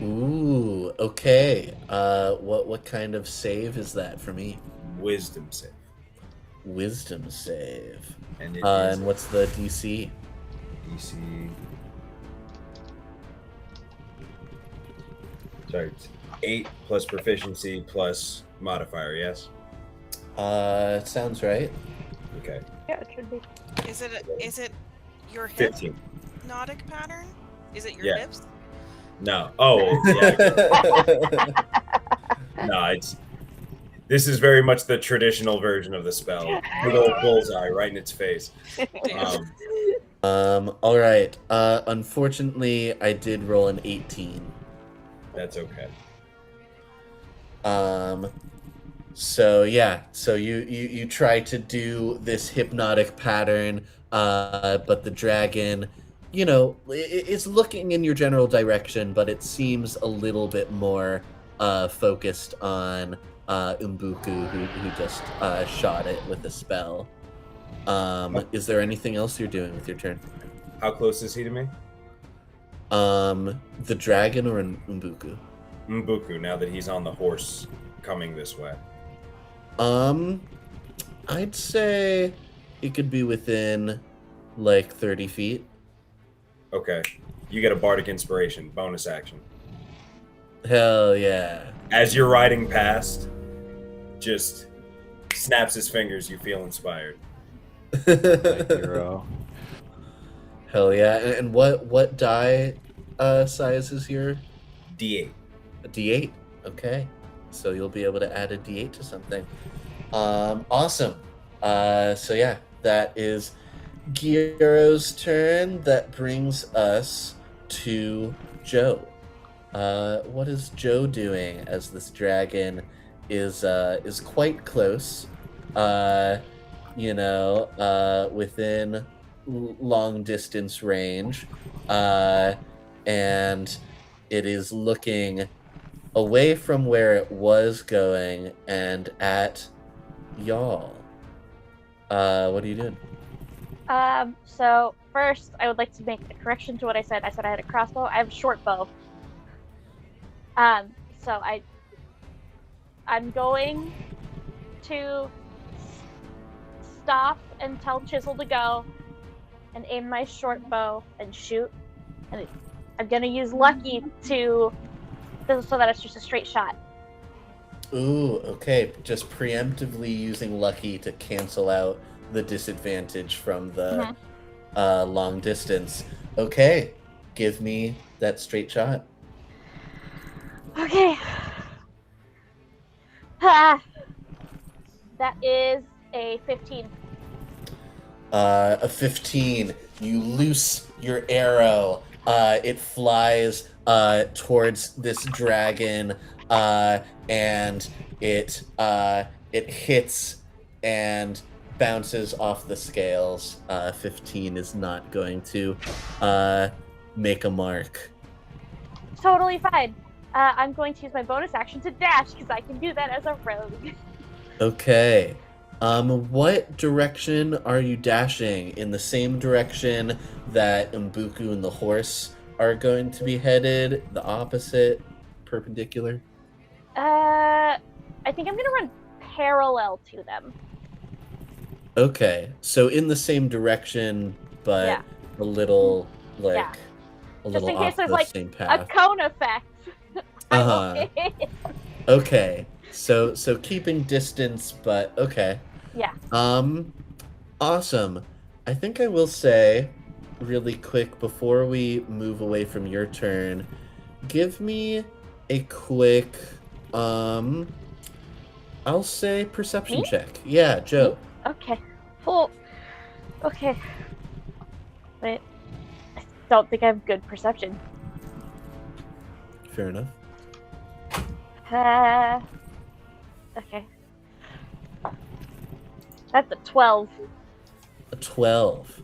Ooh, okay. What kind of save is that for me? Wisdom save. Wisdom save. And it is And what's the DC? DC. Sorry, 8 plus proficiency plus modifier, yes? Sounds right. Okay. Yeah, it should be. Is it your hip 15. hypnotic pattern? Is it your Yeah. hips? No. Oh, yeah. No, this is very much the traditional version of the spell. Big old bullseye right in its face. All right. Unfortunately, I did roll an 18. That's okay. So yeah, so you try to do this hypnotic pattern, but the dragon, it's looking in your general direction, but it seems a little bit more focused on Umbuku, who just shot it with a spell. Is there anything else you're doing with your turn? How close is he to me? The dragon or Umbuku? Mbuku, now that he's on the horse coming this way. I'd say it could be within like 30 feet. Okay. You get a bardic inspiration, bonus action. Hell yeah. As you're riding past, just snaps his fingers, you feel inspired. My hero. Hell yeah. And what die size is your D8. a D8? Okay. So you'll be able to add a D8 to something. Awesome. So yeah, that is Gyro's turn. That brings us to Joe. What is Joe doing as this dragon is quite close? Within long distance range, and it is looking away from where it was going and at y'all. What are you doing? So first, I would like to make a correction to what I said. I said I had a crossbow. I have a short bow. So I'm going to stop and tell Chisel to go, and aim my short bow and shoot. And I'm gonna use Lucky so that it's just a straight shot. Ooh, okay. Just preemptively using Lucky to cancel out the disadvantage from the long distance. Okay, give me that straight shot. Okay. That is a 15. A 15. You loose your arrow. It flies towards this dragon, and it hits and bounces off the scales. 15 is not going to make a mark. Totally fine. I'm going to use my bonus action to dash because I can do that as a rogue. Okay. What direction are you dashing? In the same direction that Umbuku and the horse are going to be headed? The opposite? Perpendicular? I think I'm gonna run parallel to them. Okay. So in the same direction, but Yeah. a little, Yeah. a Just little in case off there's, the like, same A path. cone effect. Uh-huh. Okay. So keeping distance, but okay. Yeah. Awesome. I think I will say really quick before we move away from your turn, give me a quick I'll say perception Me? check. Yeah, Joe. Okay. Oh. Okay. Wait. I don't think I have good perception. Fair enough. Okay. That's a 12. A 12.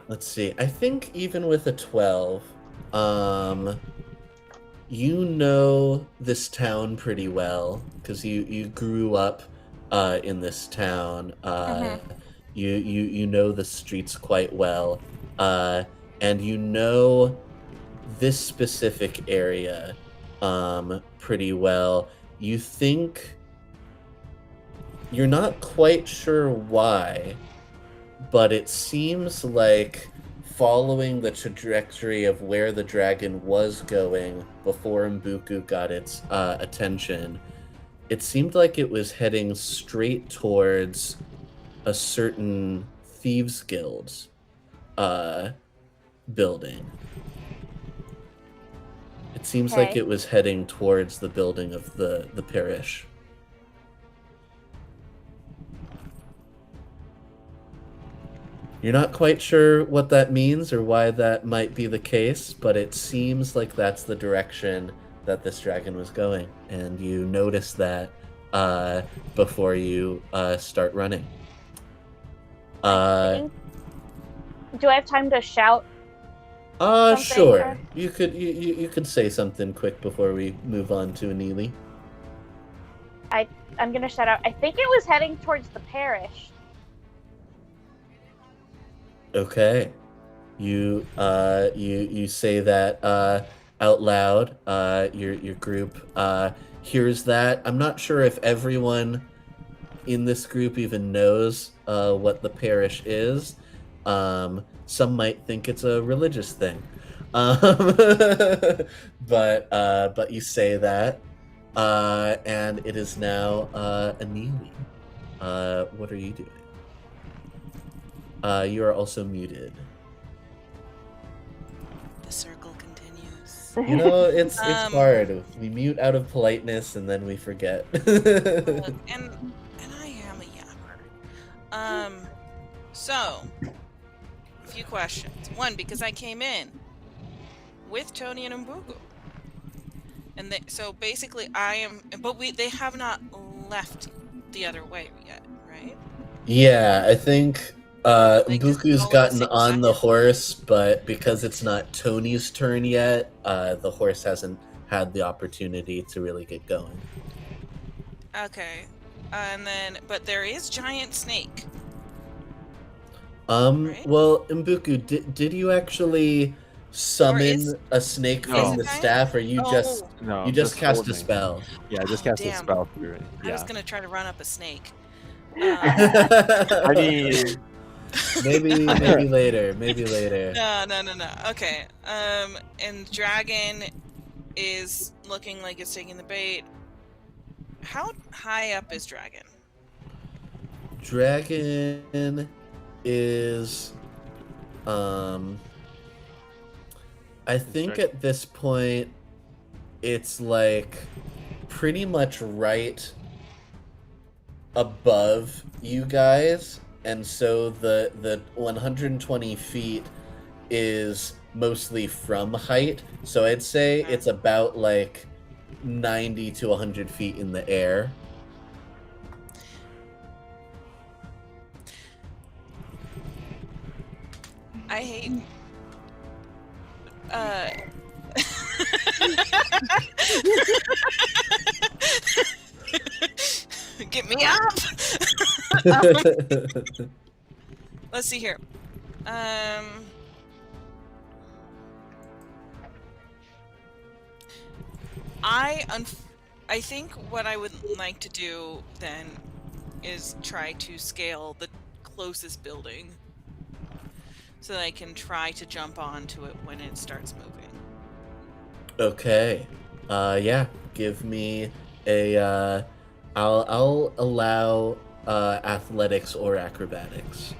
Let's see. I think even with a 12, you know this town pretty well because you grew up in this town. You know the streets quite well, and you know this specific area pretty well. You think you're not quite sure why, but it seems like following the trajectory of where the dragon was going before Mbuku got its attention, it seemed like it was heading straight towards a certain thieves guild's building. It seems like Okay. it was heading towards the building of the parish. You're not quite sure what that means or why that might be the case, but it seems like that's the direction that this dragon was going, and you notice that before you start running. Do I have time to shout? something Sure. or- You could say something quick before we move on to Anili. I'm gonna shout out. I think it was heading towards the parish. Okay. You say that out loud. Your group hears that. I'm not sure if everyone in this group even knows what the parish is. Some might think it's a religious thing, but you say that, and it is now Anili. What are you doing? You are also muted. The circle continues. You know, it's Um, hard. We mute out of politeness and then we forget. and I am a yapper. So a few questions. One, because I came in with Tony and Mbuku, and so basically they have not left the other way yet, right? Yeah, I think Like, just Mbuku's all in a gotten single on the second? horse, but because it's not Tony's turn yet, the horse hasn't had the opportunity to really get going. Okay, but there is giant snake. Right? Well, Mbuku, did you actually summon is- a snake No. from the staff, or you just No, you just cast a holding. spell? Yeah, I just Oh, cast a damn. spell through it. I was Yeah. gonna try to run up a snake. I mean, maybe later. Maybe later. No. Okay. And dragon is looking like it's taking the bait. How high up is dragon? Dragon is I think Dragon. at this point it's like pretty much right above you guys, and so the 120 feet is mostly from height, so I'd say Okay. it's about like 90 to 100 feet in the air. I hate. Get me up. Let's see here. I think what I would like to do then is try to scale the closest building so that I can try to jump onto it when it starts moving. Okay. Yeah. Give me a. I'll allow athletics or acrobatics.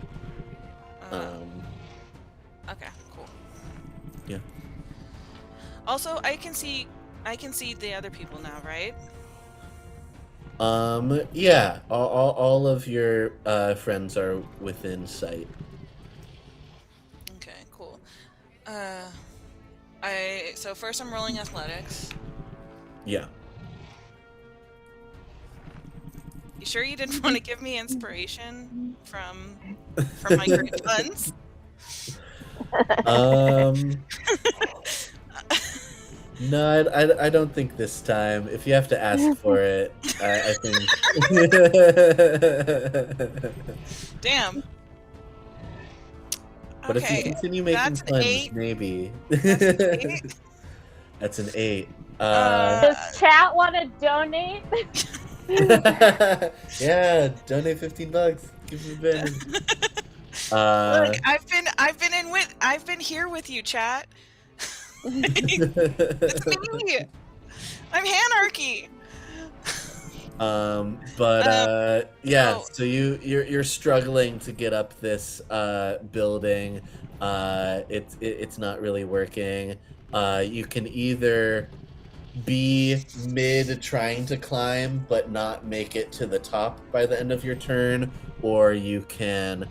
Okay, cool. Yeah. Also, I can see the other people now, right? Yeah. All of your friends are within sight. Okay, cool. So first I'm rolling athletics. Yeah. You sure you didn't want to give me inspiration from my great puns? No, I don't think this time. If you have to ask for it, I think. Damn. But if you Okay, continue making that's puns, 8. maybe. That's an 8. That's an 8. Does chat want to donate? Yeah, donate $15. Give me advantage. Look, I've been I've been here with you, chat. It's me. I'm Hanarchy. Yeah, oh. so you're struggling to get up this building. It's not really working. You can either be mid trying to climb but not make it to the top by the end of your turn, or you can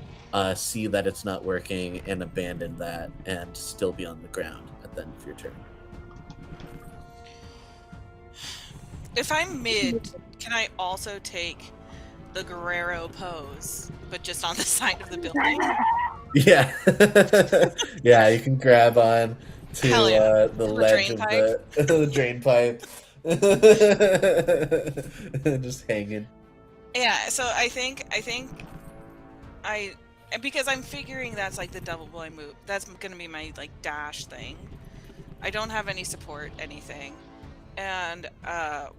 see that it's not working and abandon that and still be on the ground at the end of your turn. If I'm mid, can I also take the Guerrero pose, but just on the side of the building? Yeah. Yeah, you can grab on to Yeah. the ledge of the drain pipe. Just hanging. Yeah, so I think because I'm figuring that's like the double blind move. That's gonna be my like dash thing. I don't have any support, anything. And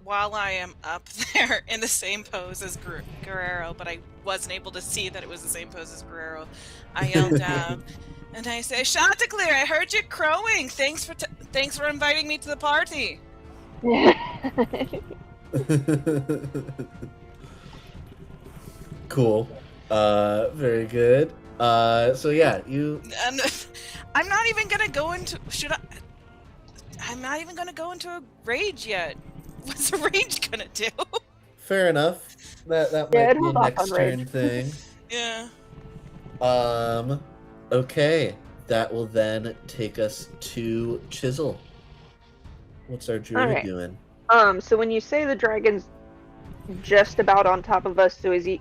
while I am up there in the same pose as Guerrero, but I wasn't able to see that it was the same pose as Guerrero, I yell down and I say, "Chanticleer, I heard you crowing. Thanks for inviting me to the party." Cool. Very good. So yeah, you. And I'm not even gonna go into. I'm not even gonna go into a rage yet. What's a rage gonna do? Fair enough. That might be a next turn thing. Yeah. Okay. That will then take us to Chisel. What's our druid doing? So when you say the dragon's just about on top of us, so is he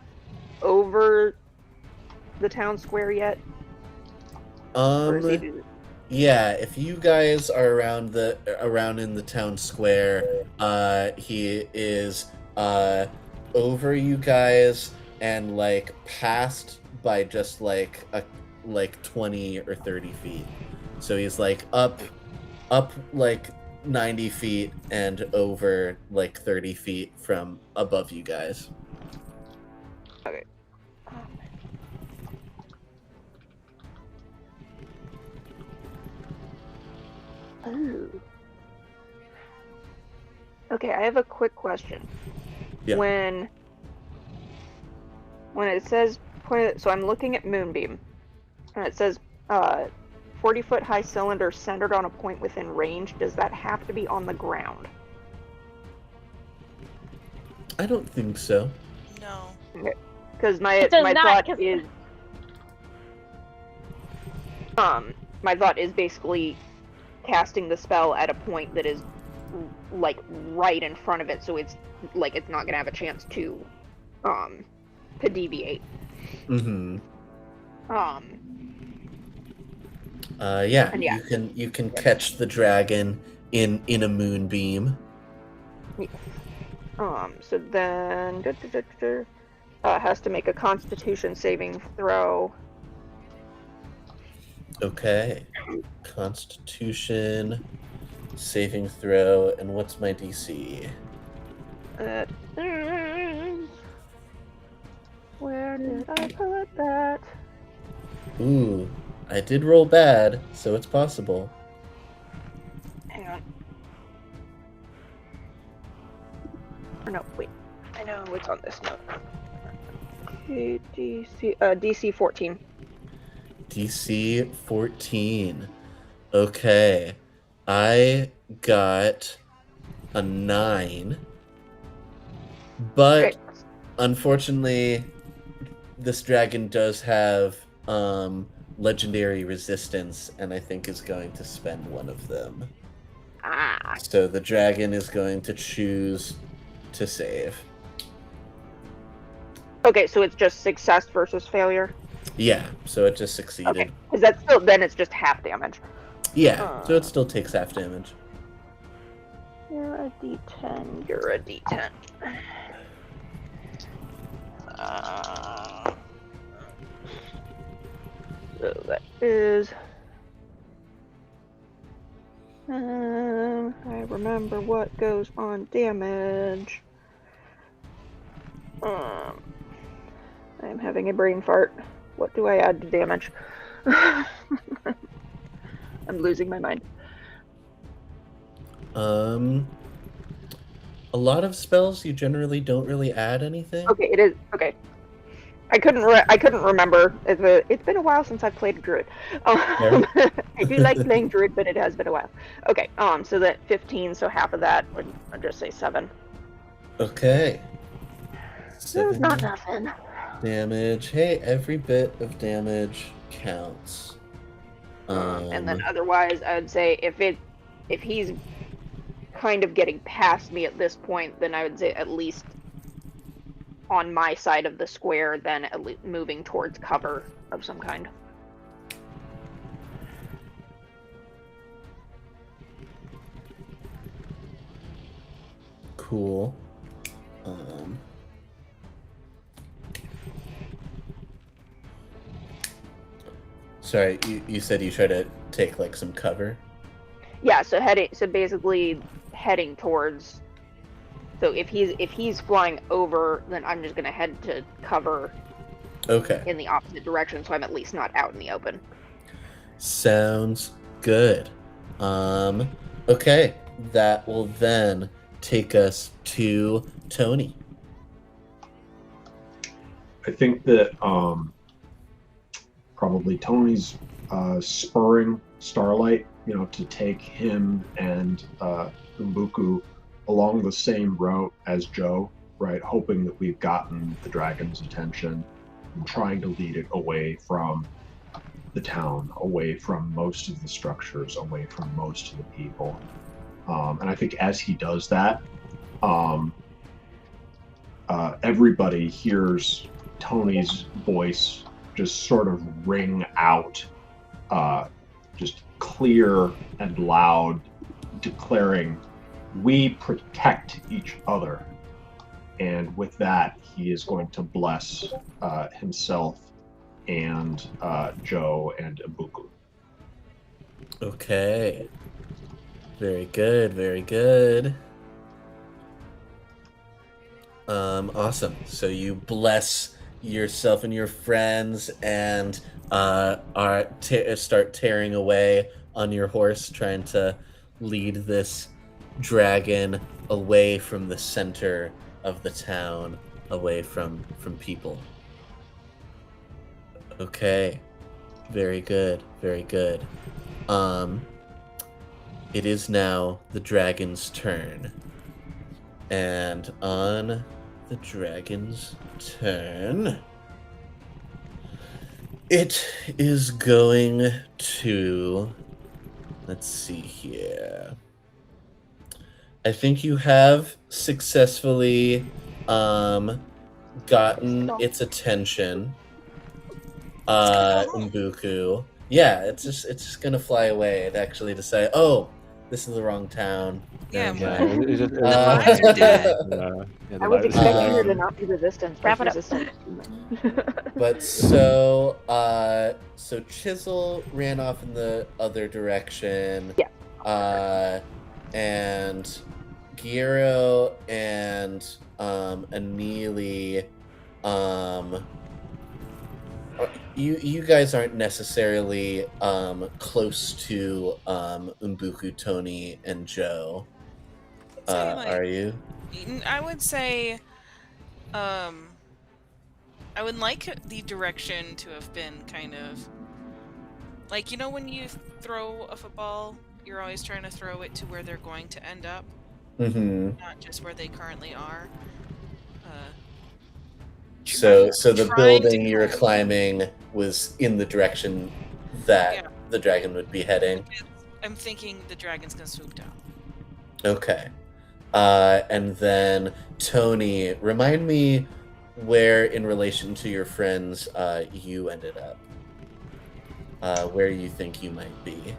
over the town square yet? Yeah, if you guys are around in the town square, he is over you guys and like past by just like 20 or 30 feet. So he's like up like 90 feet and over like 30 feet from above you guys. Okay. Ooh. Okay, I have a quick question. Yeah. When it says so I'm looking at Moonbeam, and it says 40-foot high cylinder centered on a point within range. Does that have to be on the ground? I don't think so. No. Because my thought is basically casting the spell at a point that is like right in front of it, so it's like it's not gonna have a chance to deviate. Mm-hmm. Yeah. You can catch the dragon in a moonbeam. So then has to make a Constitution saving throw. Okay. Constitution saving throw, and what's my DC? Where did I put that? Ooh, I did roll bad, so it's possible. Hang on. Or no, wait. I know what's on this note. Okay, DC 14. DC 14. Okay. I got a 9. But unfortunately, this dragon does have legendary resistance, and I think is going to spend one of them. So the dragon is going to choose to save. Okay, so it's just success versus failure? Yeah, so it just succeeded. Okay, because that's still, then it's just half damage. Yeah, so it still takes half damage. You're a D10. You're a D10. So that is... I remember what goes on damage. I'm having a brain fart. What do I add to damage? I'm losing my mind. A lot of spells you generally don't really add anything. Okay, it is okay. I couldn't remember. It's been a while since I've played Druid. I do like playing Druid, but it has been a while. Okay, so that 15, so half of that would I'd just say 7. Okay. So it's not nothing. Damage. Hey, every bit of damage counts. And then otherwise, I would say if he's kind of getting past me at this point, then I would say at least on my side of the square, then at least moving towards cover of some kind. Cool. Sorry, you said you try to take like some cover? Yeah, so basically heading towards. So if he's flying over, then I'm just gonna head to cover. Okay. In the opposite direction, so I'm at least not out in the open. Sounds good. Okay, that will then take us to Tony. I think that probably Tony's spurring Starlight, to take him and Umbuku along the same route as Joe, right? Hoping that we've gotten the dragon's attention and trying to lead it away from the town, away from most of the structures, away from most of the people. And I think as he does that, everybody hears Tony's voice just sort of ring out, just clear and loud, declaring, "We protect each other." And with that, he is going to bless himself and Joe and Umbuku. Okay. Very good, very good. Awesome. So you bless yourself and your friends and start tearing away on your horse, trying to lead this dragon away from the center of the town, away from people. Okay. Very good, very good. It is now the dragon's turn. And on the dragon's turn, it is going to, let's see here. I think you have successfully gotten its attention. Umbuku. Yeah, it's just gonna fly away and actually decide, oh, this is the wrong town. Yeah, I was expecting her to not be resistant. Wrap it up. But so Chisel ran off in the other direction. Yeah. And Giero and Anili, you guys aren't necessarily close to Umbuku, Tony, and Joe. Are you? I would say I would like the direction to have been kind of like, when you throw a football, you're always trying to throw it to where they're going to end up, not just where they currently are. So the building you were climbing was in the direction that the dragon would be heading. I'm thinking the dragon's gonna swoop down. Okay. And then Tony, remind me where in relation to your friends you ended up. Where you think you might be.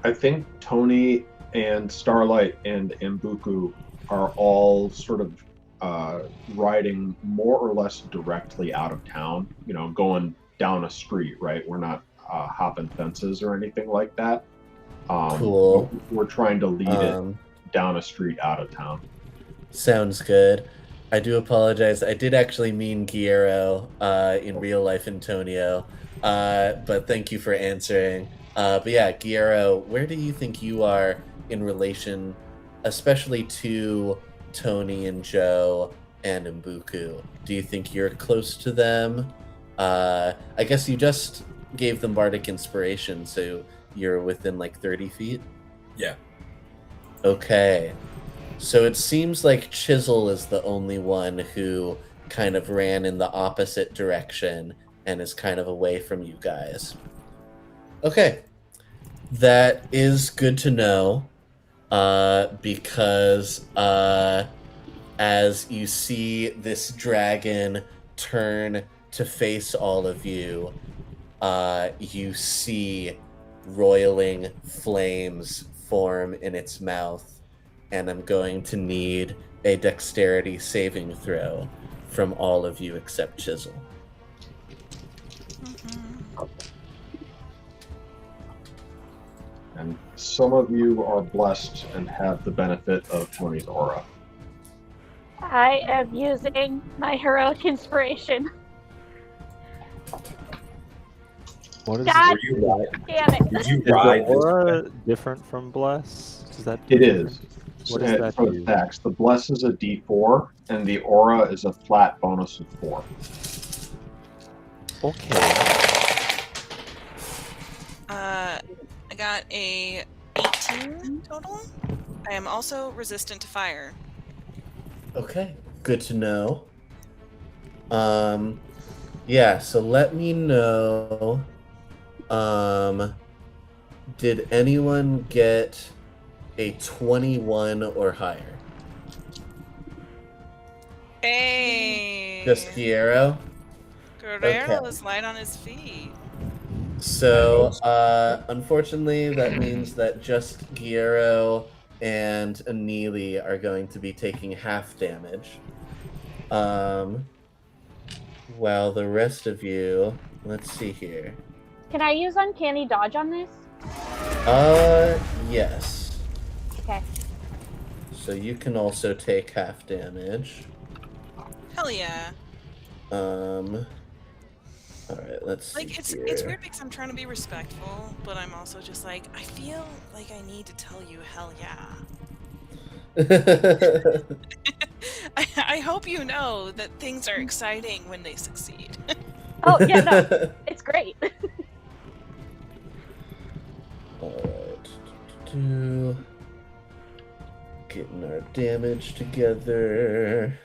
I think Tony and Starlight and Umbuku are all sort of riding more or less directly out of town, going down a street, right? We're not hopping fences or anything like that. Cool. We're trying to lead it down a street out of town. Sounds good. I do apologize. I did actually mean Giero in real life, Antonio. But thank you for answering. But yeah, Giero, where do you think you are in relation, especially to Tony and Joe and Mbuku? Do you think you're close to them? I guess you just gave them Bardic Inspiration, so you're within like 30 feet? Yeah. Okay. So it seems like Chisel is the only one who kind of ran in the opposite direction and is kind of away from you guys. Okay. That is good to know, because as you see this dragon turn to face all of you, you see roiling flames form in its mouth, and I'm going to need a dexterity saving throw from all of you except Chisel. And some of you are blessed and have the benefit of Tony's aura. I am using my heroic inspiration. What is God Were you ride? damn it. Did you is the ride this? aura different from bless? Does that do It different? is. What does that For do? the dex, the bless is a d4, and the aura is a flat bonus of 4. Okay. I got a 18 total. I am also resistant to fire. Okay, good to know. Yeah, so let me know. Did anyone get a 21 or higher? Hey! Just Giero? Guerrero okay. is light on his feet. So, unfortunately, that means that just Giero and Anili are going to be taking half damage. While the rest of you, let's see here. Can I use Uncanny Dodge on this? Yes. Okay. So you can also take half damage. Hell yeah. Alright, let's see Like, it's here. weird because I'm trying to be respectful, but I'm also just like, I feel like I need to tell you hell yeah. I hope you know that things are exciting when they succeed. Oh, yeah, no. It's great. Alright. Getting our damage together.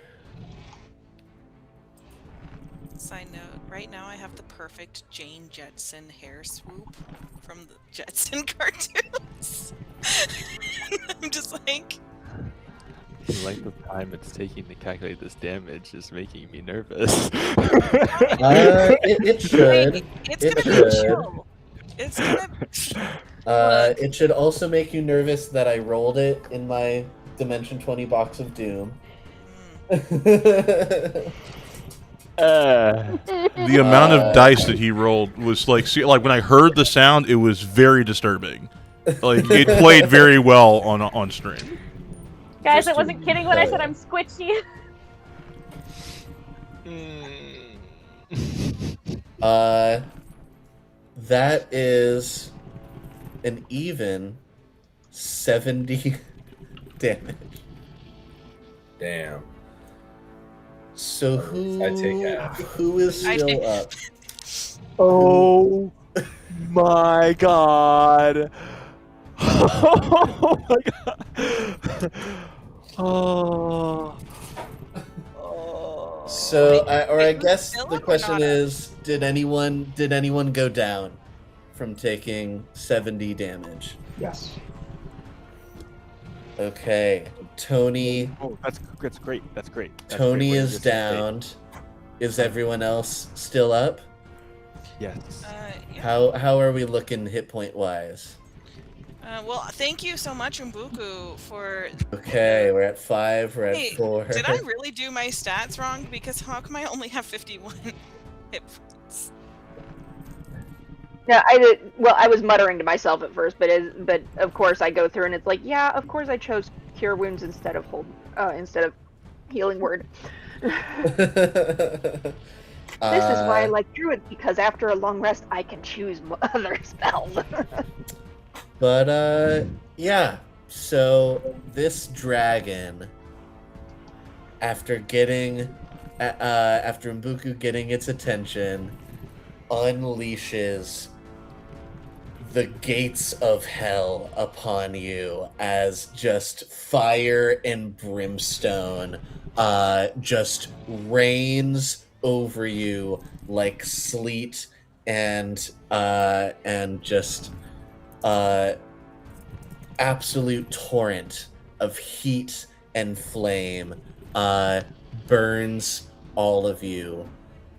Side note, right now I have the perfect Jane Jetson hair swoop from the Jetson cartoons. I'm just like, The length of time it's taking to calculate this damage is making me nervous. It should. it's It gonna be should. chill. It's gonna. It should also make you nervous that I rolled it in my Dimension 20 box of Doom. The amount of dice that he rolled was like, see, like when I heard the sound, it was very disturbing. Like it played very well on stream. Guys, Just I to wasn't kidding when I said recall. I'm squishy. That is an even 70 damage. Damn. So who I take half. who is I still take- up? Oh my god. Oh my god. Oh. So I wait, who's guess still the up or question not up? is, did anyone go down from taking 70 damage? Yes. Okay. Tony Oh, that's great. That's great. That's Tony great. We're is just safe. downed. Is everyone else still up? Yes. Yeah. How are we looking hit point wise? Well, thank you so much, Mbuku, for. Okay, we're at 5, we're at Wait, 4. did I really do my stats wrong? Because how come I only have 51 hit points? Yeah, I did. Well, I was muttering to myself at first, but of course I go through and it's like, yeah, of course I chose Cure Wounds instead of Healing Word. This is why I like Druid, because after a long rest, I can choose other spells. But yeah. So this dragon, after Mbuku getting its attention, unleashes the gates of hell upon you as just fire and brimstone just rains over you like sleet and just absolute torrent of heat and flame burns all of you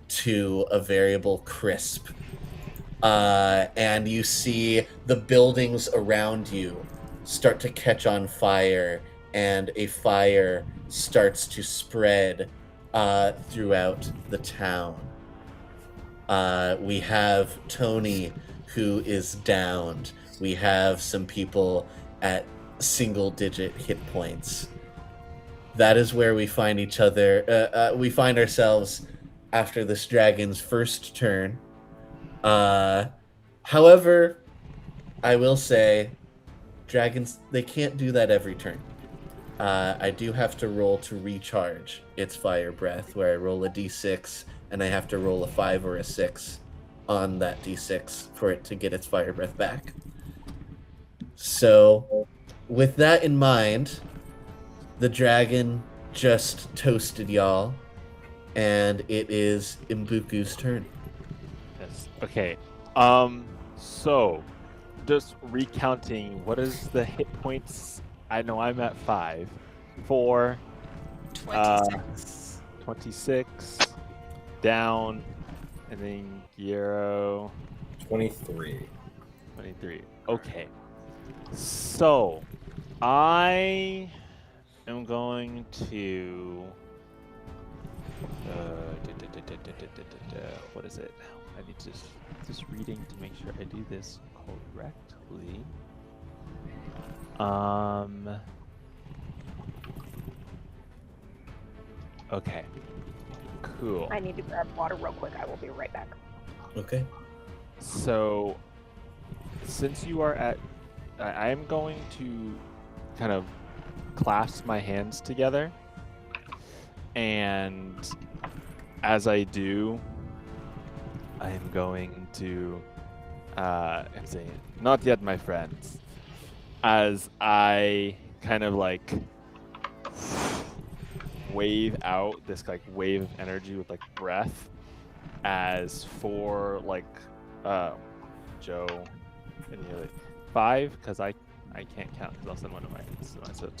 to a variable crisp. And you see the buildings around you start to catch on fire, and a fire starts to spread throughout the town. We have Tony, who is downed. We have some people at single-digit hit points. That is where we find each other. We find ourselves after this dragon's first turn. However, I will say, dragons, they can't do that every turn. I do have to roll to recharge its fire breath, where I roll a d6, and I have to roll a 5 or a 6 on that d6 for it to get its fire breath back. So, with that in mind, the dragon just toasted y'all, and it is Mbuku's turn. Yes. Okay. So, just recounting, what is the hit points? I know I'm at 5. 4. 26. 26. Down. And then Gyro. 23. 23. Okay. So, I am going to... what is it? I need to just reading to make sure I do this correctly. Okay. Cool. I need to grab water real quick. I will be right back. Okay. So, since you are at, I am going to kind of clasp my hands together, and as I do, I am going to, I'm saying, not yet, my friends, as I kind of like wave out this like wave of energy with like breath, as for like Joe and the other 5, because I can't count because I'll send one of my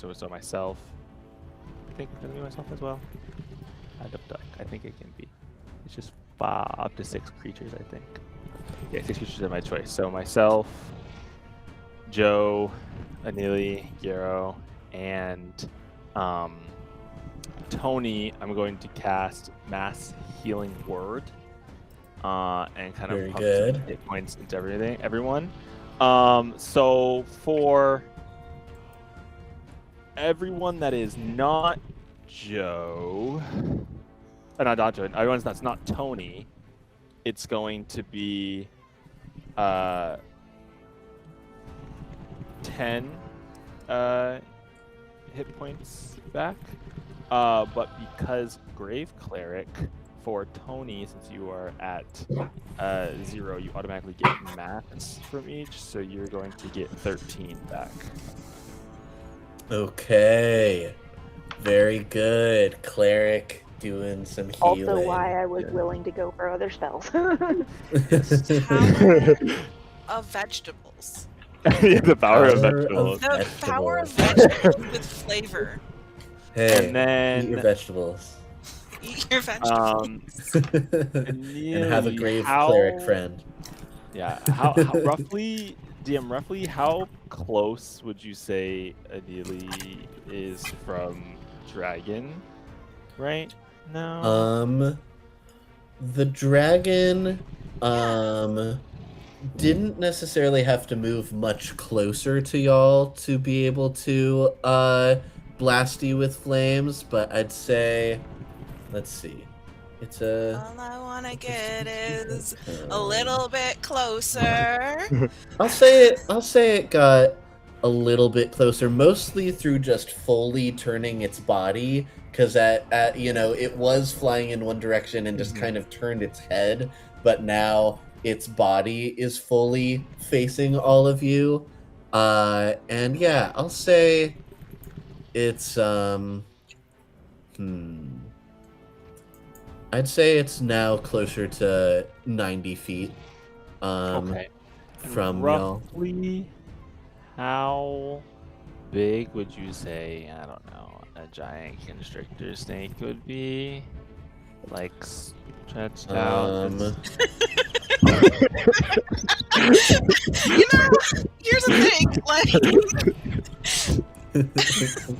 so myself. I think can I be myself as well. I think it can be. It's just 5 up to 6 creatures, I think. Yeah, 6 creatures are my choice. So myself, Joe, Anili, Gyro, and Tony. I'm going to cast Mass Healing Word, and kind Very of pump good. some hit points into everyone. So for everyone that is not Joe, not Joe, everyone that's not Tony, it's going to be 10 hit points back. But because Grave Cleric for Tony, since you are at 0, you automatically get max from each, so you're going to get 13 back. Okay. Very good. Cleric doing some healing. Also, why I was willing to go for other spells. Power of vegetables. Yeah, the power of Power vegetables. The power of Vegetables. vegetables with flavor. Hey, And then- eat your vegetables. Eat your vegetables. And have a Nearly grave how- cleric friend. Yeah, how roughly, DM, roughly how close would you say Adili is from Dragon? Right? No. The dragon didn't necessarily have to move much closer to y'all to be able to blast you with flames, but I'd say, let's see, It's a. All I want to get is a little bit closer. I'll say it got a little bit closer, mostly through just fully turning its body, because at it was flying in one direction and just kind of turned its head, but now its body is fully facing all of you. And yeah, I'll say it's I'd say it's now closer to 90 feet. Okay. From y'all. Roughly, how big would you say, I don't know, a giant constrictor snake would be? Like stretched out. Here's the thing,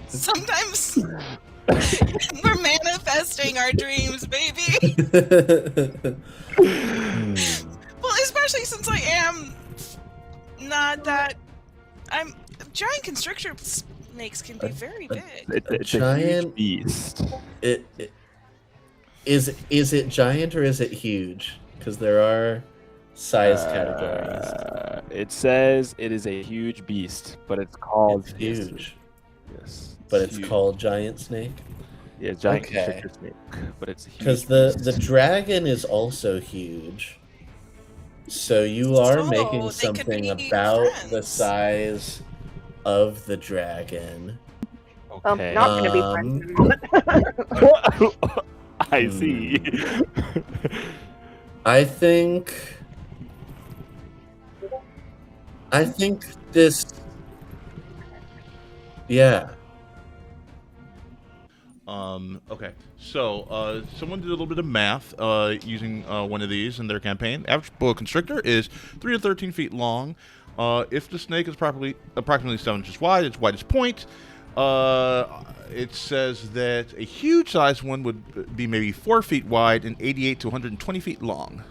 sometimes we're manifesting our dreams, baby. Well, especially since I am not that. Giant constrictor snakes can be very big. It's giant a huge beast. Is it giant or is it huge? Because there are size categories. It says it is a huge beast, but it's called huge. Yes. But it's huge. called giant snake. Yeah, giant constrictor snake. But it's a huge because the dragon is also huge. So you are making something about the size of the dragon. Okay. Not going to be friends in a moment. I see. I think this. Yeah. Okay. So, someone did a little bit of math using one of these in their campaign. Average boa constrictor is 3 to 13 feet long. If the snake is approximately 7 inches wide, its widest point, it says that a huge size one would be maybe 4 feet wide and 88 to 120 feet long.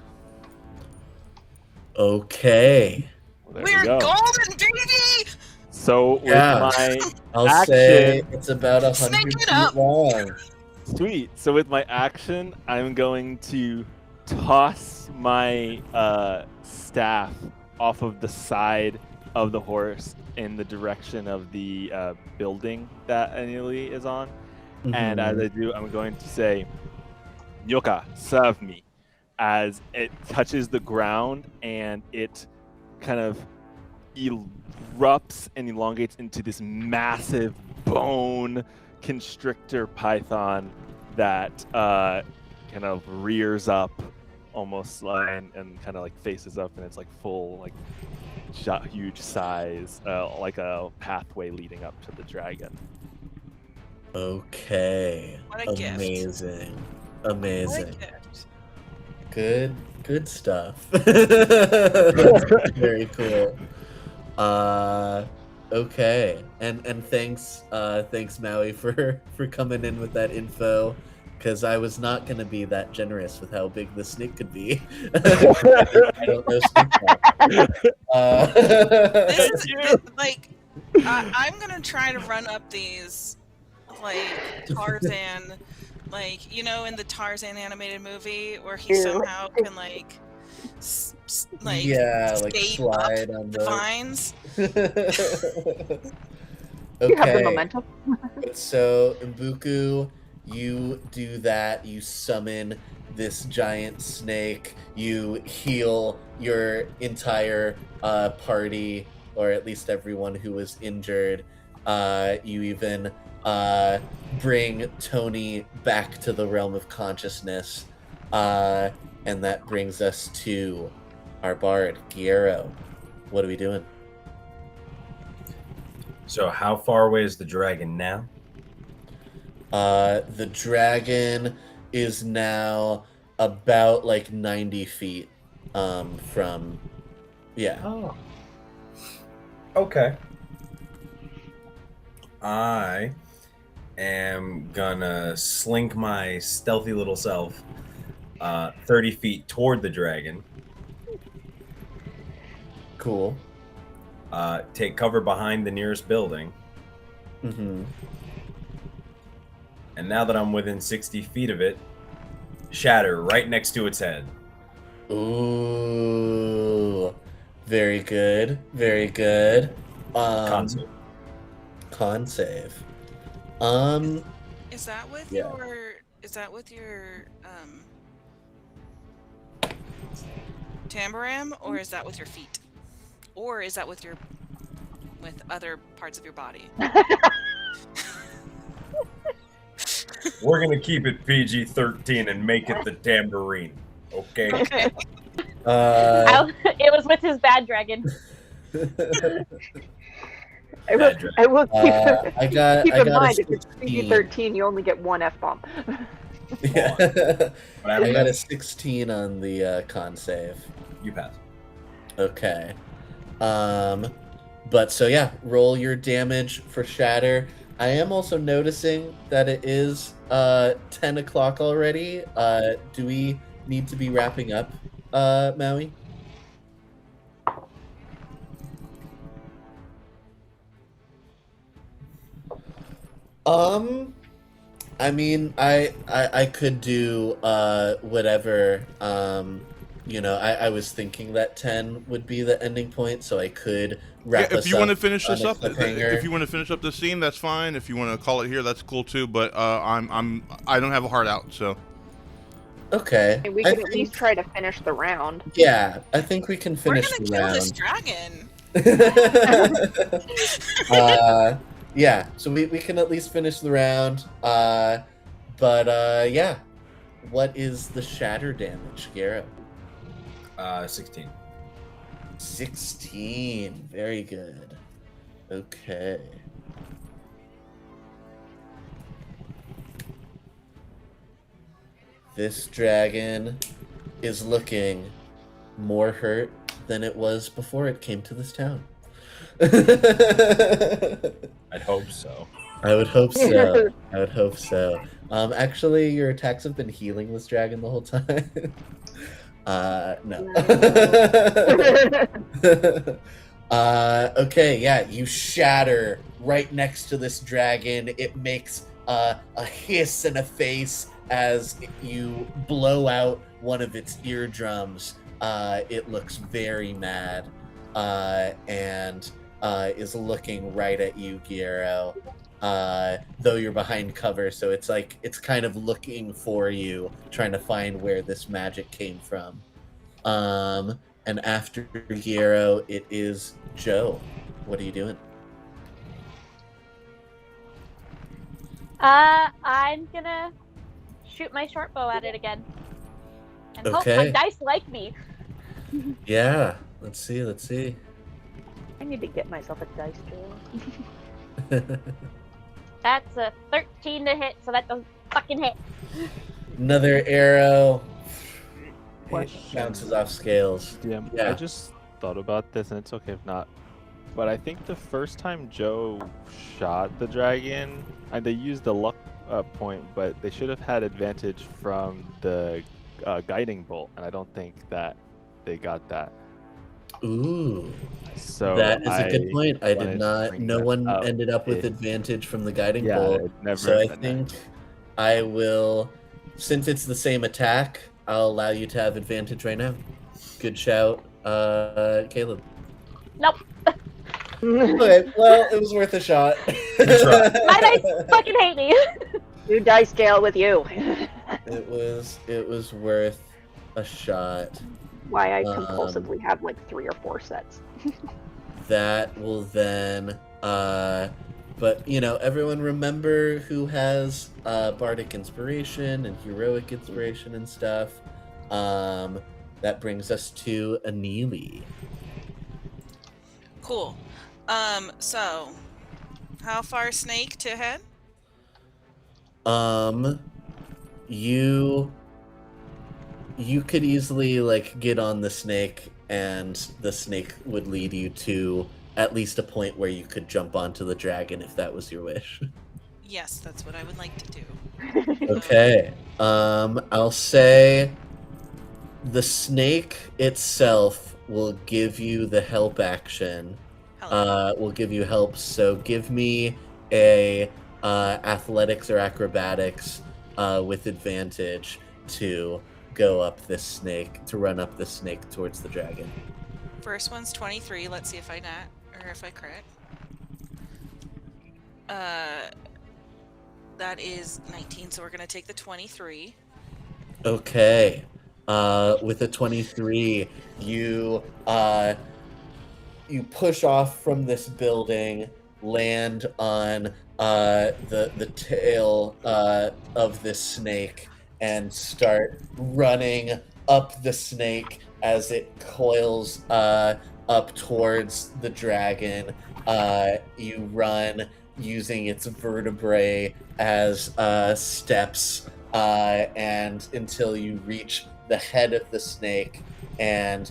Okay. Well, We're golden, baby! So with my I'll action, say it's about 100 Snake it feet up. long. sweet. So with my action, I'm going to toss my staff off of the side of the horse in the direction of the building that Anili is on. And as I do, I'm going to say, Yoka, serve me, as it touches the ground and it kind of erupts and elongates into this massive bone constrictor python that kind of rears up almost like, and kind of like faces up, and it's like full like huge size, like a pathway leading up to the dragon. Okay. What a gift. Amazing. What a Amazing. gift. Good stuff. Very cool. Okay. And thanks Maui for coming in with that info, because I was not going to be that generous with how big the snake could be. I don't know snake talk. This is like I'm gonna try to run up these like Tarzan, like in the Tarzan animated movie where he somehow can like yeah, like skate slide up on the the vines. You have the Okay. momentum. So, Mbuku, you do that. You summon this giant snake. You heal your entire party, or at least everyone who was injured. You even bring Tony back to the realm of consciousness. And that brings us to our bard, Giero. What are we doing? So how far away is the dragon now? The dragon is now about like 90 feet from. Yeah. Oh. Okay. I am gonna slink my stealthy little self 30 feet toward the dragon. Cool. Take cover behind the nearest building. Mm-hmm. And now that I'm within 60 feet of it, shatter right next to its head. Ooh, very good, very good. Con save. Con save. Is that with Yeah. your tamboram, or is that with your feet? Or is that with other parts of your body? We're gonna keep it PG-13 and make it the tambourine. Okay. Okay. It was with his bad dragon. I will keep, I got keep I in got mind a if it's 16. PG-13, you only get one F-bomb. Yeah. What I happened? got a 16 on the con save. You pass. Okay. But so yeah, roll your damage for shatter. I am also noticing that it is 10 o'clock already. Do we need to be wrapping up, Maui? I mean, I could do whatever. I was thinking that 10 would be the ending point, so I could wrap if us you want to up finish on this a up, cliffhanger. if you want to finish up the scene, that's fine. If you want to call it here, that's cool too. But I don't have a heart out, so Okay. And we I could at think- least try to finish the round. Yeah, I think we can We're finish gonna the kill round. this dragon. Yeah, so we can at least finish the round. Yeah. What is the shatter damage, Garrett? 16. 16. Very good. Okay. This dragon is looking more hurt than it was before it came to this town. I'd hope so. I would hope so. I would hope so. Actually, your attacks have been healing this dragon the whole time. No. Okay, yeah, you shatter right next to this dragon. It makes a hiss and a face as you blow out one of its eardrums. It looks very mad and is looking right at you, Giero. Though you're behind cover, so it's kind of looking for you, trying to find where this magic came from. And after Giero, it is Joe. What are you doing? I'm gonna shoot my short bow at it again. And hope my Okay. dice like me. Yeah, let's see. I need to get myself a dice drill. That's a 13 to hit, so that doesn't fucking hit. Another arrow. It Question. bounces off scales. Yeah, Yeah. I just thought about this, and it's okay if not. But I think the first time Joe shot the dragon, and they used the luck point, but they should have had advantage from the guiding bolt, and I don't think that they got that. Ooh, So that is a good I point. I wanted did to not. bring No that one up. ended up with It- advantage from the guiding Yeah, bolt. it never. So I been think that. I will, since it's the same attack, I'll allow you to have advantage right now. Good shout, Caleb. Nope. Okay, well, it was worth a shot. My dice fucking hate me. Do dice scale with you. It was worth a shot. Why I compulsively have like 3 or 4 sets. That will then but everyone remember who has bardic inspiration and heroic inspiration and stuff. That brings us to Anili. Cool. So how far snake to head? You could easily get on the snake, and the snake would lead you to at least a point where you could jump onto the dragon if that was your wish. Yes, that's what I would like to do. Okay. I'll say the snake itself will give you the help action. Hell Will give you help. So give me a athletics or acrobatics with advantage to go up this snake, to run up this snake towards the dragon. First one's 23. Let's see if I if I crit. That is 19, so we're gonna take the 23. Okay. With a 23, you push off from this building, land on the tail of this snake, and start running up the snake as it coils up towards the dragon. You run using its vertebrae as steps, and until you reach the head of the snake, and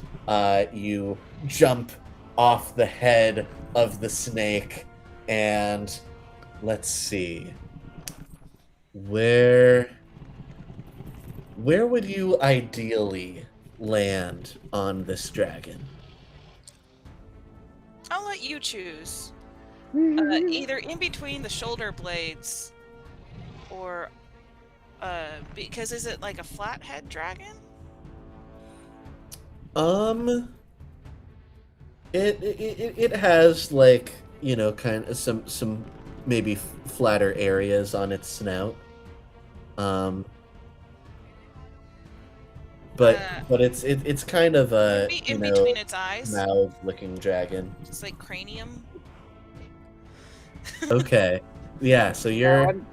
you jump off the head of the snake. And let's see, where would you ideally land on this dragon? I'll let you choose. Either in between the shoulder blades, or because is it like a flathead dragon? It has, like, you know, kind of some maybe flatter areas on its snout. But it's kind of a, Maybe you in know, between its eyes, mouth-looking dragon. just like cranium. Okay, yeah. So you're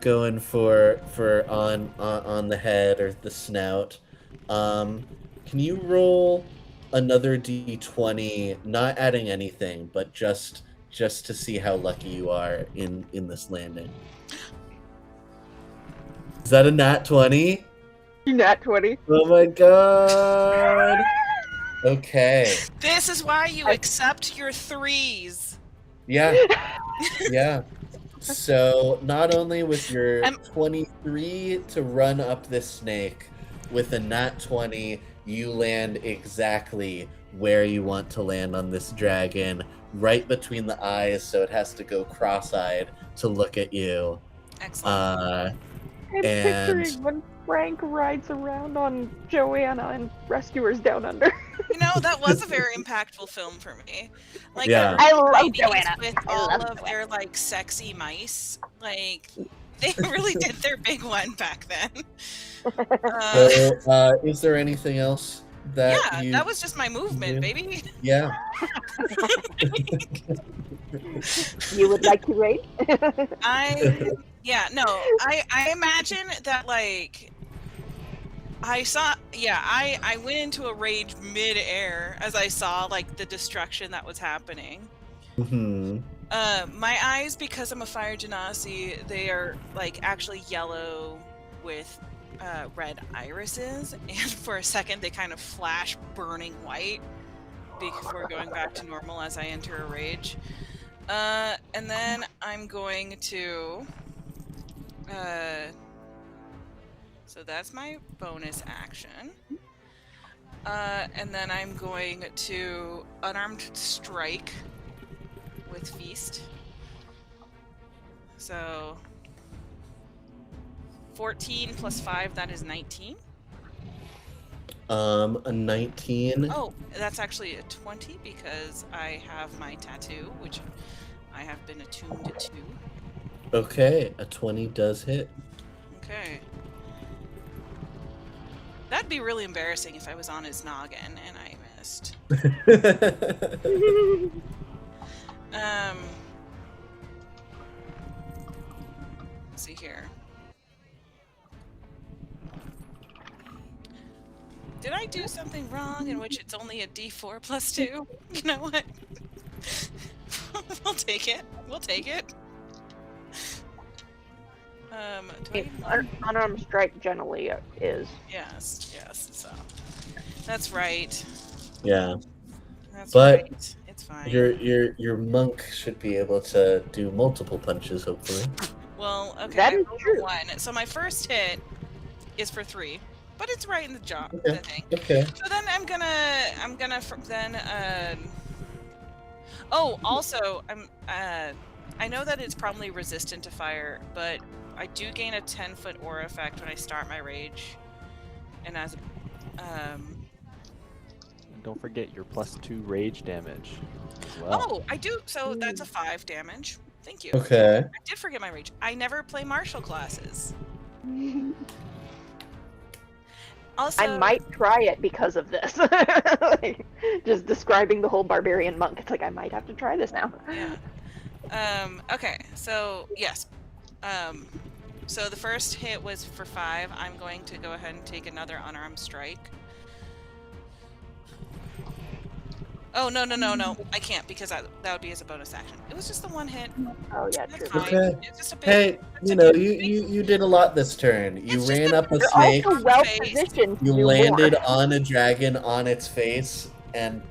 going for on the head or the snout. Can you roll another d20, not adding anything, but just to see how lucky you are in this landing? Is that a nat 20? Nat 20. Oh my god. Okay. This is why you accept your 3s. Yeah. Yeah. So not only with your 23 to run up this snake, with a nat 20, you land exactly where you want to land on this dragon, right between the eyes, so it has to go cross-eyed to look at you. Excellent. I'm picturing when Frank rides around on Joanna and Rescuers Down Under. You know, that was a very impactful film for me. Like, Yeah. I love 90s Joanna. with I all love of Joanna. their like sexy mice. Like, they really did their big one back then. So, is there anything else that Yeah, you... that was just my movement, baby. Yeah. You would like to rate? I imagine that, like, I went into a rage mid-air as I saw, like, the destruction that was happening. Mm-hmm. My eyes, because I'm a fire genasi, they are, like, actually yellow with red irises, and for a second they kind of flash burning white before going back to normal as I enter a rage. And then I'm going to... so that's my bonus action. And then I'm going to unarmed strike with Feast. So 14 plus 5, that is 19. A 19. Oh, that's actually a 20 because I have my tattoo, which I have been attuned to. Okay, a 20 does hit. Okay. That'd be really embarrassing if I was on his noggin and I missed. Let's see here. Did I do something wrong in which it's only a D4 plus 2? You know what? We'll take it. We'll take it. Unarmed strike generally is. Yes, so that's right. Yeah. That's But right. It's fine. your monk should be able to do multiple punches, hopefully. Well, okay. That I is rolled a true. 1. So my first hit is for 3, but it's right in the job. Okay. I think. Okay. So then I'm gonna oh, also I know that it's probably resistant to fire, but I do gain a 10-foot aura effect when I start my rage. And as And don't forget your +2 rage damage as well. oh, I do. So that's a 5 damage. Thank you. Okay. I did forget my rage. I never play martial classes. Also, I might try it because of this. Like, just describing the whole barbarian monk. It's like I might have to try this now. Yeah. Okay. So yes. So the first hit was for 5. I'm going to go ahead and take another unarmed strike. Oh no! I can't because that would be as a bonus action. It was just the one hit. Oh yeah, That's true. fine. Okay. It's just a bit. Hey, it's you a know, bit- you did a lot this turn. You It's just ran a- up a You're snake. also well Face. positioned. You to do landed more. on a dragon on its face and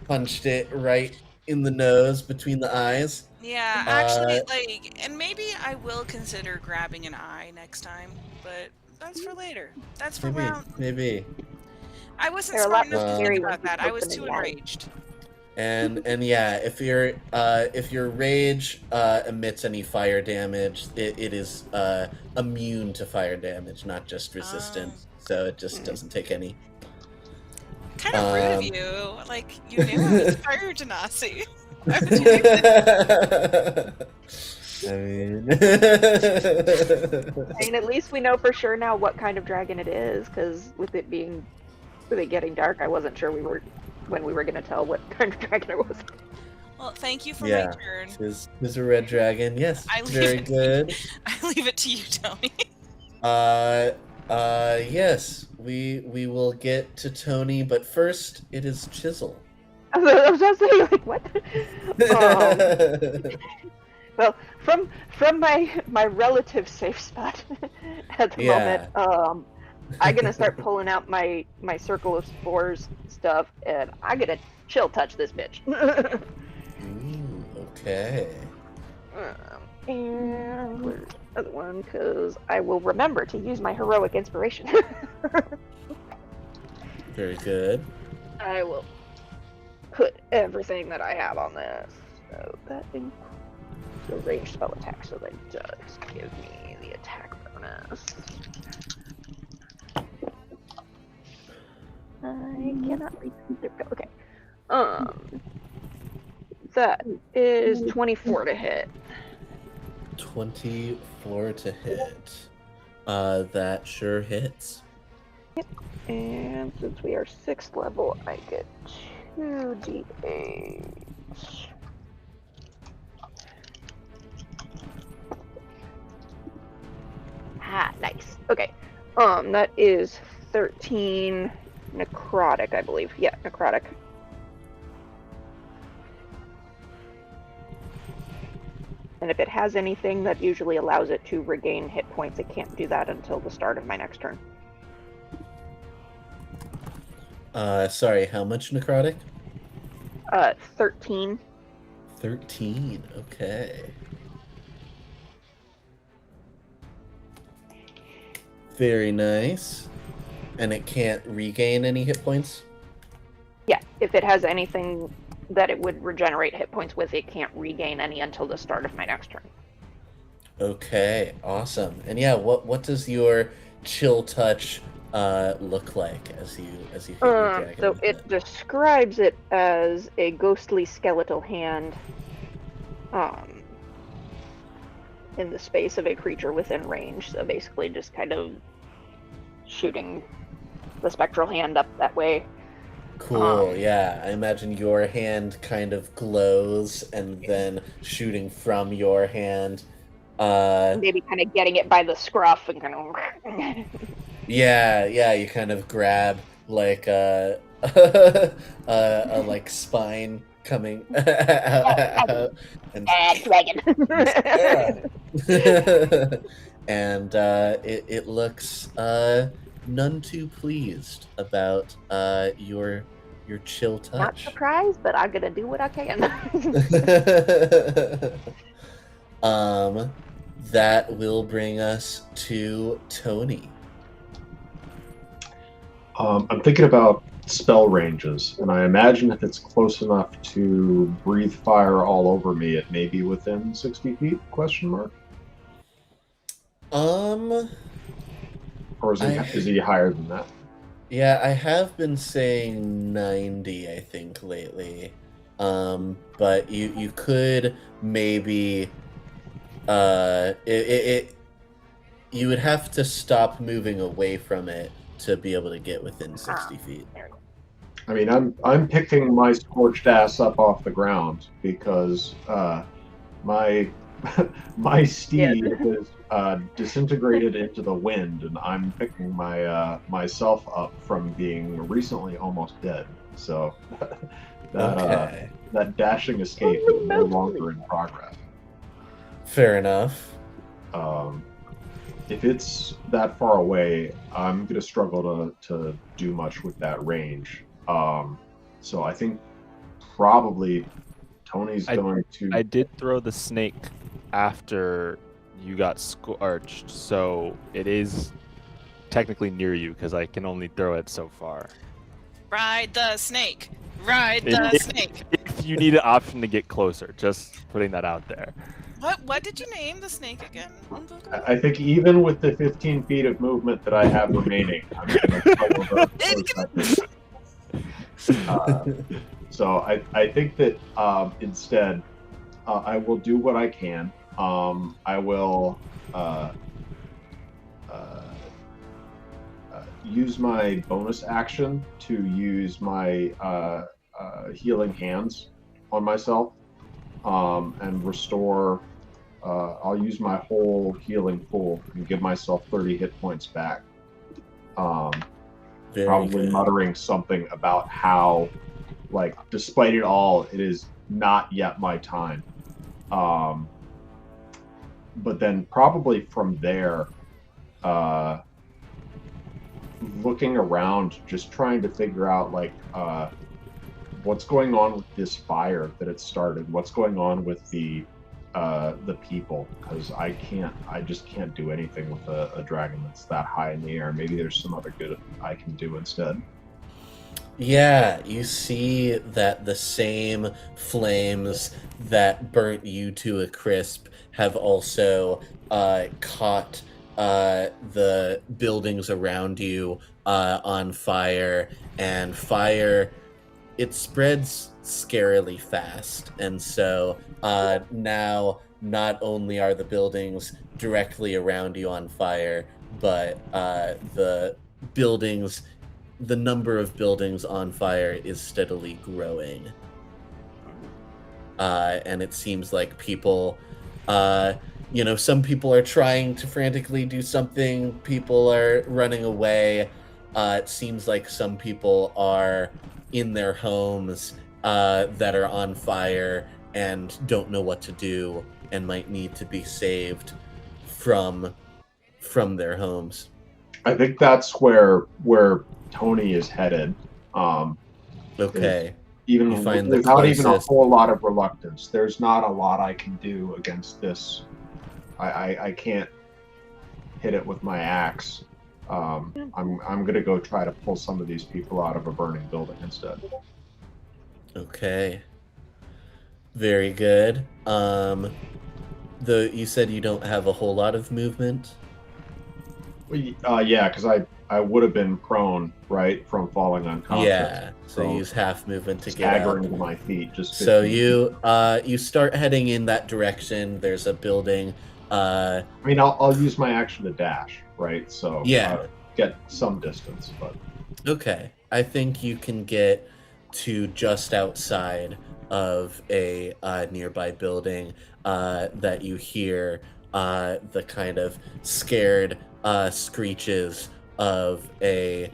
punched it right in the nose between the eyes. Yeah, actually, and maybe I will consider grabbing an eye next time, but that's for later. That's for Maybe, round. maybe. I wasn't There are smart lots enough of to scary think about ones that. I was open too in the eye. enraged. And yeah, if your rage emits any fire damage, it is immune to fire damage, not just resistant. So it just doesn't take any. Kind of rude of Um, you. Like you knew I was fire genasi. I mean, I mean, at least we know for sure now what kind of dragon it is, because with it getting dark, I wasn't sure when we were going to tell what kind of dragon it was. Well, thank you for Yeah. my turn. There's a red dragon. Yes, I leave very it- good. I leave it to you, Tony. Yes, we will get to Tony, but first it is Chisel. I was about to say, like, what? Well, from my relative safe spot at the Yeah. moment, I'm gonna start pulling out my circle of spores stuff, and I'm gonna chill touch this bitch. Ooh, okay. And where's the other one? Because I will remember to use my heroic inspiration. Very good. I will put everything that I have on this. So that includes the ranged spell attack, so that does give me the attack bonus. I cannot read. There we go. Okay. That is 24 to hit. 24 to hit. That sure hits. And since we are 6th level, I get 2d8. Ah, nice. Okay. That is 13 necrotic, I believe. Yeah, necrotic. And if it has anything that usually allows it to regain hit points, it can't do that until the start of my next turn. Sorry, how much necrotic? 13. 13. Okay. Very nice. And it can't regain any hit points? Yeah, if it has anything that it would regenerate hit points with, it can't regain any until the start of my next turn. Okay, awesome. And yeah, what does your chill touch look like as you hit your dragon? So with it describes it as a ghostly skeletal hand in the space of a creature within range. So basically just kind of shooting the spectral hand up that way. Cool, yeah. I imagine your hand kind of glows and then shooting from your hand. Maybe kind of getting it by the scruff and kind of... Yeah, you kind of grab like a like spine coming out and Bad dragon. and it looks none too pleased about your chill Not touch. surprised, but I'm gonna do what I can. That will bring us to Tony. I'm thinking about spell ranges, and I imagine if it's close enough to breathe fire all over me, it may be within 60 feet? Question mark. Um, Or is he higher than that? Yeah, I have been saying 90, I think, lately. But you could maybe you would have to stop moving away from it to be able to get within 60 feet. I mean, I'm picking my scorched ass up off the ground because my my steed is disintegrated into the wind, and I'm picking my myself up from being recently almost dead. So Okay. that dashing escape is no longer in progress. Fair enough. If it's that far away, I'm gonna struggle to do much with that range. So I think probably Tony's going to. I did throw the snake after you got scorched, so it is technically near you because I can only throw it so far. Ride the snake. Ride If- the if- snake. If you need an option to get closer, just putting that out there. What did you name the snake again? I think even with the 15 feet of movement that I have remaining, I'm gonna struggle to close that. So I think that instead I will do what I can. I will use my bonus action to use my healing hands on myself and restore. I'll use my whole healing pool and give myself 30 hit points back. Very Probably good. muttering something about how, like, despite it all, it is not yet my time. But then probably from there, looking around, just trying to figure out, like, what's going on with this fire that it started. What's going on with the people? Because I just can't do anything with a dragon that's that high in the air. Maybe there's some other good I can do instead. Yeah, you see that the same flames that burnt you to a crisp have also caught the buildings around you on fire, and fire, it spreads scarily fast. And so now not only are the buildings directly around you on fire, but the number of buildings on fire is steadily growing. And it seems like people, some people are trying to frantically do something, people are running away. It seems like some people are in their homes that are on fire and don't know what to do and might need to be saved from their homes. I think that's where Tony is headed. Okay. Even You find the without even a closest- whole lot of reluctance, there's not a lot I can do against this. I can't hit it with my axe. I'm gonna go try to pull some of these people out of a burning building instead. Okay. Very good. You said you don't have a whole lot of movement. Yeah, because I would have been prone, right, from falling unconscious. Yeah. So So use half movement to get staggering up. to my feet. Just So 15. you start heading in that direction. There's a building. I mean, I'll use my action to dash, right? So Yeah. get some distance, but Okay. I think you can get to just outside of a nearby building that you hear the kind of scared screeches of a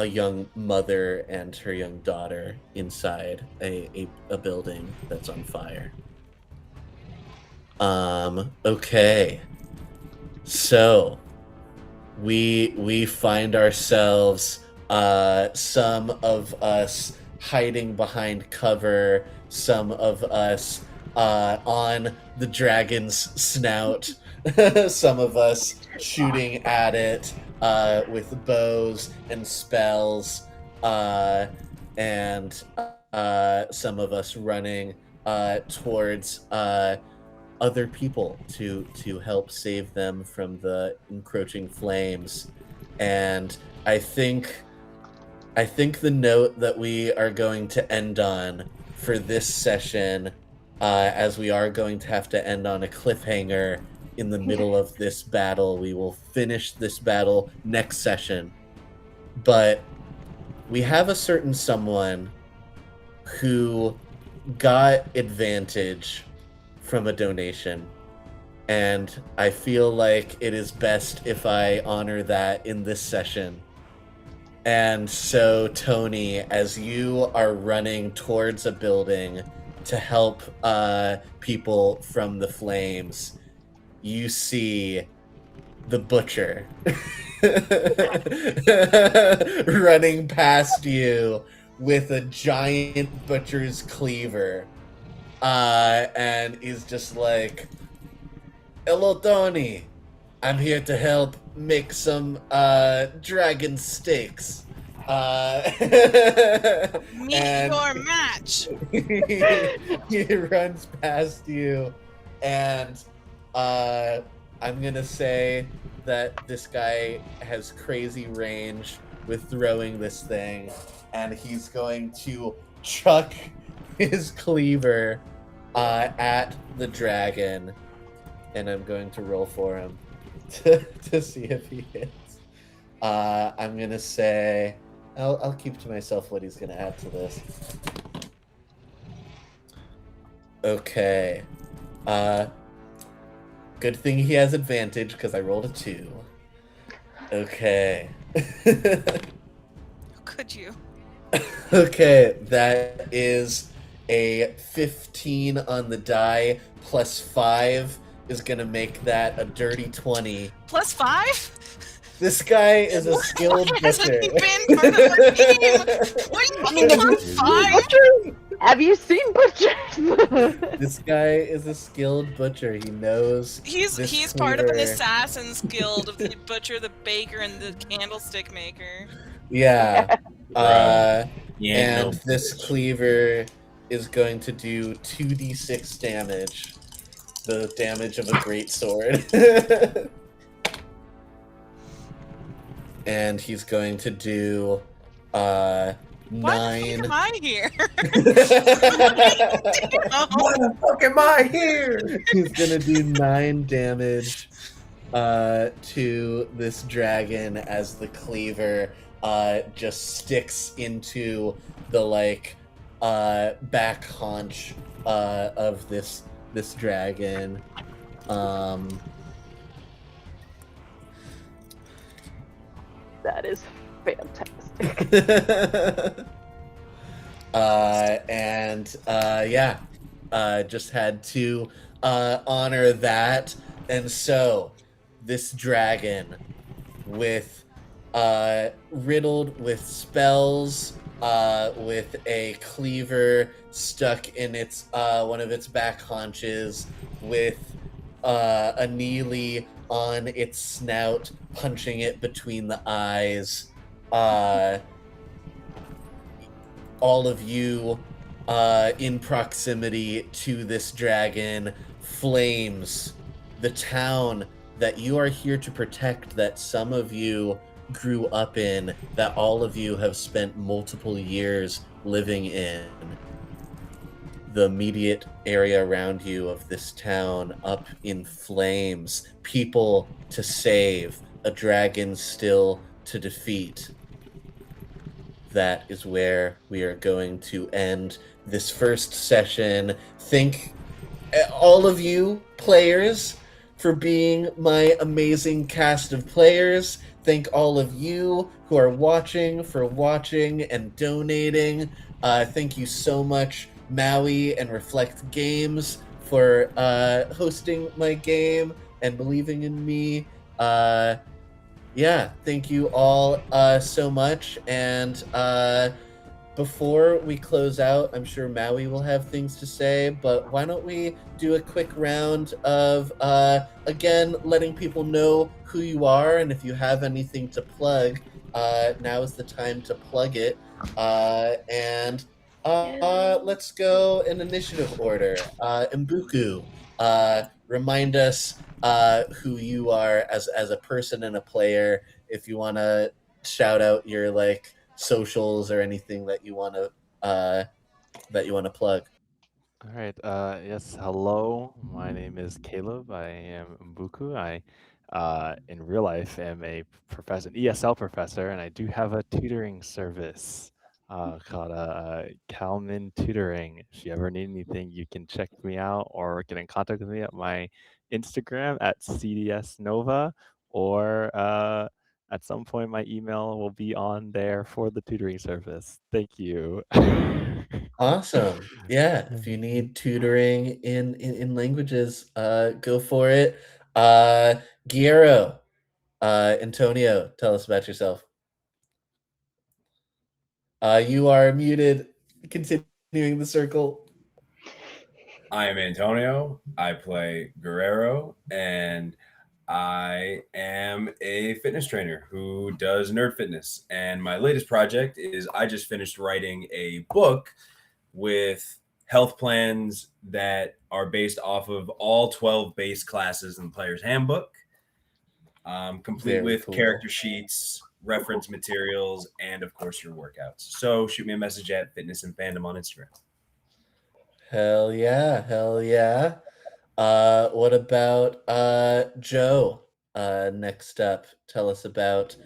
young mother and her young daughter inside a building that's on fire. Okay. So we find ourselves, some of us hiding behind cover, some of us on the dragon's snout, some of us shooting at it with bows and spells, and some of us running towards other people to help save them from the encroaching flames. And I think the note that we are going to end on for this session, as we are going to have to end on a cliffhanger in the middle of this battle. We will finish this battle next session. But we have a certain someone who got advantage from a donation. And I feel like it is best if I honor that in this session. And so, Tony, as you are running towards a building to help people from the flames, you see the butcher running past you with a giant butcher's cleaver, and is just like, "Hello, Tony. I'm here to help make some dragon steaks." Meet and your match. he runs past you, and I'm gonna say that this guy has crazy range with throwing this thing, and he's going to chuck his cleaver at the dragon, and I'm going to roll for him to see if he hits. I'm gonna say I'll keep to myself what he's gonna add to this. Okay. Good thing he has advantage because I rolled a 2. Okay. Could you? Okay, that is a 15 on the die, plus 5 is gonna make that a dirty 20. Plus 5? This guy is a skilled butcher. Hasn't he been part of our team? What are you fucking plus 5? Have you seen butchers? This guy is a skilled butcher. He knows. He's part of an assassin's guild of the butcher, the baker, and the candlestick maker. Yeah. Yeah, And no. this cleaver is going to do 2d6 damage. The damage of a great sword. And he's going to do Why 9. the fuck am I here? Why the fuck am I here? He's gonna do 9 damage to this dragon as the cleaver just sticks into the back haunch of this dragon. That is fantastic. Just had to honor that. And so this dragon, with riddled with spells, with a cleaver stuck in its one of its back haunches, with a needle on its snout, punching it between the eyes. All of you in proximity to this dragon, flames, the town that you are here to protect, that some of you grew up in, that all of you have spent multiple years living in. The immediate area around you of this town up in flames, people to save, a dragon still to defeat. That is where we are going to end this first session. Thank all of you players for being my amazing cast of players. Thank all of you who are watching for watching and donating. Thank you so much, Maui and Reflect Games, for hosting my game and believing in me. Thank you all so much. And before we close out, I'm sure Maui will have things to say, but why don't we do a quick round of, again, letting people know who you are, and if you have anything to plug, now is the time to plug it. Let's go in initiative order. Mbuku, remind us who you are as a person and a player, if you want to shout out your like socials or anything that you want to plug. All right. Yes. Hello. My name is Caleb. I am Mbuku. I, in real life, am a professor, an ESL professor, and I do have a tutoring service called Calman Tutoring. If you ever need anything, you can check me out or get in contact with me at my Instagram at CDS Nova, or at some point my email will be on there for the tutoring service. Thank you. Awesome. Yeah, if you need tutoring in languages, go for it. Guillermo, Antonio, tell us about yourself. You are muted. Continuing the circle. I am Antonio. I play Guerrero, and I am a fitness trainer who does nerd fitness. And my latest project is I just finished writing a book with health plans that are based off of all 12 base classes in the Player's Handbook, complete Very with cool. character sheets, reference materials, and of course your workouts. So shoot me a message at Fitness and Fandom on Instagram. Hell yeah, hell yeah. What about Joe? Next up, tell us about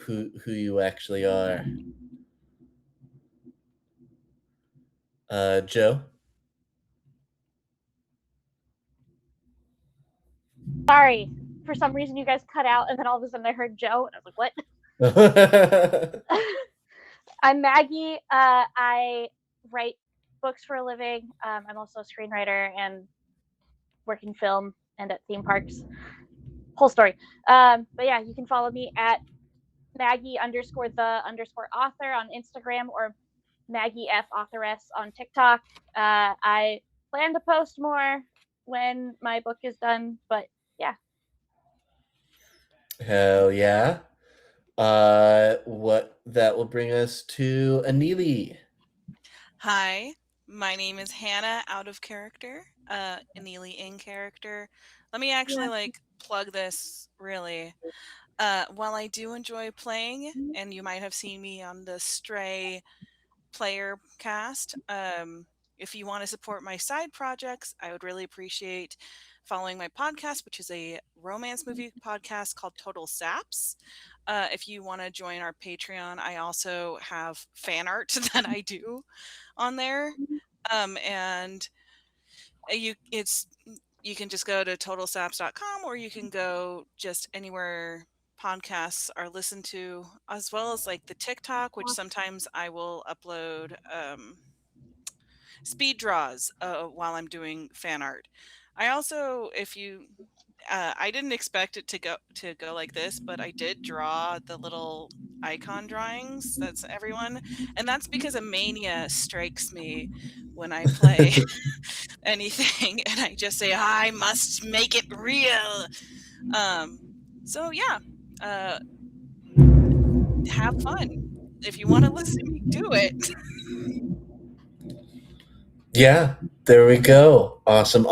who you actually are. Joe? Sorry, for some reason you guys cut out, and then all of a sudden I heard Joe, and I was like, "What?" I'm Maggie. I write books for a living. I'm also a screenwriter and work in film and at theme parks. Whole story. But yeah, you can follow me at Maggie_the_author on Instagram, or Maggie F Authoress on TikTok. I plan to post more when my book is done, but yeah. Hell yeah. What that will bring us to Anili. Hi, my name is Hannah, out of character, Anili in character. Let me actually plug this really. While I do enjoy playing, and you might have seen me on the Stray player cast, if you want to support my side projects, I would really appreciate following my podcast, which is a romance movie podcast called Total Saps. If you want to join our Patreon, I also have fan art that I do on there, and you can just go to totalsaps.com, or you can go just anywhere podcasts are listened to, as well as like the TikTok, which sometimes I will upload speed draws while I'm doing fan art. I also, I didn't expect it to go like this, but I did draw the little icon drawings. That's everyone, and that's because a mania strikes me when I play anything, and I just say I must make it real. So yeah, have fun. If you want to listen to me do it. Yeah, there we go. Awesome.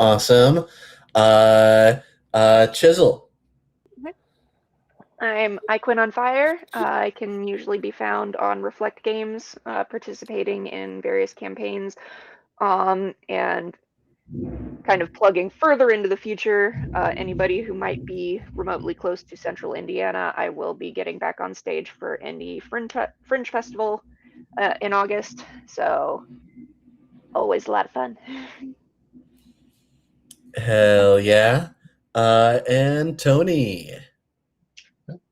Chisel. I'm Iquin on Fire. I can usually be found on Reflect Games, participating in various campaigns, and kind of plugging further into the future. Anybody who might be remotely close to Central Indiana, I will be getting back on stage for Indie Fringe Festival in August. So always a lot of fun. Hell yeah. And Tony.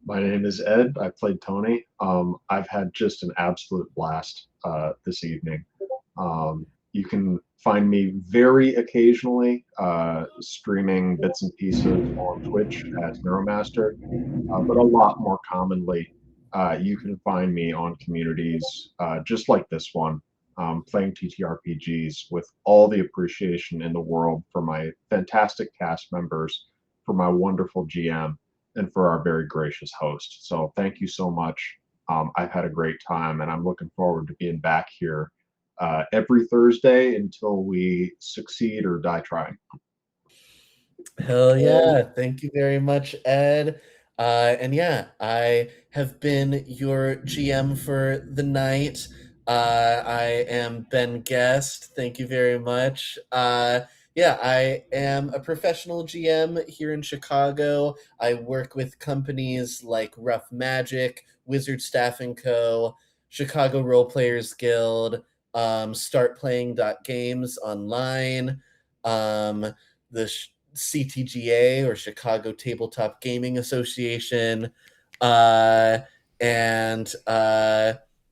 My name is Ed. I played Tony. I've had just an absolute blast this evening. You can find me very occasionally streaming bits and pieces on Twitch as Neuromaster, but a lot more commonly, you can find me on communities just like this one, playing TTRPGs with all the appreciation in the world for my fantastic cast members, for my wonderful GM, and for our very gracious host. So thank you so much. I've had a great time, and I'm looking forward to being back here every Thursday until we succeed or die trying. Hell yeah. Thank you very much, Ed. And yeah, I have been your GM for the night. I am Ben Guest. Thank you very much. Yeah, I am a professional GM here in Chicago. I work with companies like Rough Magic, Wizard Staff & Co., Chicago Role Players Guild, StartPlaying.games online, the CTGA, or Chicago Tabletop Gaming Association. And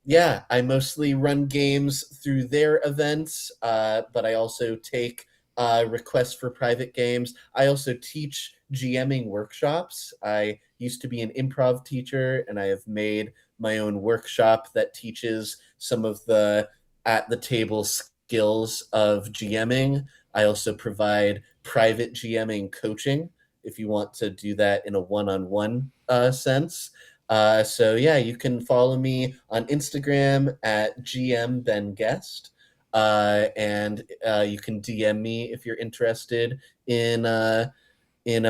yeah, I mostly run games through their events, but I also take requests for private games. I also teach GMing workshops. I used to be an improv teacher, and I have made my own workshop that teaches some of the at the table skills of GMing. I also provide private GMing coaching if you want to do that in a one-on-one sense. So yeah, you can follow me on Instagram at GM Ben Guest, and you can DM me if you're interested in a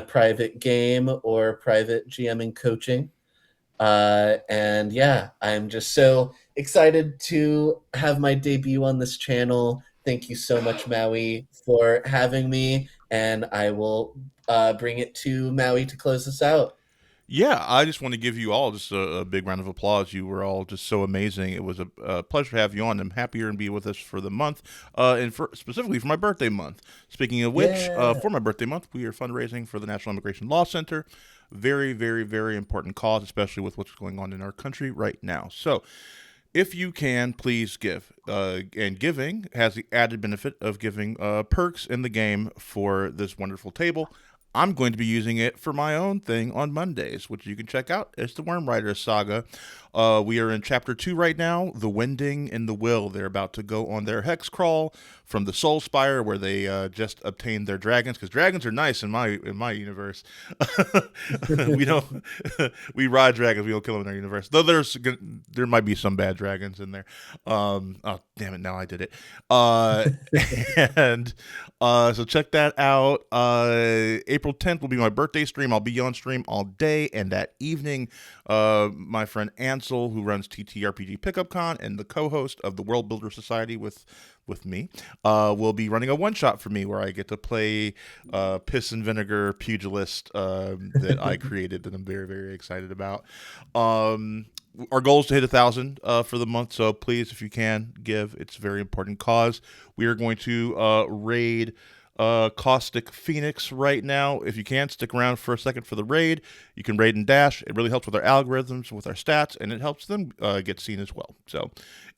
private game or private GMing coaching. And yeah, I'm just so excited to have my debut on this channel. Thank you so much, Maui, for having me, and I will bring it to Maui to close this out. Yeah, I just want to give you all just a big round of applause. You were all just so amazing. It was a pleasure to have you on. I'm happier and be with us for the month, and specifically for my birthday month. Speaking of which, for my birthday month, we are fundraising for the National Immigration Law Center. Very, very, very important cause, especially with what's going on in our country right now. So, if you can, please give. And giving has the added benefit of giving perks in the game for this wonderful table. I'm going to be using it for my own thing on Mondays, which you can check out. It's the Worm Rider Saga. We are in Chapter 2 right now, The Wending and the Will. They're about to go on their hex crawl from the Soul Spire, where they just obtained their dragons, because dragons are nice in my universe. We don't we ride dragons, we don't kill them in our universe. Though there might be some bad dragons in there. Oh damn it! Now I did it. And so check that out. April 10th will be my birthday stream. I'll be on stream all day, and that evening, my friend Ansel, who runs TTRPG Pickup Con and the co-host of the World Builder Society with me, will be running a one-shot for me where I get to play Piss and Vinegar Pugilist that I created, that I'm very, very excited about. Our goal is to hit 1,000 for the month, so please, if you can, give. It's a very important cause. We are going to raid Caustic Phoenix right now. If you can, stick around for a second for the raid. You can raid and dash. It really helps with our algorithms, with our stats, and it helps them get seen as well. So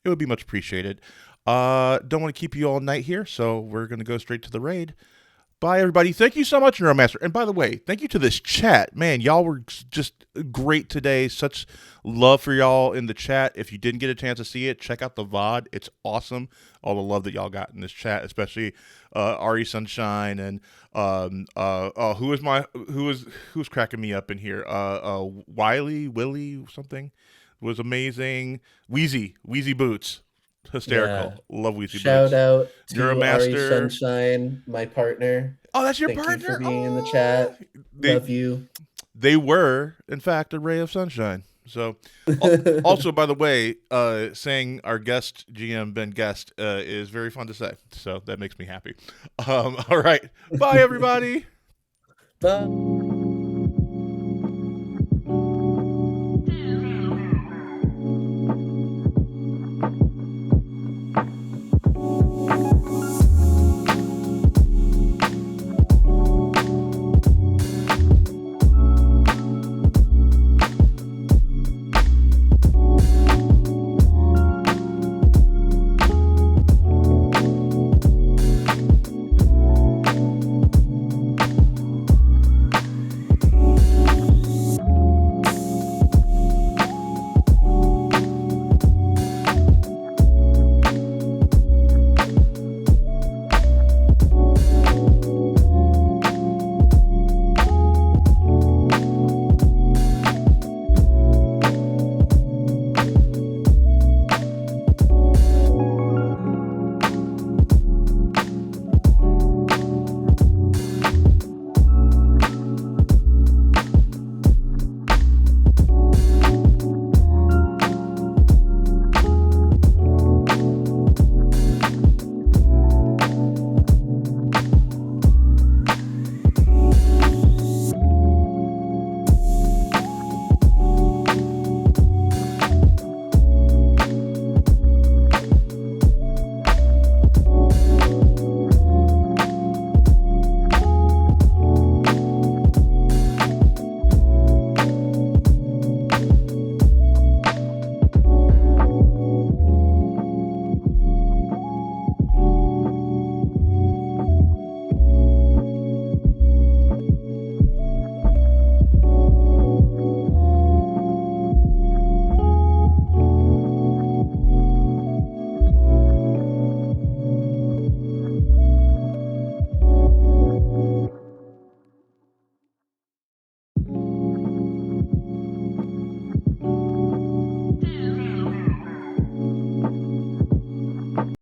it would be much appreciated. Don't want to keep you all night here, so we're going to go straight to the raid. Bye, everybody. Thank you so much, Neuromaster. And by the way, thank you to this chat. Man, y'all were just great today. Such love for y'all in the chat. If you didn't get a chance to see it, check out the VOD. It's awesome. All the love that y'all got in this chat, especially Ari Sunshine and who's cracking me up in here? Willie something was amazing. Wheezy Boots. Hysterical. Yeah. Love Weezy Shout Boots. out to Neuromaster. Ari Sunshine, my partner. Oh, that's your Thank partner? you for being in the chat. Love you. They were, in fact, a ray of sunshine. So, also, by the way, saying our guest, GM Ben Guest, is very fun to say. So that makes me happy. All right. Bye, everybody. Bye.